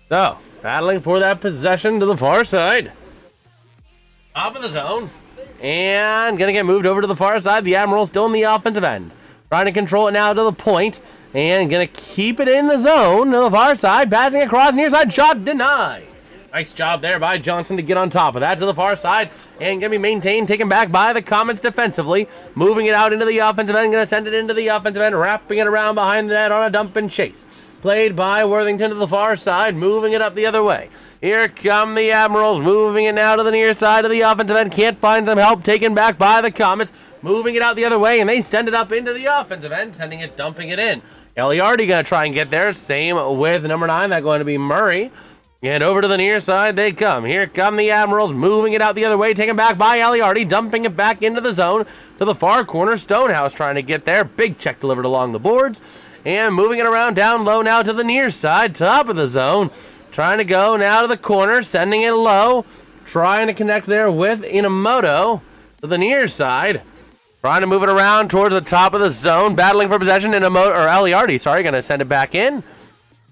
So, battling for that possession to the far side. Top of the zone. And going to get moved over to the far side. The Admirals still in the offensive end. Trying to control it now to the point. And going to keep it in the zone to the far side. Passing across near side. Shot denied. Nice job there by Johnson to get on top of that to the far side. And going to be maintained, taken back by the Komets defensively. Moving it out into the offensive end. Going to send it into the offensive end. Wrapping it around behind the net on a dump and chase. Played by Worthington to the far side, moving it up the other way. Here come the Admirals, moving it now to the near side of the offensive end. Can't find some help, taken back by the Komets, moving it out the other way, and they send it up into the offensive end, sending it, dumping it in. Eliardi going to try and get there. Same with number 9, that's going to be Murray. And over to the near side they come. Here come the Admirals, moving it out the other way, taken back by Eliardi, dumping it back into the zone to the far corner. Stonehouse trying to get there. Big check delivered along the boards. And moving it around down low now to the near side, top of the zone. Trying to go now to the corner, sending it low. Trying to connect there with Inamoto to the near side. Trying to move it around towards the top of the zone. Battling for possession. Eliardi, going to send it back in.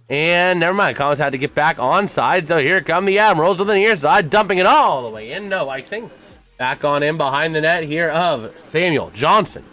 And never mind, Collins had to get back onside. So here come the Admirals to the near side, dumping it all the way in. No icing. Back on in behind the net here of Samuel Johnson.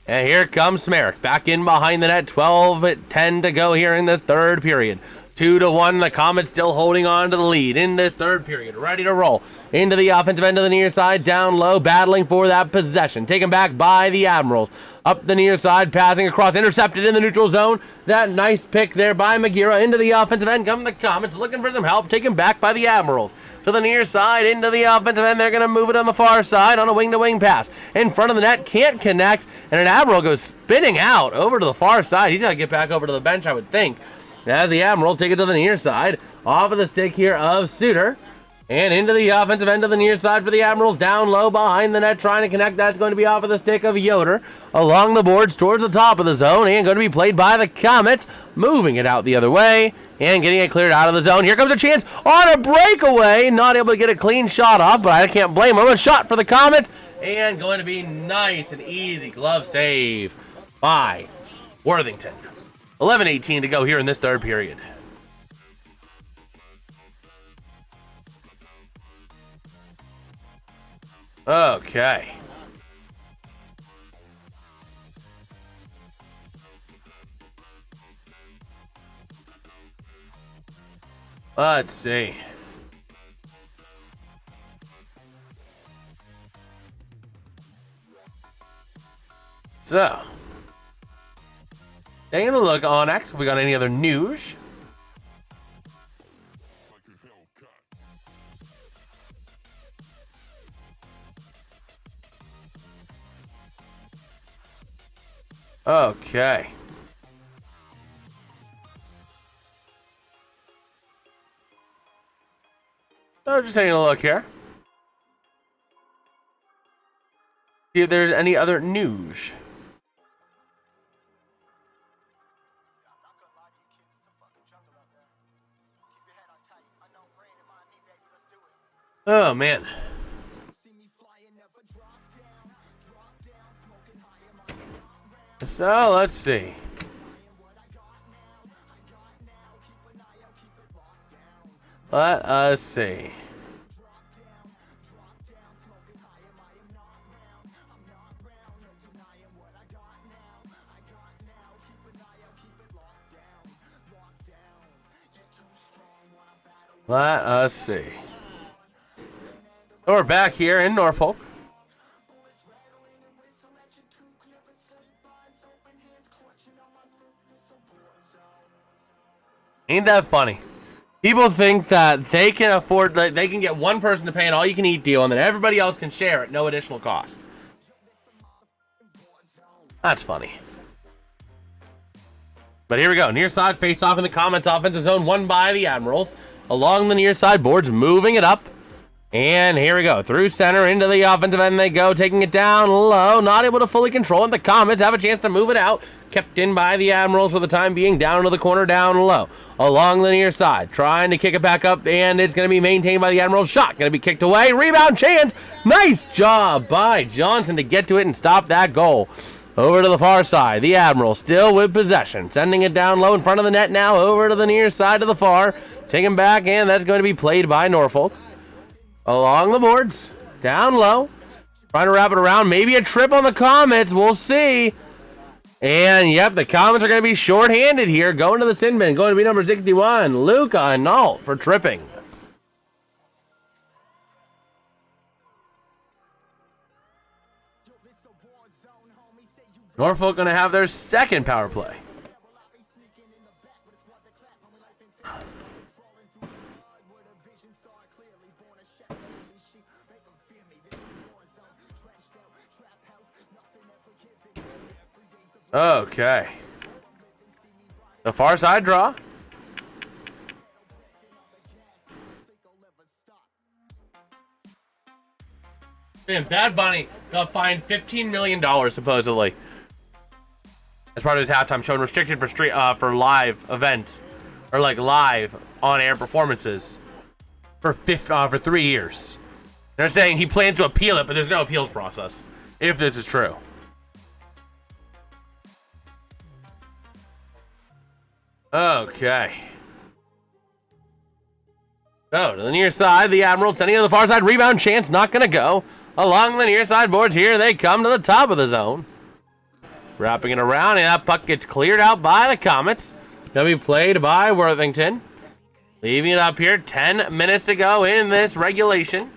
And here comes Smerrick, back in behind the net, 12-10 to go here in this third period. 2-1, the Komets still holding on to the lead in this third period. Ready to roll into the offensive end of the near side, down low, battling for that possession. Taken back by the Admirals. Up the near side, passing across, intercepted in the neutral zone. That nice pick there by Magira into the offensive end. Come the Komets, looking for some help, taken back by the Admirals. To the near side, into the offensive end. They're going to move it on the far side on a wing-to-wing pass. In front of the net, can't connect, and an Admiral goes spinning out over to the far side. He's got to get back over to the bench, I would think. As the Admirals take it to the near side, off of the stick here of Suter. And into the offensive end of the near side for the Admirals, down low behind the net, trying to connect. That's going to be off of the stick of Yoder, along the boards towards the top of the zone, and going to be played by the Komets, moving it out the other way, and getting it cleared out of the zone. Here comes a chance on a breakaway, not able to get a clean shot off, but I can't blame him. A shot for the Komets, and going to be nice and easy glove save by Worthington. 11:18 to go here in this third period. Okay. Let's see. So, taking a look on X if we got any other news. Okay. So just taking a look here. See if there's any other news. Oh man. So let's see. Let us see. Let us see. So we're back here in Norfolk. Ain't that funny? People think that they can afford, like, they can get one person to pay an all-you-can-eat deal, and then everybody else can share at no additional cost. That's funny. But here we go. Near side face-off in the Komets offensive zone, won by the Admirals. Along the near side boards, moving it up. And here we go. Through center, into the offensive end they go, taking it down low. Not able to fully control it. The Komets have a chance to move it out. Kept in by the Admirals for the time being. Down to the corner, down low. Along the near side, trying to kick it back up, and it's going to be maintained by the Admirals. Shot going to be kicked away. Rebound chance. Nice job by Johnson to get to it and stop that goal. Over to the far side, the Admirals still with possession. Sending it down low in front of the net now. Over to the near side of the far. Taking back, and that's going to be played by Norfolk. Along the boards, down low, trying to wrap it around. Maybe a trip on the Komets. We'll see. And yep, the Komets are going to be short-handed here. Going to the sin bin. Going to be number 61, Luca Arnault for tripping. Norfolk going to have their second power play. Okay. The far side draw. Man, Bad Bunny got fined $15 million supposedly as part of his halftime show and restricted for live events or like live on-air performances for 3 years. They're saying he plans to appeal it, but there's no appeals process if this is true. Okay. So, to the near side, the Admirals sending it to the far side. Rebound chance, not going to go. Along the near side boards here, they come to the top of the zone. Wrapping it around, and that puck gets cleared out by the Komets. Going to be played by Worthington. Leaving it up here, 10 minutes to go in this regulation.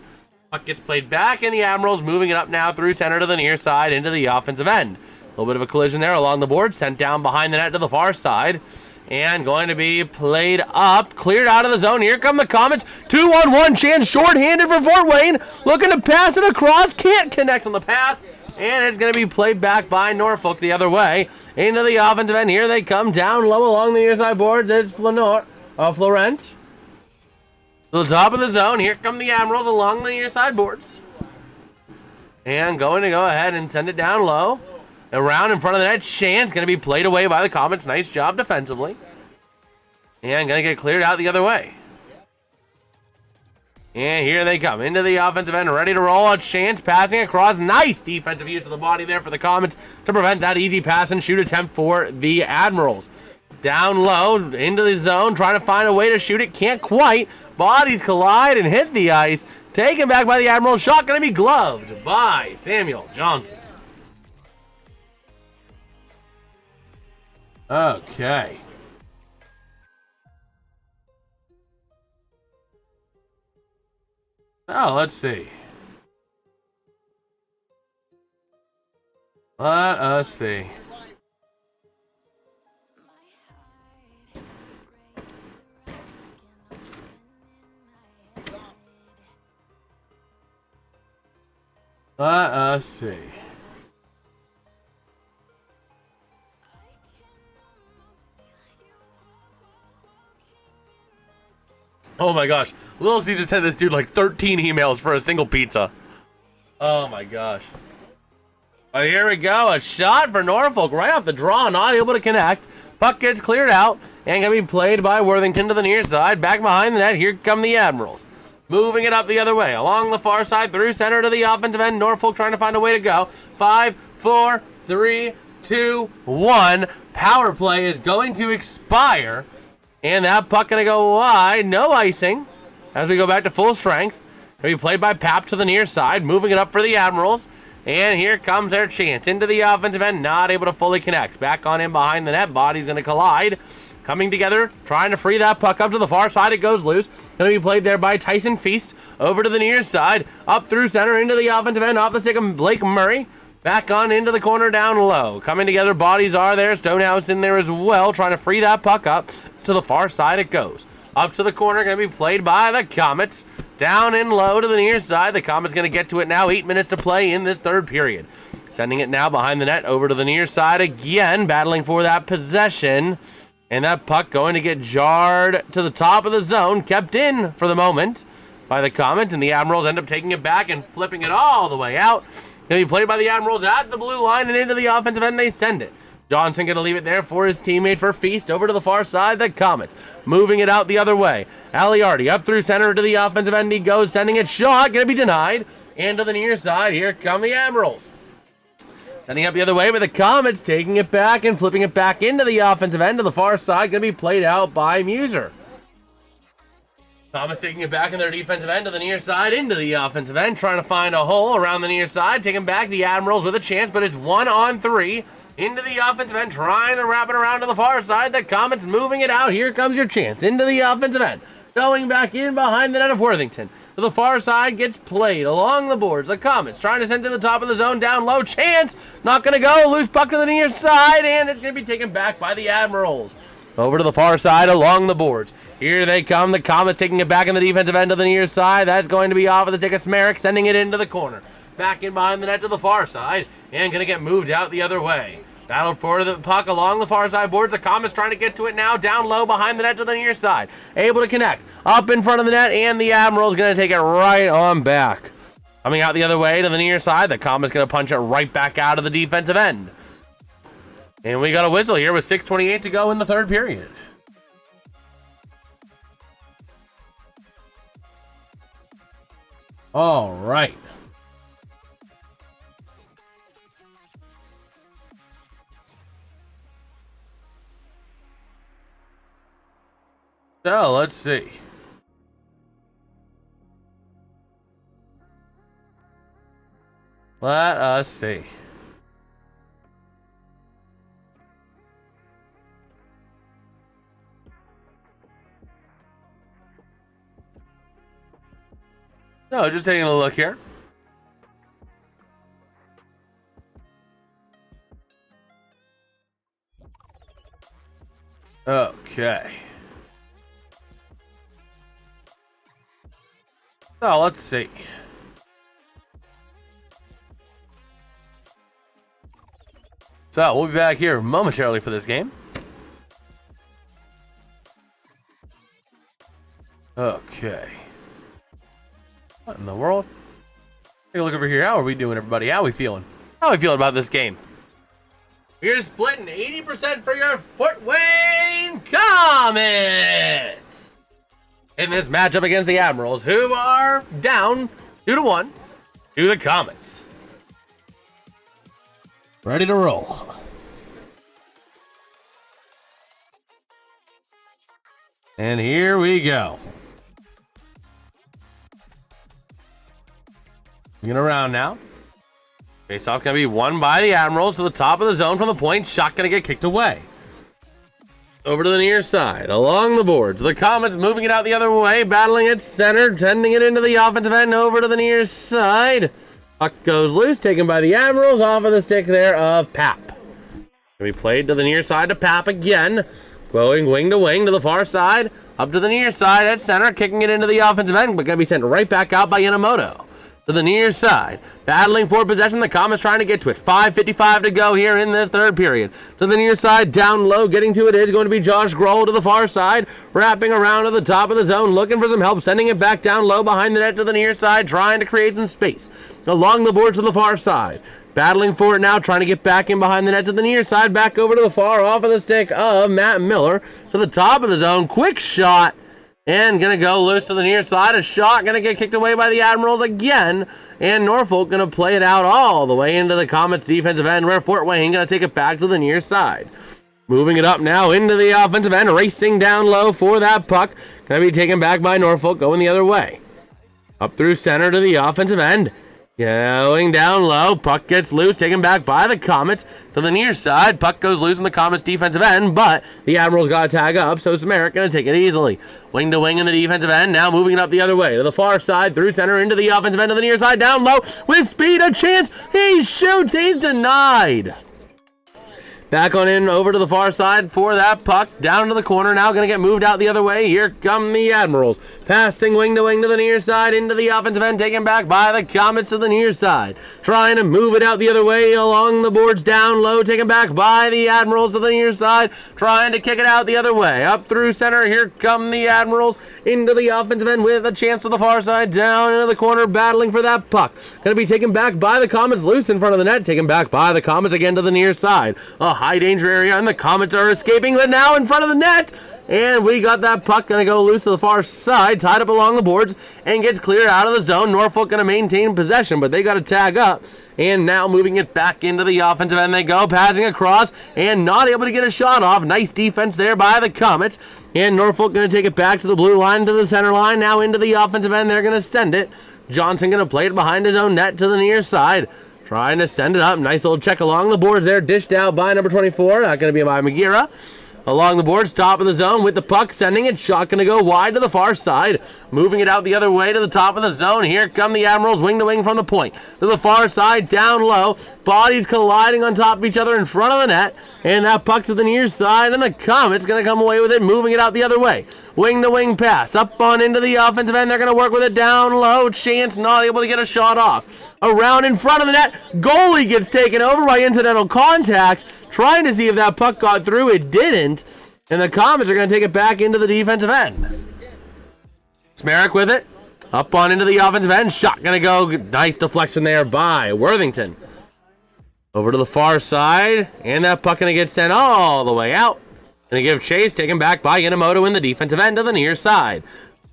Puck gets played back, and the Admirals moving it up now through center to the near side into the offensive end. A little bit of a collision there along the board, sent down behind the net to the far side. And going to be played up, cleared out of the zone. Here come the Komets. 2-on-1 chance, short-handed for Fort Wayne. Looking to pass it across, can't connect on the pass. And it's going to be played back by Norfolk the other way. Into the offensive end. Here they come down low along the near side boards. It's Florent. To the top of the zone. Here come the Admirals along the near side boards. And going to go ahead and send it down low. Around in front of the net, chance going to be played away by the Komets. Nice job defensively. And going to get cleared out the other way. And here they come into the offensive end, ready to roll. A chance passing across. Nice defensive use of the body there for the Komets to prevent that easy pass and shoot attempt for the Admirals. Down low into the zone, trying to find a way to shoot it. Can't quite. Bodies collide and hit the ice. Taken back by the Admirals. Shot going to be gloved by Samuel Johnson. Okay. Oh, let's see. Let us see. Let us see. Oh my gosh. Little C just sent this dude like 13 emails for a single pizza. Oh my gosh. But here we go. A shot for Norfolk right off the draw. Not able to connect. Puck gets cleared out and going to be played by Worthington to the near side. Back behind the net. Here come the Admirals. Moving it up the other way. Along the far side. Through center to the offensive end. Norfolk trying to find a way to go. 5, 4, 3, 2, 1. Power play is going to expire. And that puck going to go wide. No icing. As we go back to full strength. Going to be played by Pap to the near side. Moving it up for the Admirals. And here comes their chance. Into the offensive end. Not able to fully connect. Back on in behind the net. Bodies going to collide. Coming together. Trying to free that puck up to the far side. It goes loose. Going to be played there by Tyson Feast. Over to the near side. Up through center. Into the offensive end. Off the stick of Blake Murray. Back on into the corner down low. Coming together. Bodies are there. Stonehouse in there as well. Trying to free that puck up. To the far side it goes. Up to the corner. Going to be played by the Komets. Down and low to the near side. The Komets going to get to it now. 8 minutes to play in this third period. Sending it now behind the net. Over to the near side again. Battling for that possession. And that puck going to get jarred to the top of the zone. Kept in for the moment by the Komets. And the Admirals end up taking it back and flipping it all the way out. Going to be played by the Admirals at the blue line and into the offensive end. They send it. Johnson going to leave it there for his teammate for Feast. Over to the far side, the Komets. Moving it out the other way. Aliardi up through center to the offensive end. He goes, sending it shot. Going to be denied. And to the near side, here come the Admirals. Sending up the other way, but the Komets taking it back and flipping it back into the offensive end to the far side. Going to be played out by Muser. Thomas taking it back in their defensive end to the near side, into the offensive end, trying to find a hole around the near side. Taking back the Admirals with a chance, but it's 1-on-3. Into the offensive end, trying to wrap it around to the far side. The Komets moving it out. Here comes your chance. Into the offensive end. Going back in behind the net of Worthington. To the far side, gets played along the boards. The Komets trying to send to the top of the zone. Down low, chance. Not going to go. Loose puck to the near side, and it's going to be taken back by the Admirals. Over to the far side along the boards. Here they come. The Komets taking it back in the defensive end to the near side. That's going to be off of the stick of Smerrick, sending it into the corner. Back in behind the net to the far side, and going to get moved out the other way. Battled for the puck along the far side boards. The Komets trying to get to it now. Down low behind the net to the near side. Able to connect. Up in front of the net, and the Admirals going to take it right on back. Coming out the other way to the near side. The Komets going to punch it right back out of the defensive end. And we got a whistle here with 6:28 to go in the third period. All right. So, let's see. Let us see. So, just taking a look here. Okay. So, let's see. So, we'll be back here momentarily for this game. Okay. What in the world? Take a look over here. How are we doing, everybody? How are we feeling? How are we feeling about this game? We're splitting 80% for your Fort Wayne Komets in this matchup against the Admirals, who are down 2-1 to the Komets. Ready to roll. And here we go. Looking around now. Face-off going to be won by the Admirals to the top of the zone from the point. Shot going to get kicked away. Over to the near side, along the boards. The Komets moving it out the other way, battling at center, sending it into the offensive end, over to the near side. Puck goes loose, taken by the Admirals, off of the stick there of Pap. Going to be played to the near side to Pap again. Going wing to wing to the far side, up to the near side at center, kicking it into the offensive end, but going to be sent right back out by Inamoto. to the near side. Battling for possession, the Komets trying to get to it. 5:55 to go here in this third period. To the near side, down low, getting to it is going to be Josh Grohl to the far side. Wrapping around to the top of the zone, looking for some help, sending it back down low behind the net to the near side, trying to create some space. Along the boards to the far side. Battling for it now, trying to get back in behind the net to the near side, back over to the far off of the stick of Matt Miller. To the top of the zone, quick shot. And going to go loose to the near side. A shot going to get kicked away by the Admirals again. And Norfolk going to play it out all the way into the Komets defensive end, where Fort Wayne going to take it back to the near side. Moving it up now into the offensive end, racing down low for that puck. Going to be taken back by Norfolk, going the other way. Up through center to the offensive end. Going down low, puck gets loose, taken back by the Komets to the near side. Puck goes loose in the Komets defensive end, but the Admirals got to tag up, so Smerrick going to take it easily. Wing to wing in the defensive end, now moving it up the other way to the far side, through center, into the offensive end to the near side, down low, with speed, a chance, he shoots, he's denied. Back on in over to the far side for that puck. Down to the corner. Now going to get moved out the other way. Here come the Admirals. Passing wing to the near side into the offensive end. Taken back by the Komets to the near side. Trying to move it out the other way along the boards. Down low. Taken back by the Admirals to the near side. Trying to kick it out the other way. Up through center. Here come the Admirals into the offensive end with a chance to the far side. Down into the corner. Battling for that puck. Going to be taken back by the Komets. Loose in front of the net. Taken back by the Komets again to the near side. High danger area, and the Komets are escaping, but now in front of the net, and we got that puck going to go loose to the far side, tied up along the boards, and gets cleared out of the zone. Norfolk going to maintain possession, but they got to tag up, and now moving it back into the offensive end they go, passing across, and not able to get a shot off. Nice defense there by the Komets, and Norfolk going to take it back to the blue line, to the center line, now into the offensive end. They're going to send it. Johnson going to play it behind his own net to the near side. Trying to send it up. Nice little check along the boards there. Dished out by number 24. Not going to be by Magira. Along the boards, top of the zone with the puck. Sending it. Shot going to go wide to the far side. Moving it out the other way to the top of the zone. Here come the Admirals wing to wing from the point. To the far side, down low. Bodies colliding on top of each other in front of the net. And that puck to the near side. And the Komets going to come away with it. Moving it out the other way. Wing to wing pass. Up on into the offensive end. They're going to work with it down low. Chance not able to get a shot off. Around in front of the net. Goalie gets taken over by incidental contact. Trying to see if that puck got through. It didn't. And the Komets are going to take it back into the defensive end. Smerrick with it. Up on into the offensive end. Shot going to go. Nice deflection there by Worthington. Over to the far side. And that puck going to get sent all the way out. Going to give chase. Taken back by Inamoto in the defensive end to the near side.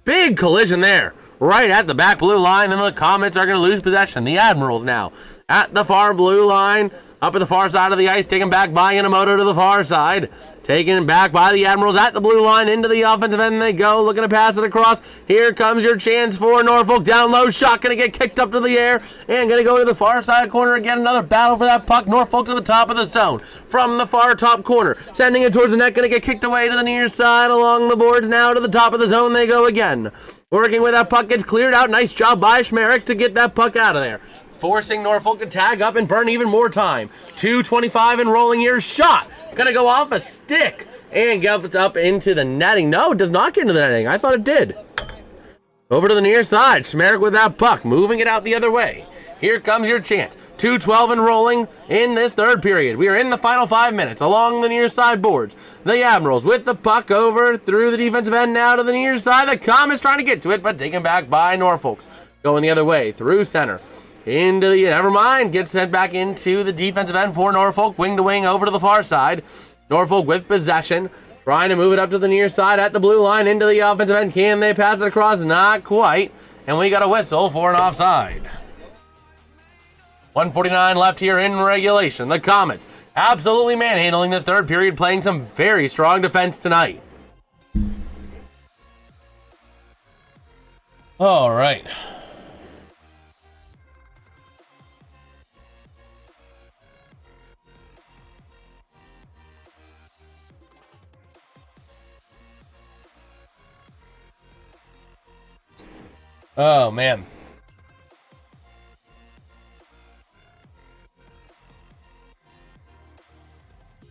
Big collision there. Right at the back blue line, and the Komets are going to lose possession. The Admirals now at the far blue line, up at the far side of the ice, taken back by Inamoto to the far side. Taken back by the Admirals at the blue line, into the offensive end they go, looking to pass it across. Here comes your chance for Norfolk, down low, shot going to get kicked up to the air, and going to go to the far side corner again, another battle for that puck. Norfolk to the top of the zone, from the far top corner, sending it towards the net, going to get kicked away to the near side, along the boards, now to the top of the zone they go again. Working with that puck, gets cleared out, nice job by Smerrick to get that puck out of there. Forcing Norfolk to tag up and burn even more time. 2:25 and rolling here, shot, gonna go off a stick. And gets up into the netting. No, it does not get into the netting. I thought it did. Over to the near side. Smerrick with that puck. Moving it out the other way. Here comes your chance. 2:12 and rolling in this third period. We are in the final 5 minutes along the near side boards. The Admirals with the puck over through the defensive end now to the near side. The Komets trying to get to it, but taken back by Norfolk. Going the other way through center. Into the, never mind, gets sent back into the defensive end for Norfolk. Wing to wing over to the far side. Norfolk with possession, trying to move it up to the near side at the blue line into the offensive end. Can they pass it across? Not quite. And we got a whistle for an offside. 1:49 left here in regulation. The Komets absolutely manhandling this third period, playing some very strong defense tonight. All right. Oh, man.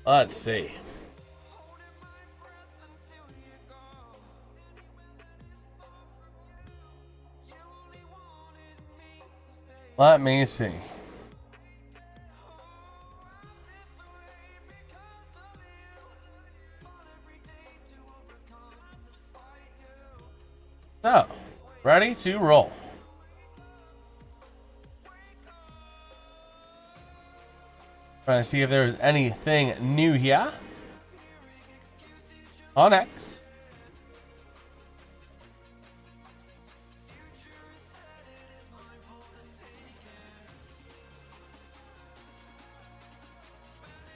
Let's see. Let me see. So, ready to roll. Trying to see if there's anything new here. On X.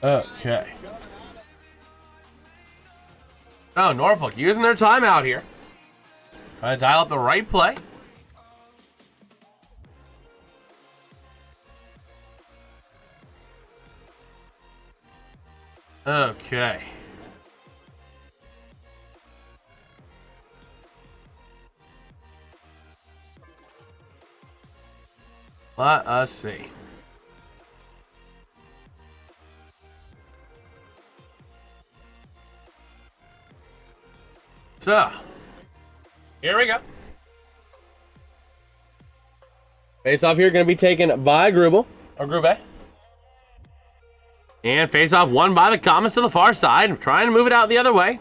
Okay. Oh, Norfolk using their timeout here. Trying to dial up the right play. Okay. Let us see. So, here we go. Face off here going to be taken by Grube. And face off won by the Komets to the far side. Trying to move it out the other way.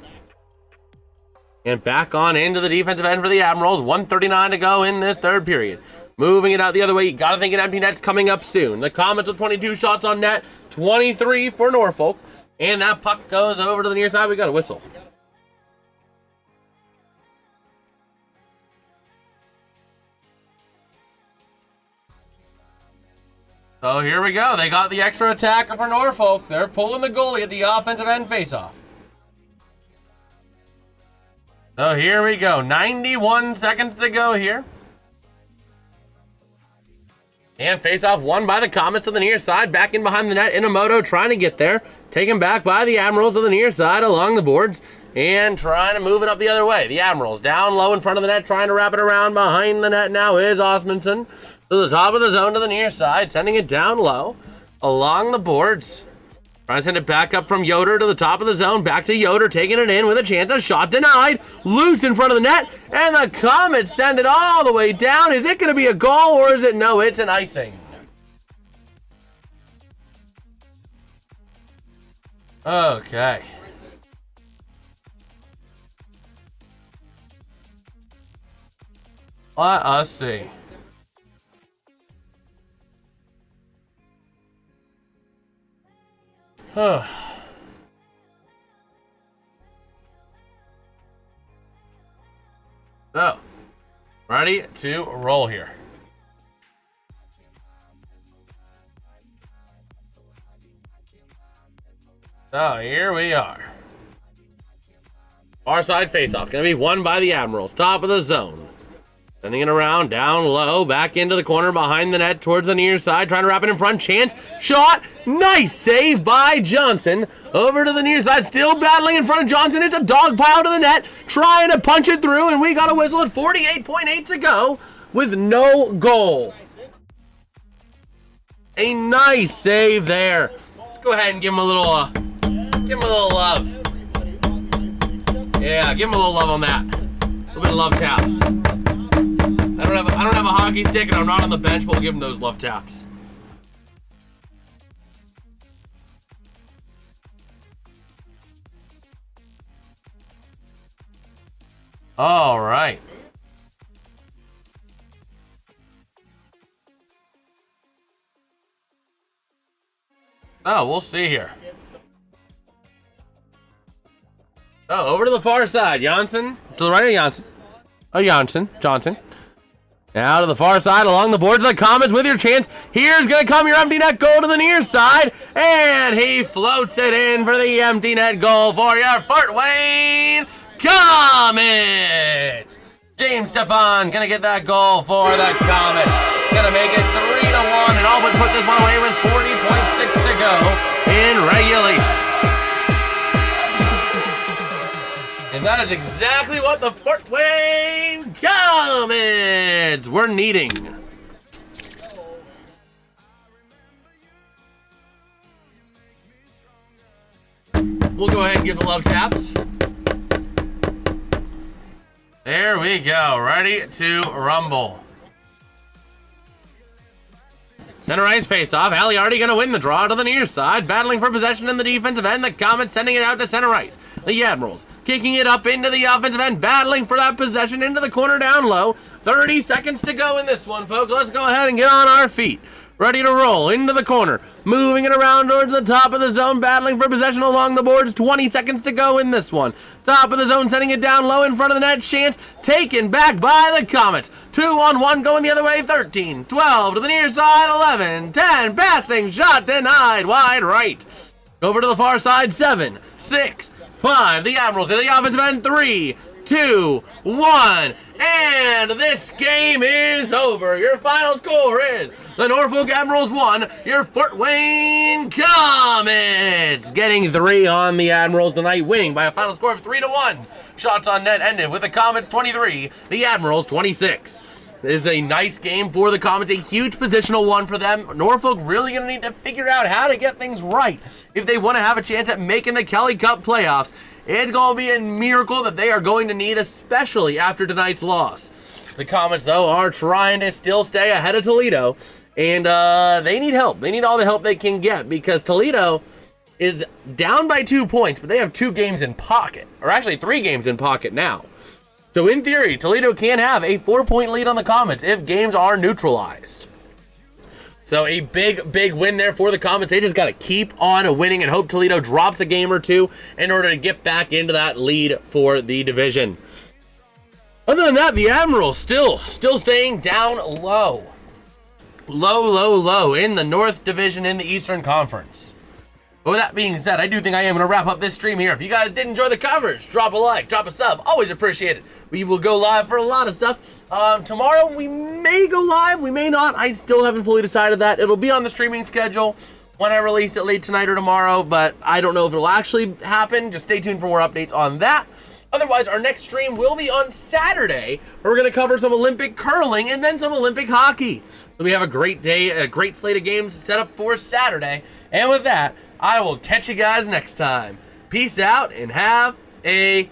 And back on into the defensive end for the Admirals. 1:39 to go in this third period. Moving it out the other way. You got to think an empty net's coming up soon. The Komets with 22 shots on net. 23 for Norfolk. And that puck goes over to the near side. We got a whistle. So here we go. They got the extra attacker for Norfolk. They're pulling the goalie at the offensive end faceoff. So here we go. 91 seconds to go here. And faceoff won by the Komets to the near side. Back in behind the net. Inamoto trying to get there. Taken back by the Admirals to the near side along the boards. And trying to move it up the other way. The Admirals down low in front of the net. Trying to wrap it around behind the net now is Osmundson. To the top of the zone to the near side, sending it down low along the boards. Trying to send it back up from Yoder to the top of the zone. Back to Yoder, taking it in with a chance. A shot denied. Loose in front of the net. And the Komets send it all the way down. Is it going to be a goal or is it no? It's an icing. Okay. Let us see. So, ready to roll here. So, here we are. Far side faceoff. Going to be won by the Admirals. Top of the zone. Sending it around, down low, back into the corner, behind the net, towards the near side, trying to wrap it in front, chance, shot, nice save by Johnson, over to the near side, still battling in front of Johnson, it's a dog pile to the net, trying to punch it through, and we got a whistle at 48.8 to go, with no goal. A nice save there. Let's go ahead and give him a little love. Yeah, give him a little love on that. A little bit of love taps. I don't have a hockey stick and I'm not on the bench, but we'll give him those love taps. All right. Oh, we'll see here. Oh, over to the far side. Janssen. To the right of Janssen. Oh, Johnson. Now to the far side along the boards of the Komets with your chance. Here's going to come your empty net goal to the near side. And he floats it in for the empty net goal for your Fort Wayne Komets. James Stefan going to get that goal for the Komets. Going to make it 3-1 and all but put this one away with 40.6 to go in regulation. And that is exactly what the Fort Wayne Komets were needing. We'll go ahead and give the love taps. There we go. Ready to rumble. Center ice face-off. Aliardi going to win the draw to the near side. Battling for possession in the defensive end. The Komets sending it out to center ice. The Admirals kicking it up into the offensive end. Battling for that possession into the corner down low. 30 seconds to go in this one, folks. Let's go ahead and get on our feet. Ready to roll into the corner. Moving it around towards the top of the zone. Battling for possession along the boards. 20 seconds to go in this one. Top of the zone, sending it down low in front of the net. Chance taken back by the Komets. 2-on-1 going the other way. 13, 12 to the near side. 11, 10. Passing shot denied. Wide right. Over to the far side. 7, 6, 5. The Admirals in the offensive end. 3, 2, 1. And this game is over. Your final score is the Norfolk Admirals 1, your Fort Wayne Komets getting 3 on the Admirals tonight, winning by a final score of 3-1. Shots on net ended with the Komets 23, the Admirals 26. This is a nice game for the Komets, a huge positional one for them. Norfolk really going to need to figure out how to get things right if they want to have a chance at making the Kelly Cup playoffs. It's going to be a miracle that they are going to need, especially after tonight's loss. The Komets, though, are trying to still stay ahead of Toledo, and they need help. They need all the help they can get because Toledo is down by 2 points, but they have 2 games in pocket, or actually 3 games in pocket now. So in theory, Toledo can have a 4-point lead on the Komets if games are neutralized. So a big win there for the Komets. They just got to keep on winning and hope Toledo drops a game or two in order to get back into that lead for the division. Other than that, the Admirals still staying down low. Low in the North Division in the Eastern Conference. But with that being said, I do think I am going to wrap up this stream here. If you guys did enjoy the coverage, drop a like, drop a sub. Always appreciate it. We will go live for a lot of stuff. Tomorrow, we may go live. We may not. I still haven't fully decided that. It'll be on the streaming schedule when I release it late tonight or tomorrow, but I don't know if it'll actually happen. Just stay tuned for more updates on that. Otherwise, our next stream will be on Saturday, where we're going to cover some Olympic curling and then some Olympic hockey. So we have a great day, a great slate of games set up for Saturday. And with that, I will catch you guys next time. Peace out and have a